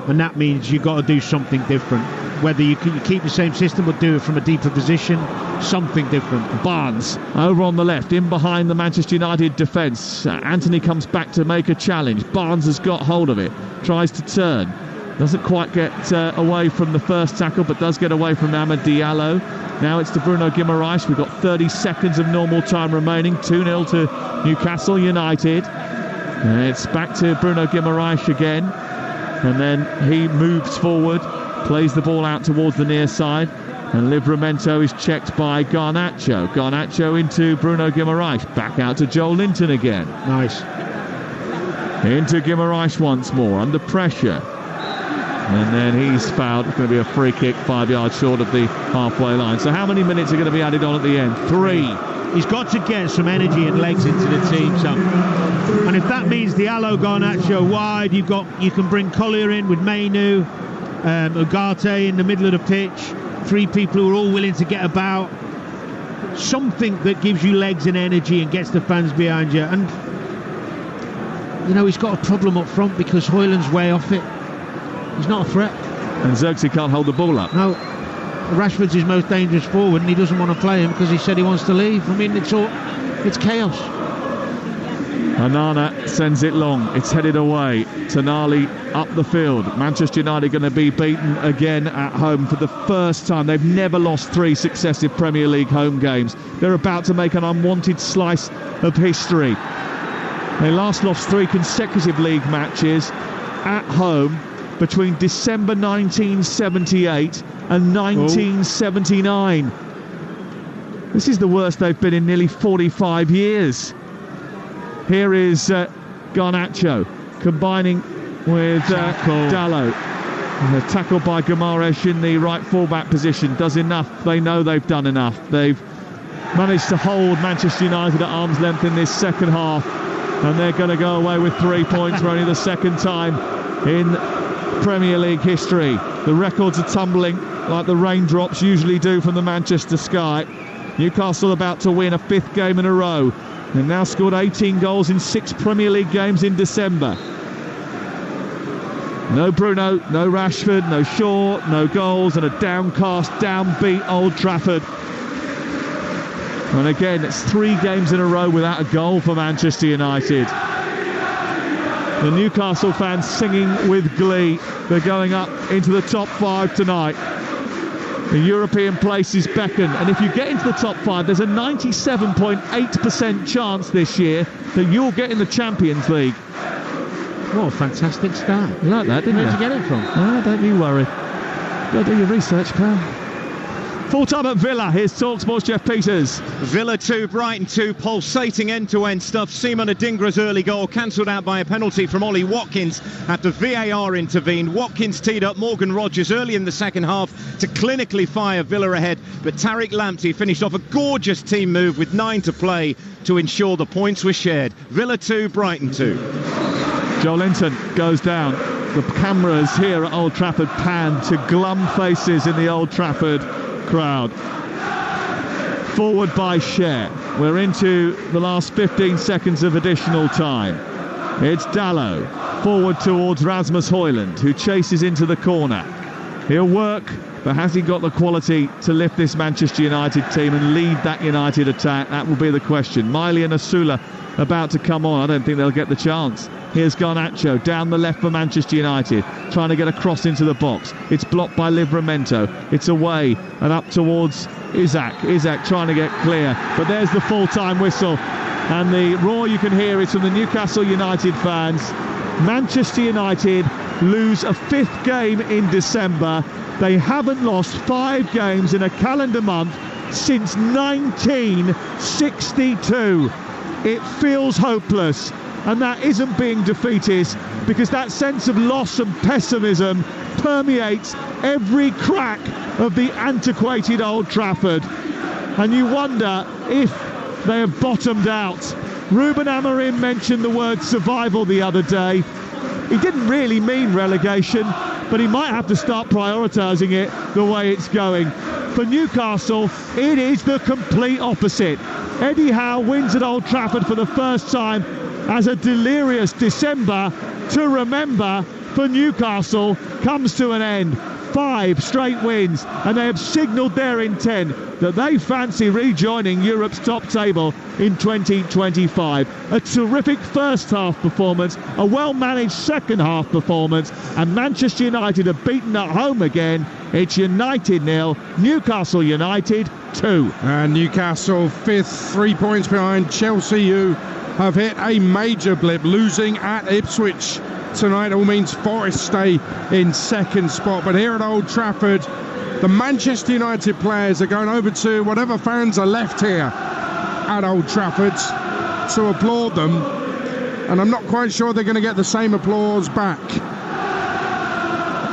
And that means you've got to do something different. Whether you keep the same system or do it from a deeper position, something different. Barnes over on the left, in behind the Manchester United defence. Anthony comes back to make a challenge. Barnes has got hold of it, tries to turn. Doesn't quite get away from the first tackle, but does get away from Amad Diallo. Now it's to Bruno Guimaraes. We've got 30 seconds of normal time remaining. 2-0 to Newcastle United. It's back to Bruno Guimaraes again. And then he moves forward, plays the ball out towards the near side, and Livramento is checked by Garnacho. Garnacho into Bruno Guimaraes, back out to Joelinton again. Nice. Into Guimaraes once more, under pressure. And then he's fouled. It's going to be a free kick 5 yards short of the halfway line. So how many minutes are going to be added on at the end? 3. He's got to get some energy and legs into the team, and if that means Diallo, Garnacho wide, you can bring Collier in with Mainu, Ugarte in the middle of the pitch. 3 people who are all willing to get about. Something that gives you legs and energy and gets the fans behind you. And he's got a problem up front because Højlund's way off it. He's not a threat. And Xerxes can't hold the ball up. No. Rashford's his most dangerous forward, and he doesn't want to play him because he said he wants to leave. I mean, it's chaos. Onana sends it long. It's headed away. Tonali up the field. Manchester United going to be beaten again at home for the first time. They've never lost 3 successive Premier League home games. They're about to make an unwanted slice of history. They last lost 3 consecutive league matches at home between December 1978 and 1979. This is the worst they've been in nearly 45 years. Here is Garnacho combining with Dalot. Tackled by Guimaraes in the right fullback position. Does enough. They know they've done enough. They've managed to hold Manchester United at arm's length in this second half. and they're going to go away with 3 points for only the second time in Premier League history. The records are tumbling like the raindrops usually do from the Manchester sky. Newcastle about to win a 5th game in a row. They've now scored 18 goals in 6 Premier League games in December. No Bruno, no Rashford, no Shaw, no goals, and a downcast, downbeat Old Trafford. And again, it's 3 games in a row without a goal for Manchester United. The Newcastle fans singing with glee. They're going up into the top 5 tonight. The European places beckon, and if you get into the top 5, there's a 97.8% chance this year that you'll get in the Champions League. What a fantastic start. You like that, didn't you? Where'd you get it from? Oh, don't you worry. Go do your research, pal. Full time at Villa. Here's Talksport's Jeff Peters. Villa 2, Brighton 2, pulsating end-to-end stuff. Seaman Adingra's early goal cancelled out by a penalty from Ollie Watkins after VAR intervened. Watkins teed up Morgan Rogers early in the second half to clinically fire Villa ahead, but Tariq Lamptey finished off a gorgeous team move with 9 to play to ensure the points were shared. Villa 2, Brighton 2. Joelinton goes down. The cameras here at Old Trafford pan to glum faces in the Old Trafford crowd. Forward by Cher. We're into the last 15 seconds of additional time. It's Dalot forward towards Rasmus Højlund, who chases into the corner. He'll work, but has he got the quality to lift this Manchester United team and lead that United attack? That will be the question. Miley and Asula about to come on. I don't think they'll get the chance. Here's Garnacho down the left for Manchester United, trying to get a cross into the box. It's blocked by Livramento. It's away and up towards Isak. Isak trying to get clear, but there's the full-time whistle, and the roar you can hear is from the Newcastle United fans. Manchester United lose a 5th game in December. They haven't lost 5 games in a calendar month since 1962. It feels hopeless. And that isn't being defeatist, because that sense of loss and pessimism permeates every crack of the antiquated Old Trafford. And you wonder if they have bottomed out. Ruben Amorim mentioned the word survival the other day. He didn't really mean relegation, but he might have to start prioritising it the way it's going. For Newcastle, it is the complete opposite. Eddie Howe wins at Old Trafford for the first time as a delirious December to remember for Newcastle comes to an end. 5 straight wins, and they have signalled their intent that they fancy rejoining Europe's top table in 2025. A terrific first half performance, a well-managed second half performance, and Manchester United are beaten at home again. It's United 0, Newcastle United 2. And Newcastle 5th, 3 points behind Chelsea, who have hit a major blip, losing at Ipswich tonight. All means Forest stay in 2nd spot. But here at Old Trafford, the Manchester United players are going over to whatever fans are left here at Old Trafford to applaud them. And I'm not quite sure they're going to get the same applause back.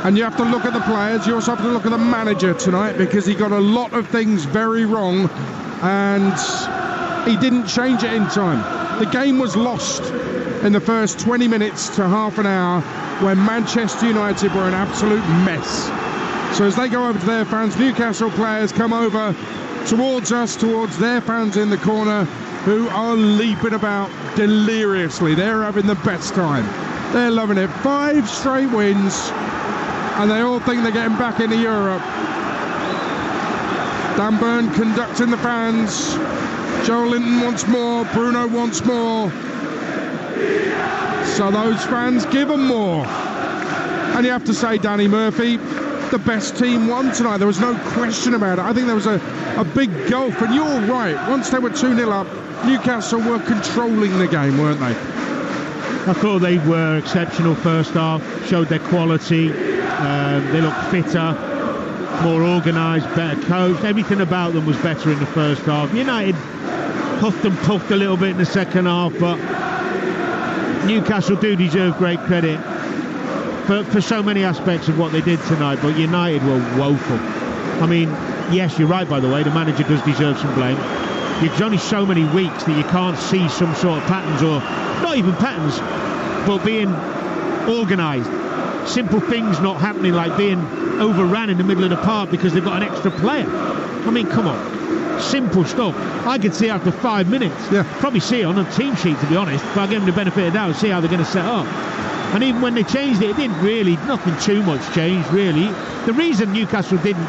And you have to look at the players. You also have to look at the manager tonight, because he got a lot of things very wrong and he didn't change it in time. The game was lost in the first 20 minutes to half an hour when Manchester United were an absolute mess. So as they go over to their fans, Newcastle players come over towards us, towards their fans in the corner, who are leaping about deliriously. They're having the best time. They're loving it. 5 straight wins, and they all think they're getting back into Europe. Dan Burn conducting the fans. Joelinton wants more, Bruno wants more. So those fans give them more. And you have to say, Danny Murphy, the best team won tonight. There was no question about it. I think there was a big gulf, and you're right. Once they were 2-0 up, Newcastle were controlling the game, weren't they? I thought they were exceptional first half, showed their quality. They looked fitter, more organised, better coached. Everything about them was better in the first half. United huffed and puffed a little bit in the second half, but Newcastle do deserve great credit for so many aspects of what they did tonight, but United were woeful. I mean, yes, you're right, by the way, the manager does deserve some blame. there's only so many weeks that you can't see some sort of patterns, or not even patterns, but being organised. Simple things not happening, like being overran in the middle of the park because they've got an extra player. I mean, come on. Simple stuff. I could see after 5 minutes. Yeah. Probably see it on a team sheet, to be honest, but I give them the benefit of the doubt, see how they're going to set up. And even when they changed it, it didn't really, nothing too much changed, really. The reason Newcastle didn't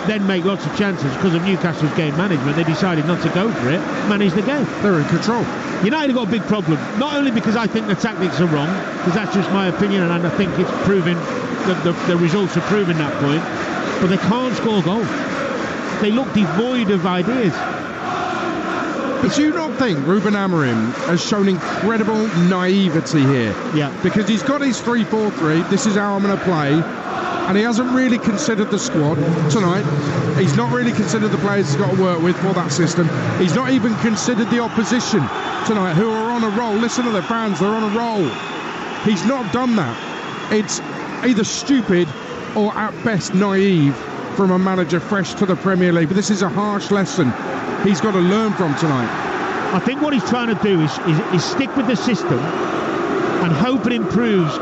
then make lots of chances because of Newcastle's game management. They decided not to go for it, manage the game. They're in control. United have got a big problem, not only because I think the tactics are wrong, because that's just my opinion, and I think it's proving, the results are proving that point, but they can't score goals. They look devoid of ideas. But do you not think Ruben Amorim has shown incredible naivety here? Yeah. Because he's got his 3-4-3, this is how I'm going to play, and he hasn't really considered the squad tonight. He's not really considered the players he's got to work with for that system. He's not even considered the opposition tonight, who are on a roll. Listen to the fans, they're on a roll. He's not done that. It's either stupid or at best naive from a manager fresh to the Premier League. But this is a harsh lesson he's got to learn from tonight. I think what he's trying to do is stick with the system and hope it improves,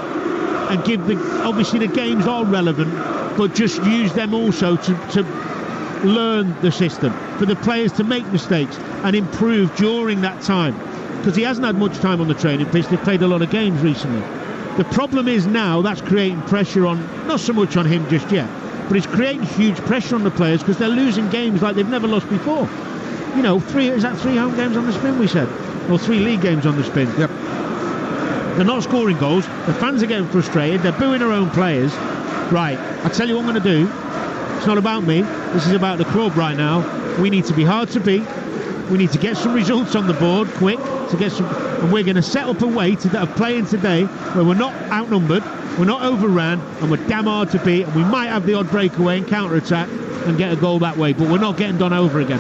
and give obviously the games are relevant, but just use them also to learn the system, for the players to make mistakes and improve during that time, because he hasn't had much time on the training pitch. They've played a lot of games recently. The problem is now that's creating pressure on, not so much on him just yet, but it's creating huge pressure on the players because they're losing games like they've never lost before. You know, three home games on the spin, we said, or 3 league games on the spin. Yep. They're not scoring goals. The fans are getting frustrated. They're booing their own players. Right, I tell you what I'm going to do. It's not about me. This is about the club right now. We need to be hard to beat. We need to get some results on the board quick to get some, and we're going to set up a way of playing today where we're not outnumbered, we're not overran, and we're damn hard to beat. And we might have the odd breakaway and counter-attack and get a goal that way, but we're not getting done over again.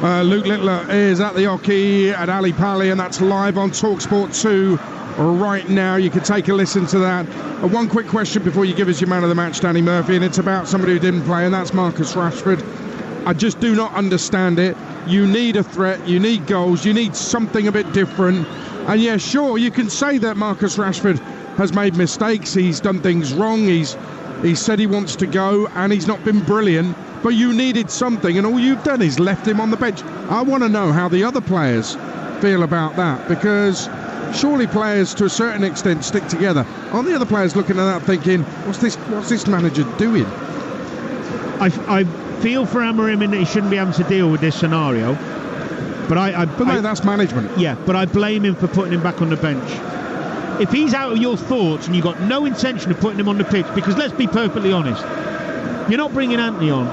Luke Littler is at the hockey at Ali Pali, and that's live on Talksport 2 right now. You can take a listen to that. One quick question before you give us your man of the match, Danny Murphy, and it's about somebody who didn't play, and that's Marcus Rashford. I just do not understand it. You need a threat, you need goals, you need something a bit different. And yeah, sure, you can say that Marcus Rashford has made mistakes, he's done things wrong, he's said he wants to go, and he's not been brilliant, but you needed something, and all you've done is left him on the bench. I want to know how the other players feel about that, because surely players to a certain extent stick together. Aren't the other players looking at that thinking, what's this manager doing? I feel for Amorim in that he shouldn't be having to deal with this scenario, but that's management. Yeah, but I blame him for putting him back on the bench. If he's out of your thoughts and you've got no intention of putting him on the pitch, because let's be perfectly honest, you're not bringing Anthony on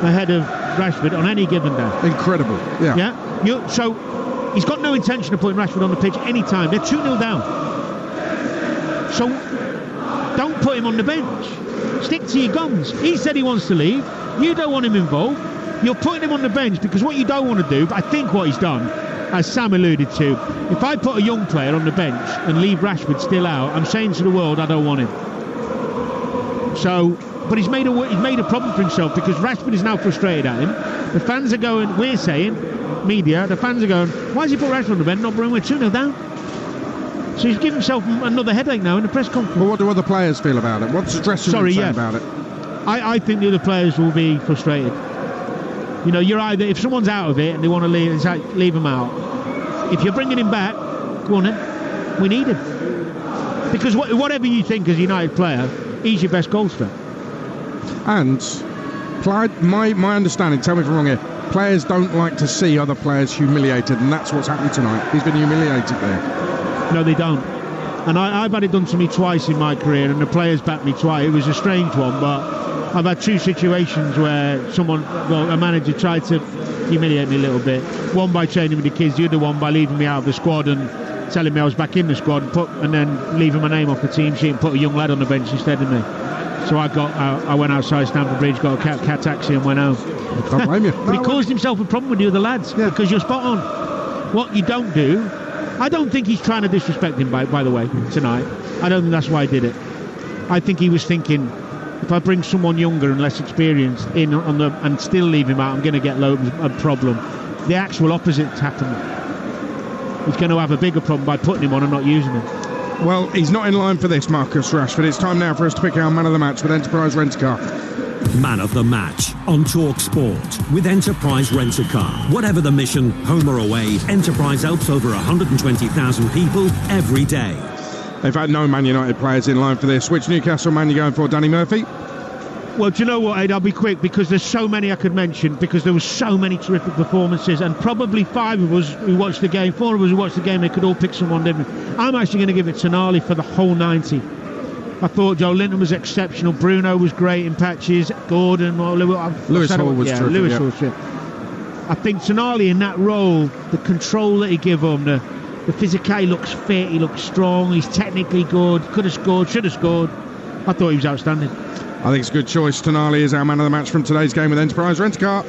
ahead of Rashford on any given day. Incredible. Yeah. So he's got no intention of putting Rashford on the pitch any time. They're 2-0 down. So don't put him on the bench. Stick to your guns. He said he wants to leave. You don't want him involved. You're putting him on the bench because what you don't want to do, but I think what he's done, as Sam alluded to, if I put a young player on the bench and leave Rashford still out, I'm saying to the world I don't want him. So, but he's made a problem for himself, because Rashford is now frustrated at him. The fans are going, we're saying, media, the fans are going, why has he put Rashford on the bench, not bring him 2-0 down? So he's giving himself another headache now in the press conference. Well, what do other players feel about it? What's the dressing room saying about it? I think the other players will be frustrated. You know, you're either, if someone's out of it and they want to leave, it's like, leave him out. If you're bringing him back, go on then. We need him. Because whatever you think as a United player, he's your best goal threat. And my understanding, tell me if I'm wrong here, players don't like to see other players humiliated, and that's what's happened tonight. He's been humiliated there. No, they don't. And I've had it done to me twice in my career, and the players backed me twice. It was a strange one, but I've had 2 situations where a manager tried to humiliate me a little bit. One by training with the kids, the other one by leaving me out of the squad and telling me I was back in the squad, and then leaving my name off the team sheet and put a young lad on the bench instead of me. So I went outside Stamford Bridge, got a cat taxi and went home. I can't blame you. But he caused himself a problem with the other lads, because you're spot on. What you don't do, I don't think he's trying to disrespect him, by the way, tonight. I don't think that's why he did it. I think he was thinking, if I bring someone younger and less experienced in and still leave him out, I'm going to get a problem. the actual opposite's happened. He's going to have a bigger problem by putting him on and not using him. Well, he's not in line for this, Marcus Rashford. It's time now for us to pick our man of the match with Enterprise Rent-A-Car. Man of the match on Talksport with Enterprise Rent-A-Car. Whatever the mission, home or away, Enterprise helps over 120,000 people every day. They've had no Man United players in line for this. Which Newcastle man are you going for, Danny Murphy? Well, do you know what, Aid? I'll be quick because there's so many I could mention because there were so many terrific performances and probably 5 of us who watched the game, 4 of us who watched the game, they could all pick someone different. I'm actually going to give it to Tonali for the whole 90. I thought Joelinton was exceptional. Bruno was great in patches. Gordon, Lewis Hall was terrific. Lewis Hall was terrific. I think Tonali in that role, the control that he gave him, the physicality, he looks fit, he looks strong, he's technically good, could have scored, should have scored. I thought he was outstanding. I think it's a good choice. Tonali is our man of the match from today's game with Enterprise Rent-A-Car.